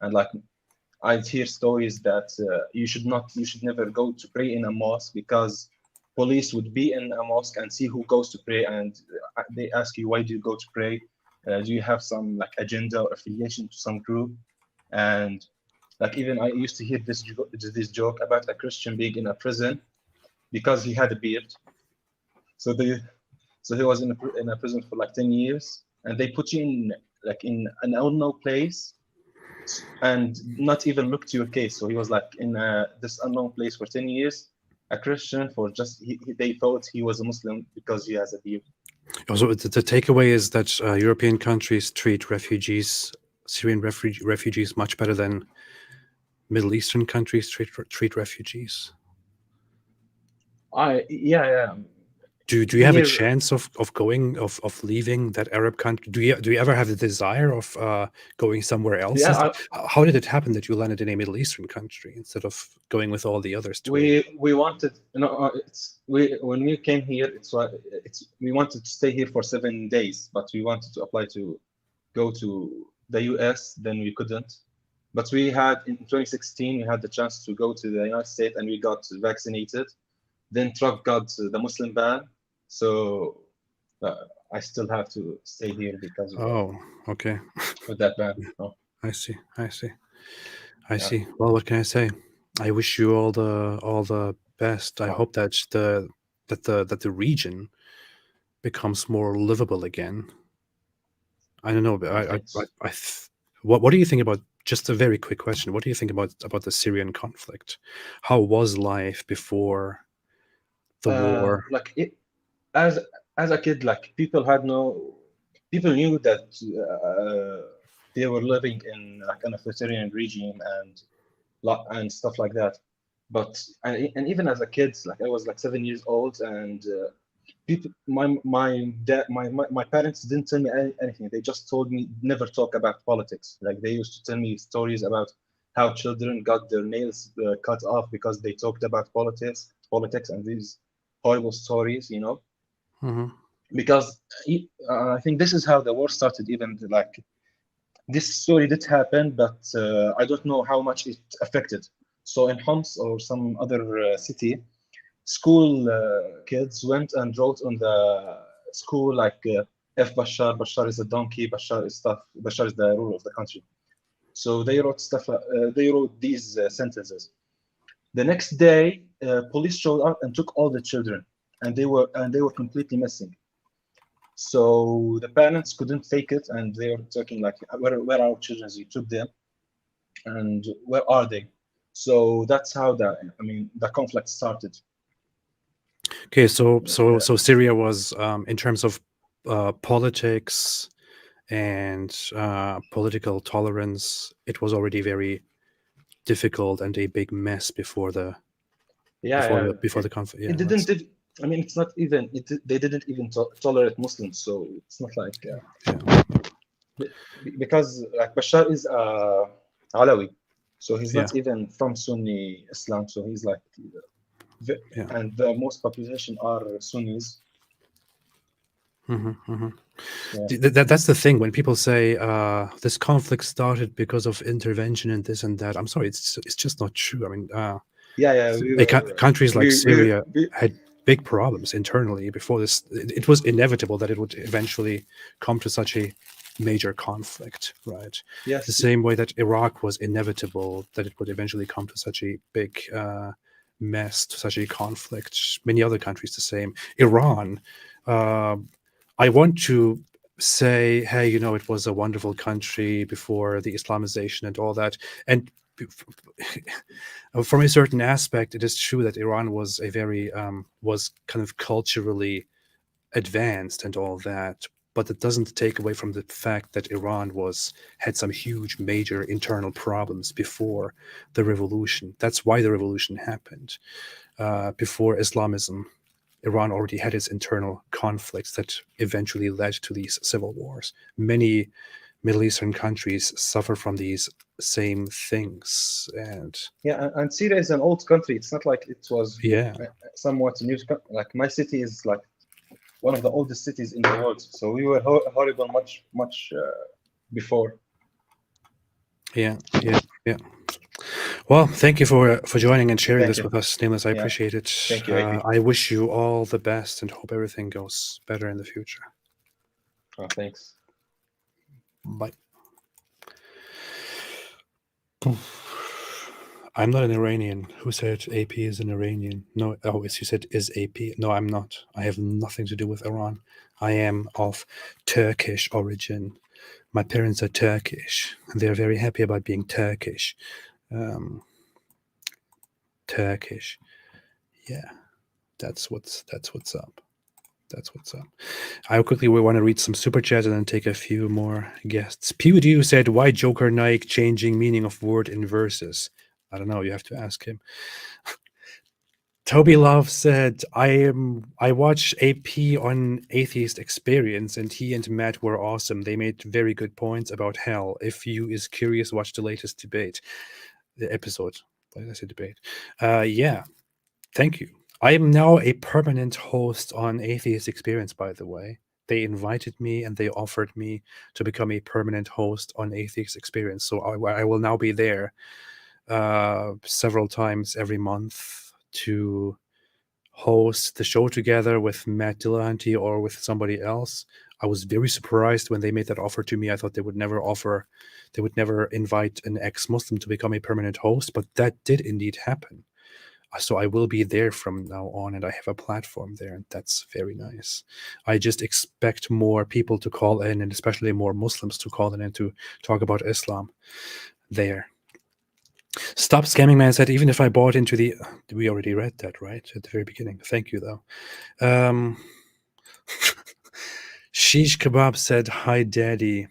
And like I'd hear stories that you should never go to pray in a mosque, because police would be in a mosque and see who goes to pray, and they ask you, why do you go to pray? Do you have some like agenda or affiliation to some group? And like even I used to hear this joke about a Christian being in a prison because he had a beard. So he was in a prison for like 10 years, and they put you in like in an unknown place and not even look to your case. So he was like in this unknown place for 10 years, a Christian, for just they thought he was a Muslim because he has a beard. So the takeaway is that European countries treat Syrian refugees much better than Middle Eastern countries treat refugees. Yeah. Do you have a chance of leaving that Arab country? Do you ever have the desire of going somewhere else? Yeah, how did it happen that you landed in a Middle Eastern country instead of going with all the others? We wanted, when we came here, we wanted to stay here for 7 days, but we wanted to apply to go to the US, then we couldn't. But we had in 2016 we had the chance to go to the United States, and we got vaccinated. Then Trump got the Muslim ban, so I still have to stay here because of okay, with that ban. Oh. I see. Well, what can I say? I wish you all the best. I hope that the region becomes more livable again. I don't know. What do you think about just a very quick question. What do you think about the Syrian conflict? How was life before the war? Like as a kid, like people knew that they were living in like an authoritarian regime and stuff like that. But and even as a kid, like I was like 7 years old, and people, my parents didn't tell me anything. They just told me never talk about politics. Like they used to tell me stories about how children got their nails cut off because they talked about politics, and these horrible stories, you know. Mm-hmm. Because I think this is how the war started. Even like this story did happen, but I don't know how much it affected. So in Homs or some other city, school kids went and wrote on the school like F Bashar is a donkey, Bashar is stuff, Bashar is the ruler of the country. So they wrote stuff. They wrote these sentences. The next day, police showed up and took all the children, and they were completely missing. So the parents couldn't take it, and they were talking like, "Where are our children? You took them, and where are they?" So that's how the conflict started. Okay, so Syria was in terms of politics and political tolerance, it was already very difficult and a big mess before the conflict. It didn't. I mean, it's not even. They didn't even tolerate Muslims, so it's not like because like Bashar is Alawi, so he's not even from Sunni Islam. So he's like, and the most population are Sunnis. Mm-hmm, mm-hmm. That's the thing when people say this conflict started because of intervention and this and that. I'm sorry, it's just not true. I mean, countries like Syria had big problems internally before this. It was inevitable that it would eventually come to such a major conflict, right? Yes. The same way that Iraq was inevitable that it would eventually come to such a big mess, to such a conflict. Many other countries the same. Iran. I want to say, hey, you know, it was a wonderful country before the Islamization and all that. And from a certain aspect, it is true that Iran was a very was kind of culturally advanced and all that. But it doesn't take away from the fact that Iran had some huge, major internal problems before the revolution. That's why the revolution happened. Before Islamism, Iran already had its internal conflicts that eventually led to these civil wars. Many Middle Eastern countries suffer from these same things. And Syria is an old country. It's not like it was somewhat new. Like my city is like one of the oldest cities in the world. So we were horrible much before. Yeah. Well, thank you for joining and sharing this with us, Nameless. I appreciate it. Thank you. I wish you all the best and hope everything goes better in the future. Oh, thanks. Bye. I'm not an Iranian. Who said AP is an Iranian? No, you said is AP. No, I'm not. I have nothing to do with Iran. I am of Turkish origin. My parents are Turkish, and they're very happy about being Turkish. Turkish. Yeah, that's what's up. That's what's up. I quickly want to read some super chats and then take a few more guests. PewDiePie said, "Why Joker Nike changing meaning of word in verses?" I don't know. You have to ask him. Toby Love said, I watched AP on Atheist Experience, and he and Matt were awesome. They made very good points about hell. If you is curious, watch the latest debate. The episode. Why did I say debate? Yeah. Thank you. I am now a permanent host on Atheist Experience, by the way. They invited me and they offered me to become a permanent host on Atheist Experience. So I will now be there several times every month to host the show together with Matt Dillahunty or with somebody else. I was very surprised when they made that offer to me. I thought they would never invite an ex-Muslim to become a permanent host, but that did indeed happen. So I will be there from now on, and I have a platform there, and that's very nice. I just expect more people to call in, and especially more Muslims to call in and to talk about Islam. there. Stop Scamming Man said, even if I bought into the... We already read that, right? At the very beginning. Thank you, though. Shish Kebab said, hi, Daddy.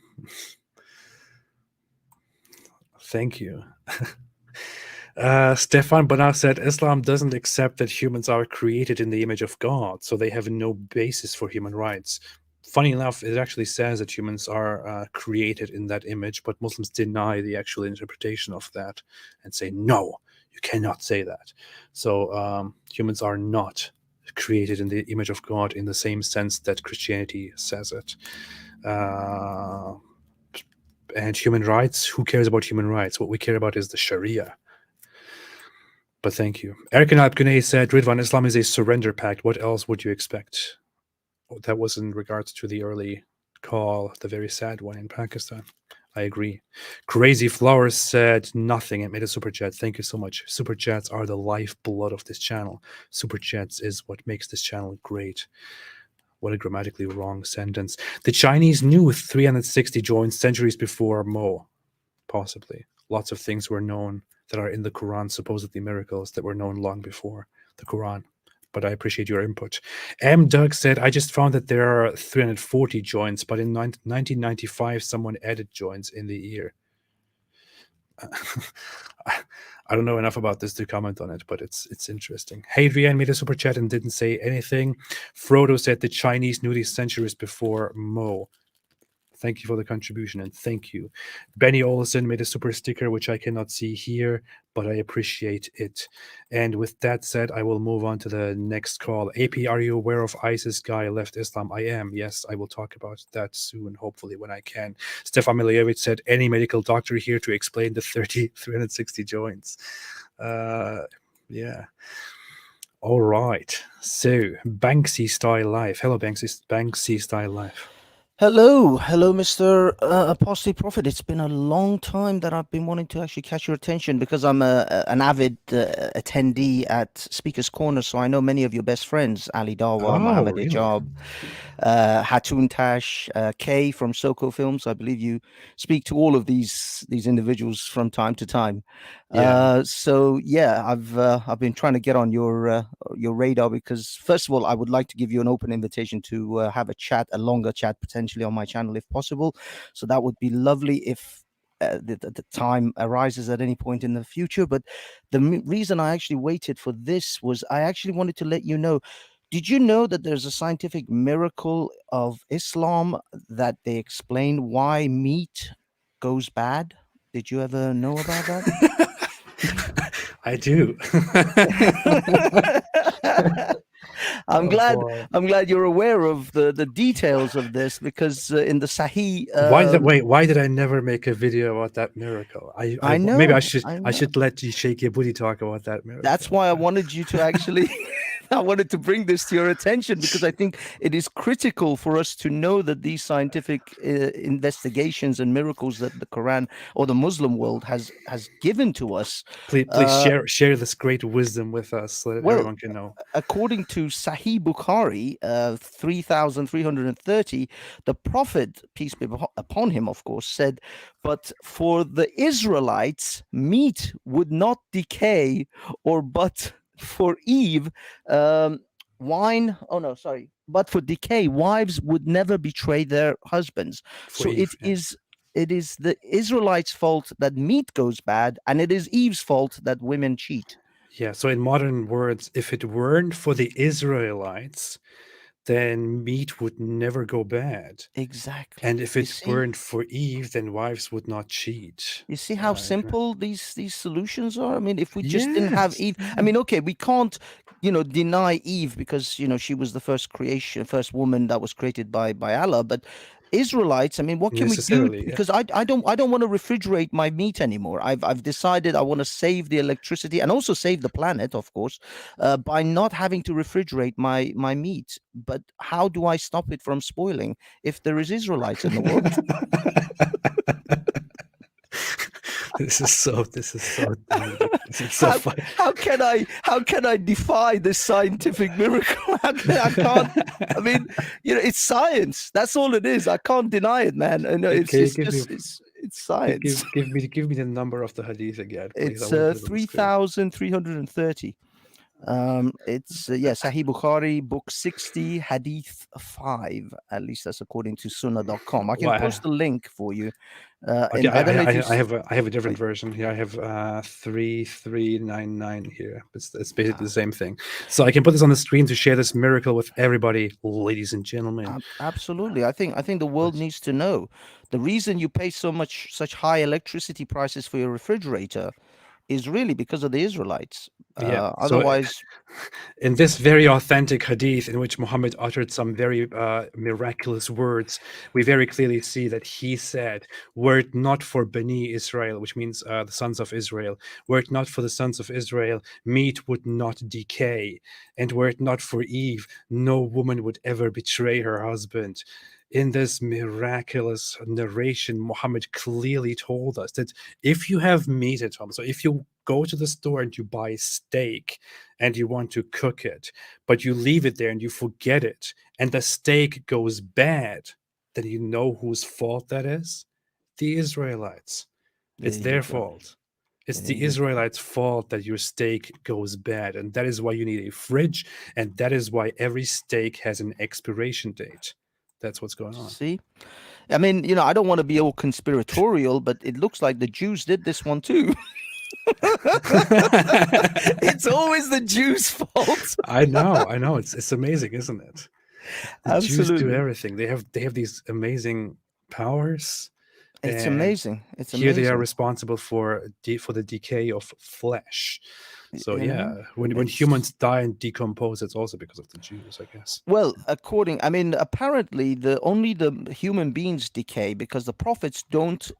Thank you. Stefan Bonar said, Islam doesn't accept that humans are created in the image of God, so they have no basis for human rights. Funny enough, it actually says that humans are created in that image, but Muslims deny the actual interpretation of that and say, no, you cannot say that. So humans are not created in the image of God in the same sense that Christianity says it. And human rights, who cares about human rights? What we care about is the Sharia. But thank you. Erkan Alpgunay said, Ridwan, Islam is a surrender pact. What else would you expect? That was in regards to the early call, the very sad one in Pakistan. I agree. Crazy Flowers said nothing and made a super chat. Thank you so much. Super chats are the lifeblood of this channel. Super chats is what makes this channel great. What a grammatically wrong sentence. The Chinese knew 360 joins centuries before Mo. Possibly. Lots of things were known that are in the Quran, supposedly miracles that were known long before the Quran. But I appreciate your input. M. Doug said, I just found that there are 340 joins, but in 1995, someone added joins in the year. I don't know enough about this to comment on it, but it's interesting. Hadrian made a super chat and didn't say anything. Frodo said the Chinese knew these centuries before Mo. Thank you for the contribution, and thank you. Benny Olsen made a super sticker, which I cannot see here, but I appreciate it. And with that said, I will move on to the next call. AP, are you aware of ISIS guy left Islam? I am. Yes, I will talk about that soon, hopefully, when I can. Stefan Milojevich said, any medical doctor here to explain the 360 joints? Yeah. All right. So, Banksy Style Life. Hello, Banksy Style Life. Hello, Mr. Apostate Prophet. It's been a long time that I've been wanting to actually catch your attention because I'm an avid attendee at Speaker's Corner, so I know many of your best friends, Ali Dawa, Mohammed really? Ijab, Hatun Tash, Kay from Soko Films. I believe you speak to all of these individuals from time to time. Yeah. So yeah, I've been trying to get on your radar because first of all, I would like to give you an open invitation to have a longer chat potentially on my channel if possible. So that would be lovely if the time arises at any point in the future. But the reason I actually waited for this was I actually wanted to let you know. Did you know that there's a scientific miracle of Islam that they explain why meat goes bad? Did you ever know about that? I do. I'm glad you're aware of the details of this because in the Sahih. Why did I never make a video about that miracle? I know. Maybe I should let Sheikh Yaboody talk about that miracle. That's why I wanted you to actually. I wanted to bring this to your attention because I think it is critical for us to know that these scientific investigations and miracles that the Quran or the Muslim world has given to us. Please share this great wisdom with us so that everyone can know. According to Sahih Bukhari 3330, the Prophet, peace be upon him, of course, said, "But for the Israelites, meat would not decay, but for Eve, wine. Oh no, sorry. But for decay, wives would never betray their husbands. So it is the Israelites' fault that meat goes bad, and it is Eve's fault that women cheat." Yeah. So in modern words, if it weren't for the Israelites, then meat would never go bad. Exactly. And if it weren't for Eve, then wives would not cheat. You see how simple these solutions are? I mean, if we just didn't have Eve, I mean, okay, we can't, deny Eve because, she was the first woman that was created by Allah, but Israelites, I mean, what can we do? Because I don't want to refrigerate my meat anymore. I've decided I want to save the electricity and also save the planet, of course, by not having to refrigerate my meat. But how do I stop it from spoiling if there is Israelites in the world? This is so funny. How can I defy this scientific miracle? I can't. I mean, it's science. That's all it is. I can't deny it, man. It's science. Give me the number of the hadith again, please. It's I want to put it on the screen. 3,330. It's Sahih Bukhari, book 60, hadith 5. At least that's according to sunnah.com. I can Well, post the link for you. Okay, and I don't know if you I have a different version here. I have 3399 here. It's basically the same thing. So I can put this on the screen to share this miracle with everybody, ladies and gentlemen. Absolutely. I think the world needs to know the reason you pay such high electricity prices for your refrigerator is really because of the Israelites. Yeah. Otherwise, in this very authentic hadith in which Muhammad uttered some very miraculous words, we very clearly see that he said, were it not for Bani Israel, which means the sons of Israel, were it not for the sons of Israel, meat would not decay. And were it not for Eve, no woman would ever betray her husband. In this miraculous narration, Muhammad clearly told us that if you have meat at home, so if you go to the store and you buy steak and you want to cook it, but you leave it there and you forget it, and the steak goes bad, then you know whose fault that is? The Israelites. It's their fault. It's the Israelites' fault that your steak goes bad. And that is why you need a fridge. And that is why every steak has an expiration date. That's what's going on. See, I mean, I don't want to be all conspiratorial, but it looks like the Jews did this one too. It's always the Jews' fault. I know. It's amazing, isn't it? The Jews do Absolutely. everything. They have these amazing powers. It's and amazing. It's Here they are amazing. responsible for the decay of flesh. So You yeah, know, when humans die and decompose, it's also because of the Jews, I guess. Well, apparently only the human beings decay because the prophets don't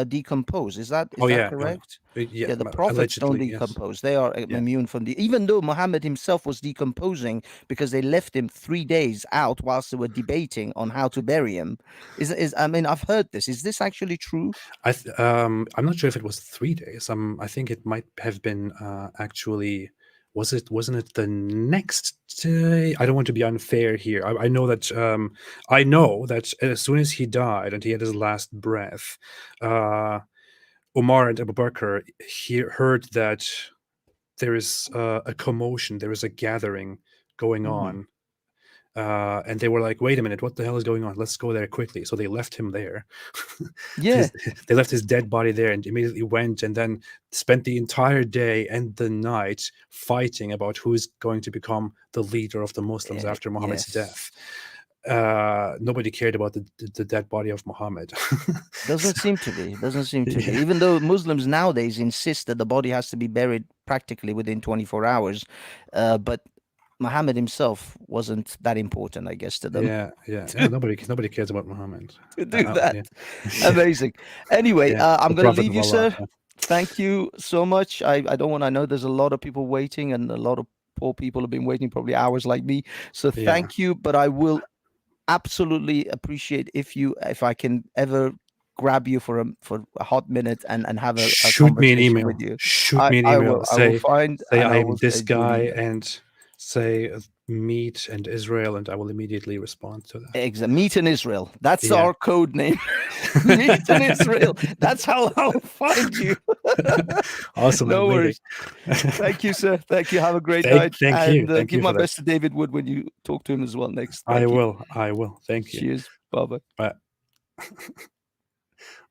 decompose. Is that correct? Yeah, The prophets don't allegedly, yes. decompose. They are immune from even though Muhammad himself was decomposing because they left him 3 days out whilst they were debating on how to bury him. I've heard this. Is this actually true? I'm not sure if it was 3 days. I think it might have been actually. Wasn't it the next day? I don't want to be unfair here. I know that as soon as he died and he had his last breath, Umar and Abu Bakr heard that there is a commotion, there is a gathering going on. And they were like, wait a minute, what the hell is going on? Let's go there quickly. So they left him there. Yeah. They left his dead body there and immediately went and then spent the entire day and the night fighting about who is going to become the leader of the Muslims after Muhammad's death. Nobody cared about the dead body of Muhammad. Doesn't seem to be. Even though Muslims nowadays insist that the body has to be buried practically within 24 hours. But Muhammad himself wasn't that important, I guess, to them. Yeah. Nobody cares about Muhammad. To do that. Yeah. Amazing. Anyway, I'm going to leave you, sir. Thank you so much. I don't want. I know there's a lot of people waiting, and a lot of poor people have been waiting probably hours like me. So thank you, but I will absolutely appreciate if I can ever grab you for a hot minute and have a shoot me an email with you. Shoot me an email. I will find. Say I'm this guy and say meet and Israel, and I will immediately respond to that. Exactly. Meet in Israel. That's our code name. Meet in Israel. That's how I'll find you. Awesome. No worries. Thank you, sir. Thank you. Have a great night. Thank you. And give my best to David Wood when you talk to him as well next. I will. Thank you. Cheers. Bye-bye. Bye.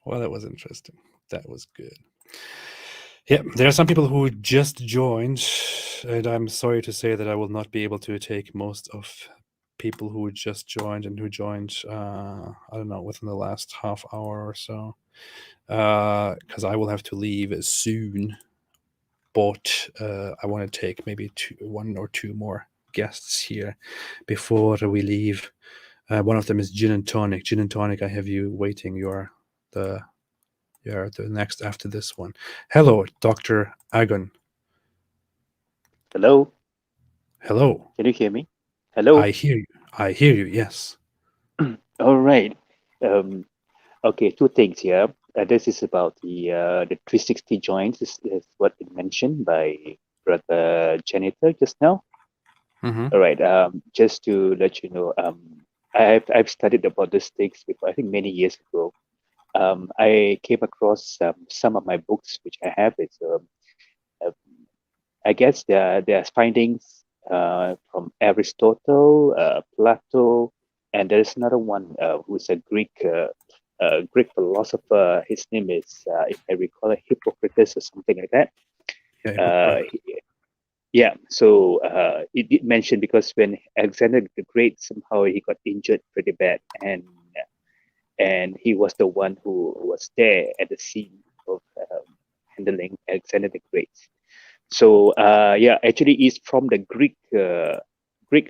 Well, that was interesting. That was good. Yeah, there are some people who just joined, and I'm sorry to say that I will not be able to take most of people who just joined and who joined, I don't know, within the last half hour or so, because I will have to leave soon. But I want to take maybe one or two more guests here before we leave. One of them is Gin and Tonic. Gin and Tonic, I have you waiting. You're the next after this one. Hello, Dr. Agon. Hello. Hello. Can you hear me? Hello. I hear you. Yes. All right. Okay. Two things here. This is about the 360 joints. This is what it mentioned by Brother Janitor just now. Mm-hmm. All right. Just to let you know, I've studied about these things before. I think many years ago. I came across some of my books which I have. It's uh, I guess there's findings from Aristotle, Plato, and there is another one who's a Greek philosopher. His name is, if I recall, Hippocrates or something like that. Yeah, so it did mention, because when Alexander the Great, somehow he got injured pretty bad, and he was the one who was there at the scene of handling Alexander the Great. So yeah, actually, it's from the Greek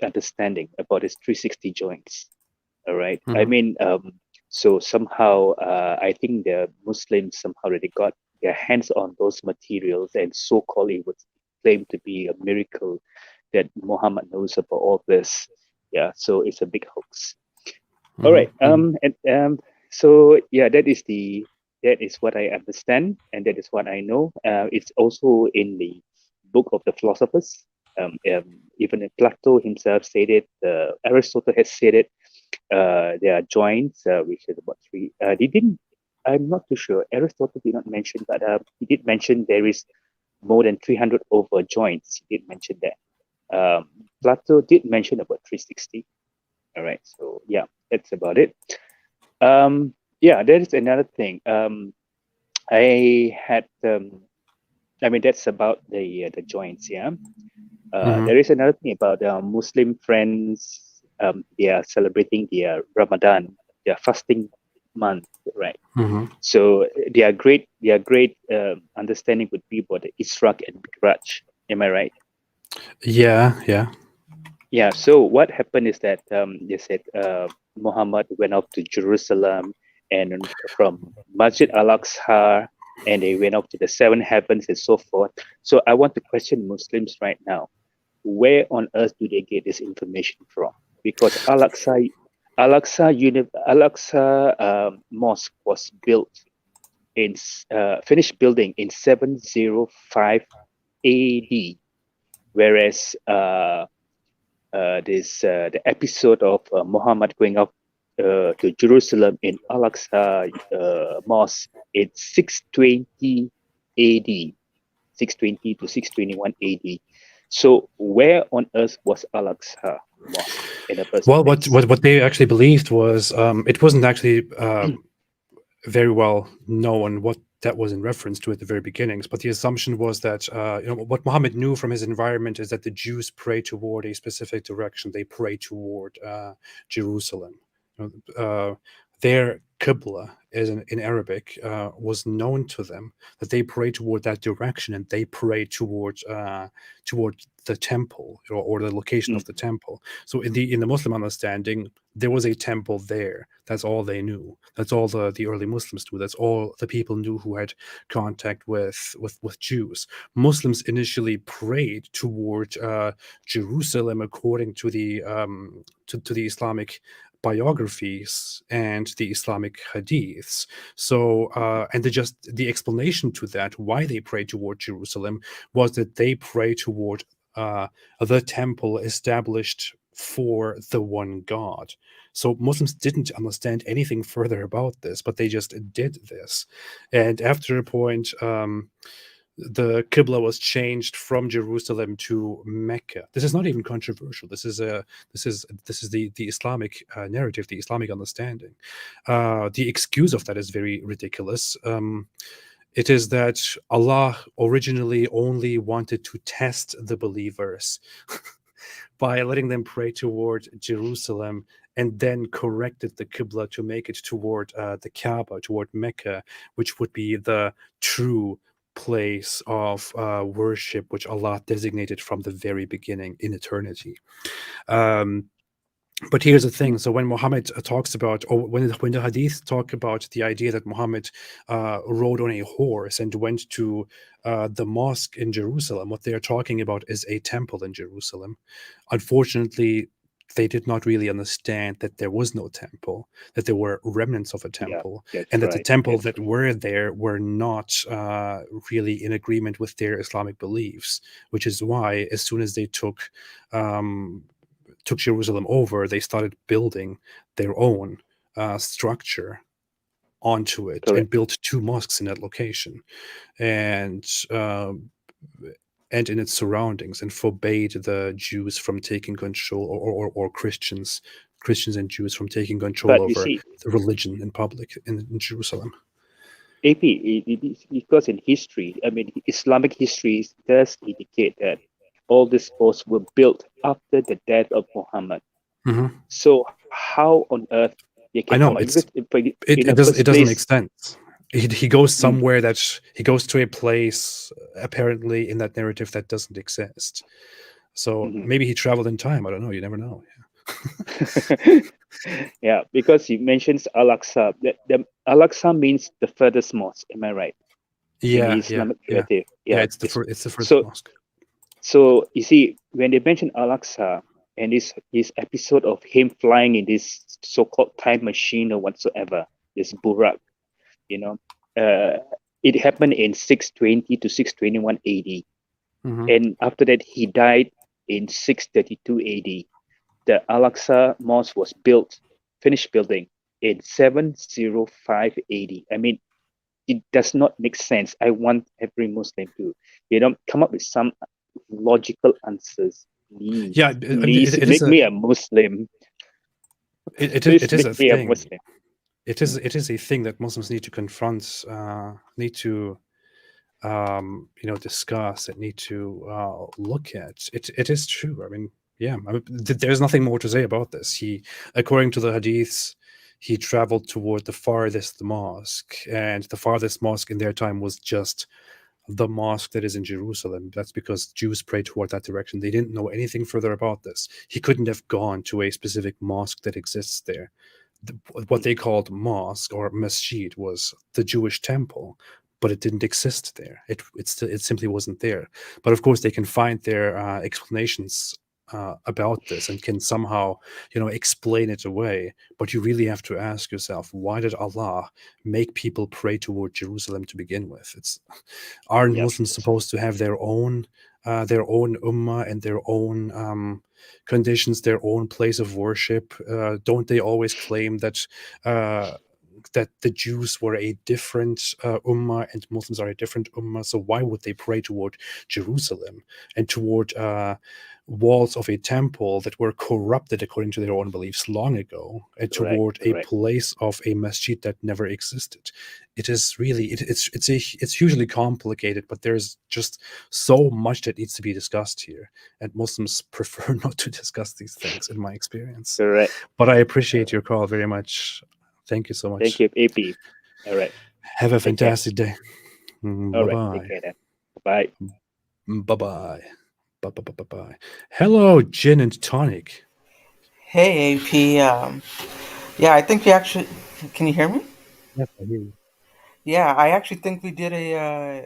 understanding about his 360 joints. All right. I mean, so somehow I think the Muslims somehow already got their hands on those materials, and so-called it was claimed to be a miracle that Muhammad knows about all this. Yeah. So it's a big hoax. All right. So yeah, that is what I understand, and that is what I know. It's also in the book of the philosophers. Even Plato himself said it. Aristotle has said it. There are joints, which is about three. They didn't. I'm not too sure. Aristotle did not mention, but he did mention there is more than 300 over joints. He did mention that. Plato did mention about 360. All right. So yeah, that's about it. Yeah, there is another thing. I had. I mean, that's about the joints. Yeah. There is another thing about Muslim friends. They are celebrating their Ramadan, their fasting month, right? So their great understanding would be about the Ishraq and Mi'raj. Am I right? Yeah. Yeah. So what happened is that they said Muhammad went up to Jerusalem, and from Masjid Al-Aqsa, and they went up to the seven heavens and so forth. So I want to question Muslims right now. Where on earth do they get this information from? Because Al-Aqsa mosque was built in finished building in 705 AD, whereas the episode of Muhammad going up to Jerusalem in Al-Aqsa mosque, it's 620 AD, 620 to 621 AD. So where on earth was Al-Aqsa mosque in the first place? What they actually believed was it wasn't actually very well known what that was in reference to at the very beginnings, but the assumption was that what Muhammad knew from his environment is that the Jews pray toward a specific direction. They pray toward Jerusalem. Their Qibla, as in Arabic, was known to them, that they pray toward that direction, and they pray toward the temple, or the location of the temple. So in the Muslim understanding, there was a temple there. That's all they knew. That's all the early Muslims knew. That's all the people knew who had contact with Jews. Muslims initially prayed toward Jerusalem according to the Islamic biographies and the Islamic hadiths. So, and the explanation to that, why they pray toward Jerusalem, was that they pray toward the temple established for the one God. So Muslims didn't understand anything further about this, but they just did this. And after a point, the Qibla was changed from Jerusalem to Mecca. This is not even controversial. This is the Islamic narrative, the Islamic understanding. The excuse of that is very ridiculous. It is that Allah originally only wanted to test the believers by letting them pray toward Jerusalem, and then corrected the Qibla to make it toward the Kaaba, toward Mecca, which would be the true place of worship which Allah designated from the very beginning in eternity. But here's the thing. So when Muhammad talks about, or when the hadith talk about the idea that Muhammad rode on a horse and went to the mosque in Jerusalem, what they are talking about is a temple in Jerusalem. Unfortunately, they did not really understand that there was no temple, that there were remnants of a temple, and that the temple that were there were not really in agreement with their Islamic beliefs, which is why as soon as they took Jerusalem over, they started building their own structure onto it Correct. and built 2 mosques in that location, and in its surroundings, and forbade the Jews from taking control, or Christians and Jews from taking control But you over see, the religion in public in Jerusalem. AP, because in history, I mean, Islamic history does indicate that all these mosques were built after the death of Muhammad. Mhm. So how on earth they I can know come up? it's Because it, in it the doesn't first make place, sense. He goes mm, somewhere that he goes to a place apparently in that narrative that doesn't exist. So mhm. maybe he traveled in time. I don't know. You never know. Yeah, because he mentions Al-Aqsa. The Al-Aqsa means the furthest mosque. Am I right? In the Yeah, Islamic yeah. narrative, Yeah, yeah. it's the first So mosque. So you see, when they mention Al-Aqsa and this episode of him flying in this so-called time machine or whatsoever, this Burak, you know, it happened in 620 to 621 AD, Mhm. and after that he died in 632 AD. The Al-Aqsa mosque was finished building in 705 AD. I mean, it does not make sense. I want every Muslim to, come up with some logical answers. Please, Yeah, I mean, please it is make me a Muslim. it Please is make a me a thing. Muslim. It is a thing that Muslims need to confront, need to discuss, and need to look at. It is true. I mean, yeah, there's nothing more to say about this. According to the hadiths, he traveled toward the farthest mosque, and the farthest mosque in their time was just the mosque that is in Jerusalem. That's because Jews prayed toward that direction. They didn't know anything further about this. He couldn't have gone to a specific mosque that exists there. What they called mosque or masjid was the Jewish temple, but it didn't exist there. It simply wasn't there. But of course, they can find their explanations about this, and can somehow explain it away. But you really have to ask yourself, why did Allah make people pray toward Jerusalem to begin with? Aren't Yep. Muslims supposed to have their own ummah and their own conditions, their own place of worship? Don't they always claim that that the Jews were a different ummah and Muslims are a different ummah? So why would they pray toward Jerusalem and toward walls of a temple that were corrupted according to their own beliefs long ago, and Correct, toward a correct. place of a masjid that never existed? It is really it's hugely complicated, but there's just so much that needs to be discussed here, and Muslims prefer not to discuss these things, in my experience. Correct. But I appreciate your call very much. Thank you so much. Thank you, AP. All right. Have a Take care. fantastic day. All right. Bye-bye. Take care then. Bye. Bye-bye. Bye-bye. Hello, Gin and Tonic. Hey, AP. Yeah, I think we actually. Can you hear me? Yes, I hear you. Yeah, I actually think we did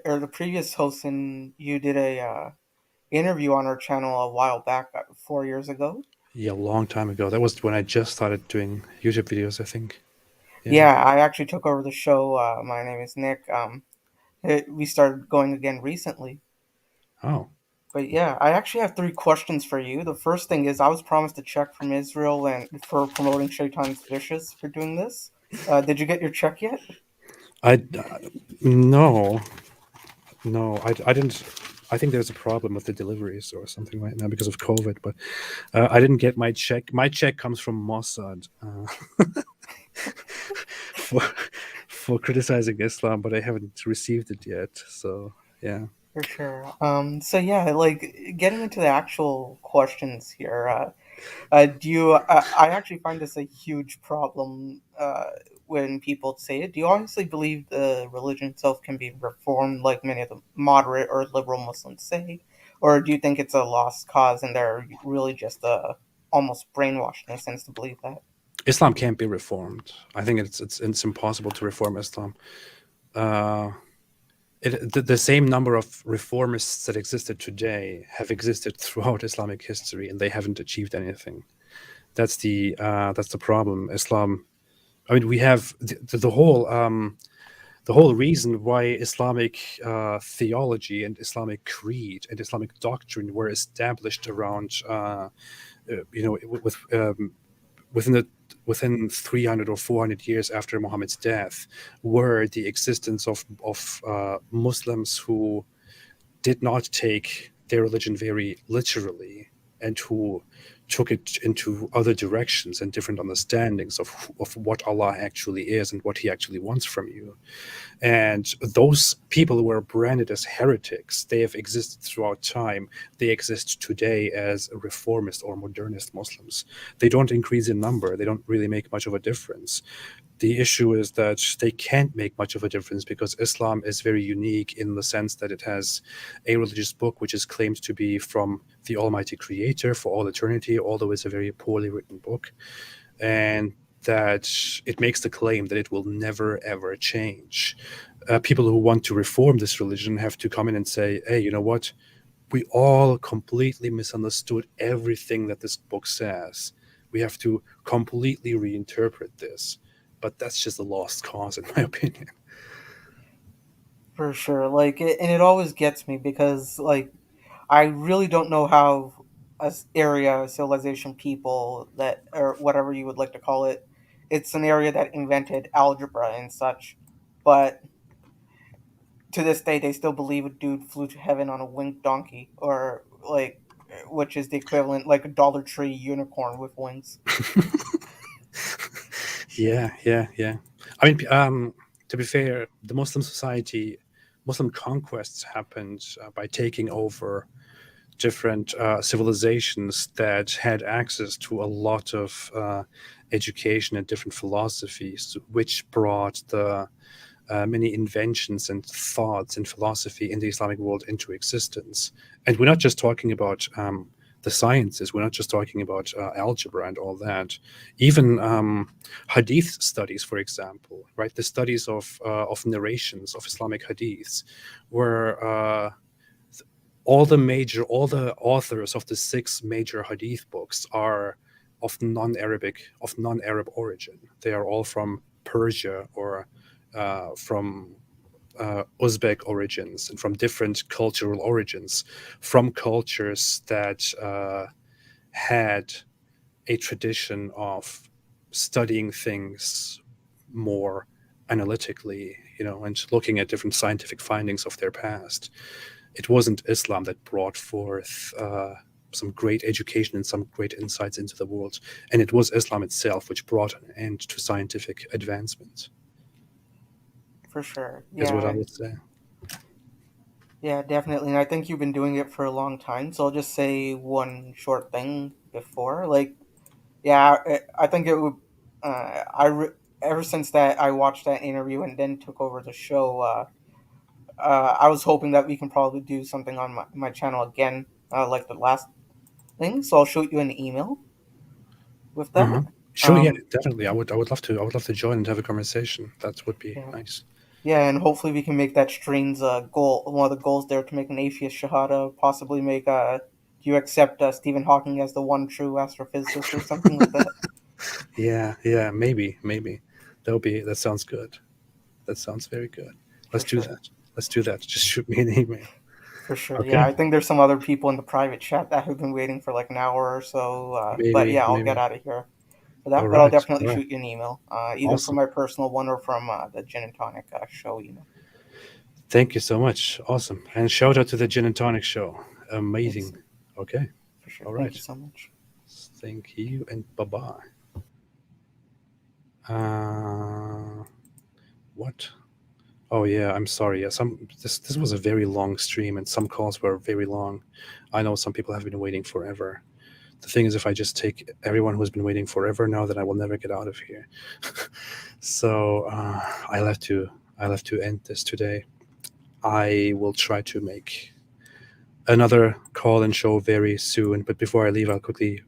or the previous host and you did a interview on our channel a while back, 4 years ago. Yeah, a long time ago. That was when I just started doing YouTube videos, I think. Yeah, I actually took over the show. My name is Nick. We started going again recently. Oh. But yeah, I actually have 3 questions for you. The first thing is, I was promised a check from Israel and for promoting Shaitan's Vicious for doing this. Did you get your check yet? No, I didn't. I think there's a problem with the deliveries or something right now because of COVID, but I didn't get my check. My check comes from Mossad for criticizing Islam, but I haven't received it yet. So yeah. For sure. So yeah, like getting into the actual questions here. Do you? I actually find this a huge problem when people say it. Do you honestly believe the religion itself can be reformed, like many of the moderate or liberal Muslims say, or do you think it's a lost cause and they're really just almost brainwashed in a sense to believe that? Islam can't be reformed. I think it's impossible to reform Islam. The same number of reformists that existed today have existed throughout Islamic history, and they haven't achieved anything. That's the problem. Islam. I mean, we have the whole reason why Islamic theology and Islamic creed and Islamic doctrine were established around, with within 300 or 400 years after Muhammad's death were the existence of Muslims who did not take their religion very literally and who took it into other directions and different understandings of what Allah actually is and what He actually wants from you. And those people who were branded as heretics, they have existed throughout time. They exist today as reformist or modernist Muslims. They don't increase in number. They don't really make much of a difference. The issue is that they can't make much of a difference because Islam is very unique in the sense that it has a religious book which is claimed to be from the Almighty Creator for all eternity, although it's a very poorly written book. And that it makes the claim that it will never, ever change. People who want to reform this religion have to come in and say, hey, you know what? We all completely misunderstood everything that this book says. We have to completely reinterpret this. But that's just a lost cause, in my opinion. For sure. Like, and it always gets me because, like, I really don't know how area civilization people that, or whatever you would like to call it, it's an area that invented algebra and such, but to this day they still believe a dude flew to heaven on a winged donkey, or like, which is the equivalent, like a Dollar Tree unicorn with wings. Yeah. I mean, to be fair, the Muslim society, Muslim conquests happened by taking over different civilizations that had access to a lot of education and different philosophies, which brought the many inventions and thoughts and philosophy in the Islamic world into existence. And we're not just talking about the sciences. We're not just talking about algebra and all that. Even hadith studies, for example, right? The studies of narrations of Islamic hadiths, where all the authors of the 6 major hadith books are of non-Arab origin. They are all from Persia or from Uzbek origins and from different cultural origins, from cultures that had a tradition of studying things more analytically, and looking at different scientific findings of their past. It wasn't Islam that brought forth some great education and some great insights into the world, and it was Islam itself which brought an end to scientific advancement. For sure. Is what I Yeah. would say. Yeah, definitely. And I think you've been doing it for a long time. So I'll just say one short thing before. Like, yeah, I think it would. Ever since that I watched that interview and then took over the show, I was hoping that we can probably do something on my channel again, like the last thing. So I'll shoot you an email with that. Sure, yeah, definitely. I would love to join and have a conversation. That would be nice. Yeah, and hopefully we can make that Strain's goal. One of the goals there to make an atheist shahada, possibly make do you accept Stephen Hawking as the one true astrophysicist or something like that? Yeah, maybe. That sounds good. That sounds very good. Let's do that. Just shoot me an email. For sure. Okay. Yeah, I think there's some other people in the private chat that have been waiting for like an hour or so. But yeah, I'll get out of here for that. But I'll definitely shoot you an email, either from my personal one or from the Gin and Tonic show email. Thank you so much. Awesome. And shout out to the Gin and Tonic show. Amazing. Thanks. Okay. For sure. All right. Thank you so much. Thank you and bye-bye. What? Oh yeah, I'm sorry. Yeah, this was a very long stream and some calls were very long. I know some people have been waiting forever. The thing is, if I just take everyone who's been waiting forever now, then I will never get out of here. So I'll have to end this today. I will try to make another call and show very soon. But before I leave, I'll quickly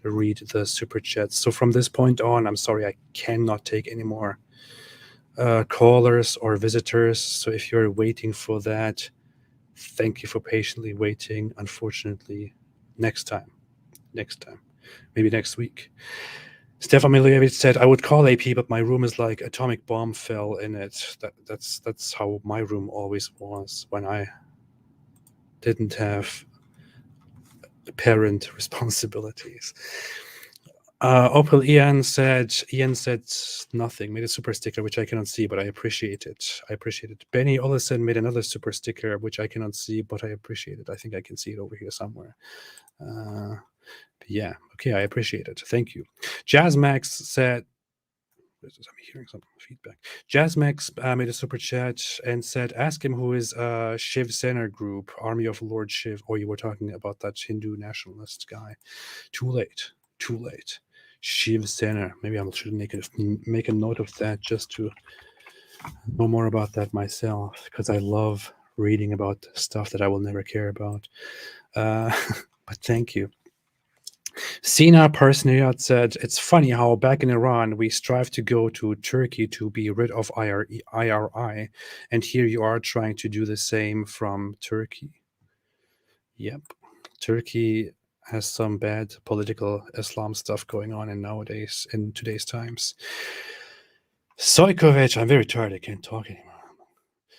read the super chats. So from this point on, I'm sorry, I cannot take any more callers or visitors. So if you're waiting for that, thank you for patiently waiting. Unfortunately, next time, maybe next week. Stefan Miljevic said, I would call AP, but my room is like atomic bomb fell in it. That's how my room always was when I didn't have parent responsibilities. Opal Ian said nothing, made a super sticker which I cannot see, but I appreciate it. I appreciate it. Benny Ollison made another super sticker which I cannot see, but I appreciate it. I think I can see it over here somewhere. Yeah, okay, I appreciate it. Thank you. Jazz Max said, I'm hearing some feedback. Jazz Max made a super chat and said, ask him who is Shiv Sena group, Army of Lord Shiv. Oh, you were talking about that Hindu nationalist guy. Too late. Too late. Shiv Sena. Maybe I should make a note of that just to know more about that myself, because I love reading about stuff that I will never care about. But thank you. Sina Personiyat said, it's funny how back in Iran we strive to go to Turkey to be rid of IRI, and here you are trying to do the same from Turkey. Yep. Turkey has some bad political Islam stuff going on in today's times. Sojkovic, I'm very tired, I can't talk anymore.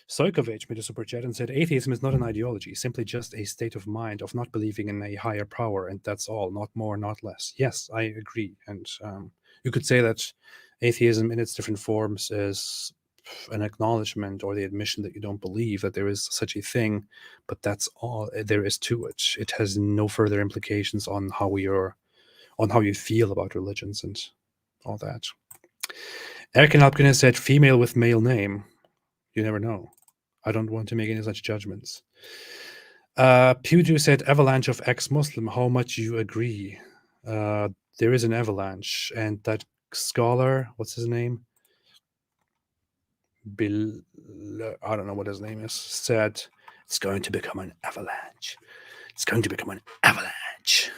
Sojkovic made a super chat and said, atheism is not an ideology, simply just a state of mind of not believing in a higher power, and that's all, not more, not less. Yes, I agree. And you could say that atheism in its different forms is an acknowledgement or the admission that you don't believe that there is such a thing, but that's all there is to it. It has no further implications on how you feel about religions and all that. Erkin Alpkinen said, female with male name. You never know. I don't want to make any such judgments. Pewju said, avalanche of ex-Muslim. How much you agree? There is an avalanche, and that scholar, what's his name? Bill, I don't know what his name is, said it's going to become an avalanche. It's going to become an avalanche.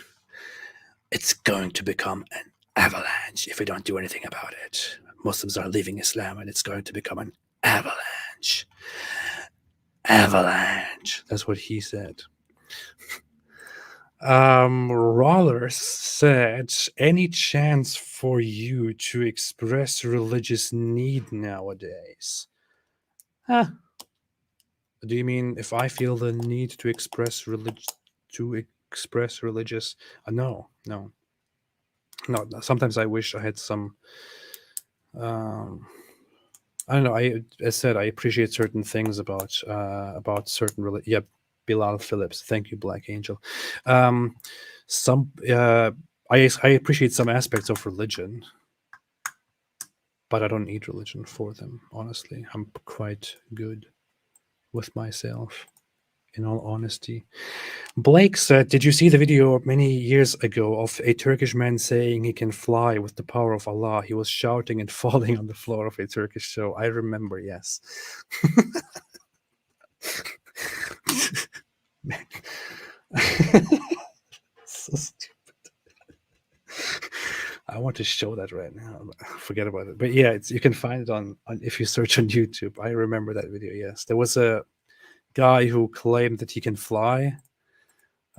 It's going to become an avalanche if we don't do anything about it. Muslims are leaving Islam, and it's going to become an avalanche. Avalanche. That's what he said. Rollers said, any chance for you to express religious need nowadays? Huh. Do you mean if I feel the need to express religious? No. Sometimes I wish I had some. I don't know. As said, I appreciate certain things about certain religion. Yeah, Bilal Phillips. Thank you, Black Angel. I appreciate some aspects of religion, but I don't need religion for them. Honestly, I'm quite good with myself, in all honesty. Blake said, did you see the video many years ago of a Turkish man saying he can fly with the power of Allah? He was shouting and falling on the floor of a Turkish show. I remember, yes. So stupid. I want to show that right now. Forget about it. But yeah, you can find it on if you search on YouTube. I remember that video, yes. There was a guy who claimed that he can fly,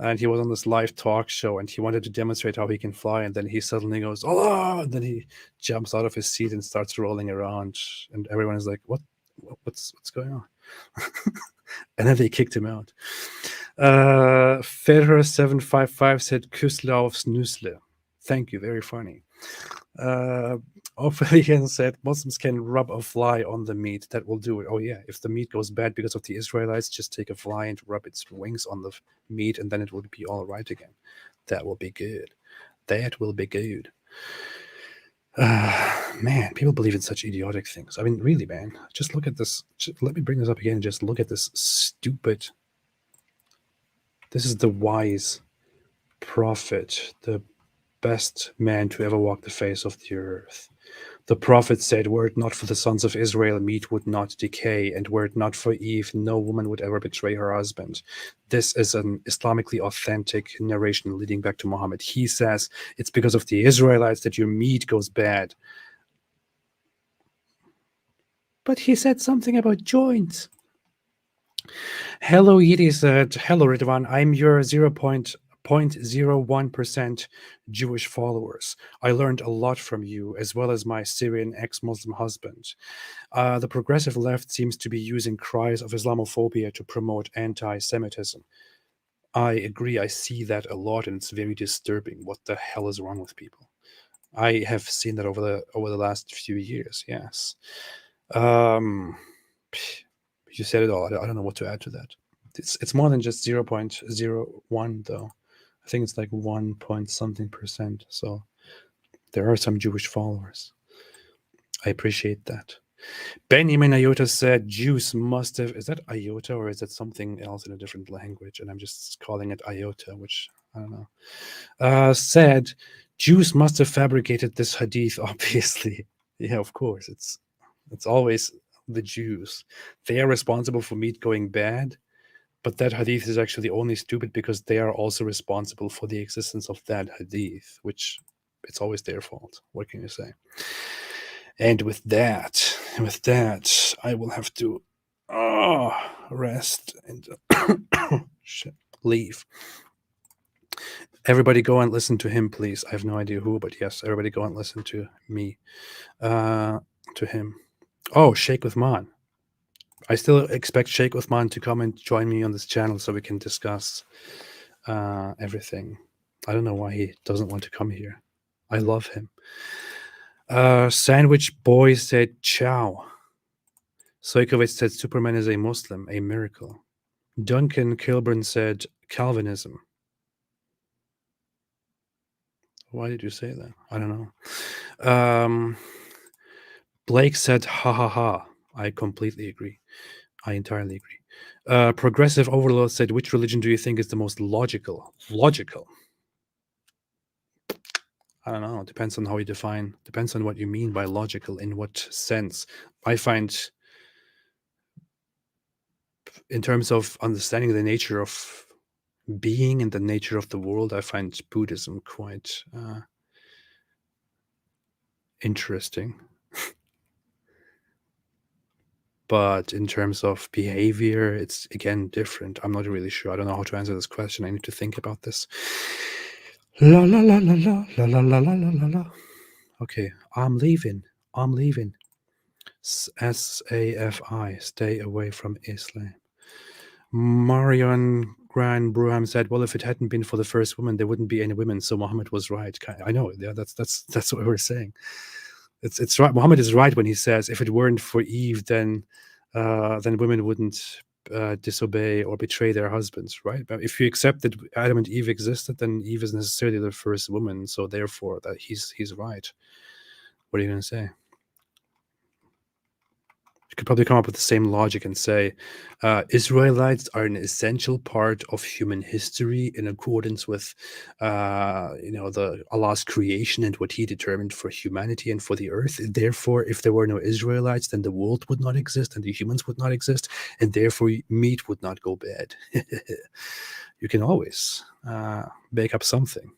and he was on this live talk show, and he wanted to demonstrate how he can fly, and then he suddenly goes, Allah! And then he jumps out of his seat and starts rolling around, and everyone is like, what's going on? And then they kicked him out. Ferrer755 said, Kusla of Snusle. Thank you, very funny. Ophidian said, Muslims can rub a fly on the meat. That will do it. Oh yeah, if the meat goes bad because of the Israelites, just take a fly and rub its wings on the meat, and then it will be all right again. That will be good. That will be good. Man, people believe in such idiotic things. I mean, really, man. Just look at this. Let me bring this up again and just look at this stupid. This is the wise prophet, the best man to ever walk the face of the earth. The prophet said, were it not for the sons of Israel, meat would not decay, and were it not for Eve, no woman would ever betray her husband. This is an Islamically authentic narration leading back to Muhammad. He says, it's because of the Israelites that your meat goes bad. But he said something about joints. Hello, Yidi said, hello, Ridwan, I'm your 0.01% Jewish followers. I learned a lot from you, as well as my Syrian ex-Muslim husband. The progressive left seems to be using cries of Islamophobia to promote anti-Semitism. I agree, I see that a lot, and it's very disturbing. What the hell is wrong with people? I have seen that over the last few years. Yes. You said it all. I don't know what to add to that. It's more than just 0.01 though. I think it's like 1 point something %. So there are some Jewish followers. I appreciate that. Benjamin Iota said Jews must have. Is that Iota or is that something else in a different language? And I'm just calling it Iota, which I don't know. Said Jews must have fabricated this hadith. Obviously, yeah, of course. It's always the Jews. They are responsible for meat going bad, but that hadith is actually only stupid because they are also responsible for the existence of that hadith, which it's always their fault. What can you say? And with that, I will have to rest and leave. Everybody go and listen to him, please. I have no idea who, but yes, everybody go and listen to me, to him. Oh, Sheikh Uthman. I still expect Sheikh Uthman to come and join me on this channel so we can discuss everything. I don't know why he doesn't want to come here. I love him. Sandwich Boy said ciao. Soikovic said Superman is a Muslim, a miracle. Duncan Kilburn said Calvinism. Why did you say that? I don't know. Blake said ha ha ha. I completely agree. I entirely agree. Progressive Overlord said, which religion do you think is the most logical? Logical. I don't know. It depends on how you define. Depends on what you mean by logical. In what sense? I find, in terms of understanding the nature of being and the nature of the world, I find Buddhism quite interesting. But in terms of behavior, it's again different. I'm not really sure. I don't know how to answer this question. I need to think about this. La la la la la la la la la la la. Okay, I'm leaving. SAFI, stay away from Islam. Marion Gran Bruham said, well, if it hadn't been for the first woman, there wouldn't be any women, so Muhammad was right. I know, yeah, that's what we're saying. It's right. Muhammad is right when he says, if it weren't for Eve, then women wouldn't disobey or betray their husbands, right? But if you accept that Adam and Eve existed, then Eve is necessarily the first woman, so therefore that he's right. What are you going to say? You could probably come up with the same logic and say Israelites are an essential part of human history in accordance with the Allah's creation and what he determined for humanity and for the earth. Therefore, if there were no Israelites, then the world would not exist and the humans would not exist, and therefore meat would not go bad. You can always make up something.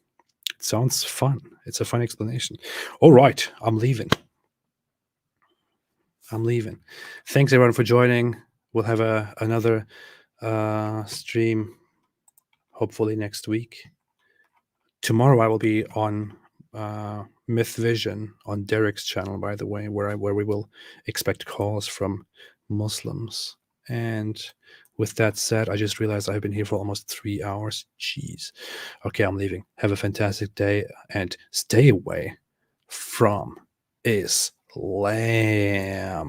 It sounds fun. It's a fun explanation. All right, I'm leaving. Thanks everyone for joining. We'll have another stream hopefully next week. Tomorrow I will be on Myth Vision on Derek's channel, by the way, where we will expect calls from Muslims. And with that said, I just realized I've been here for almost 3 hours. Jeez. Okay, I'm leaving. Have a fantastic day and stay away from Islam.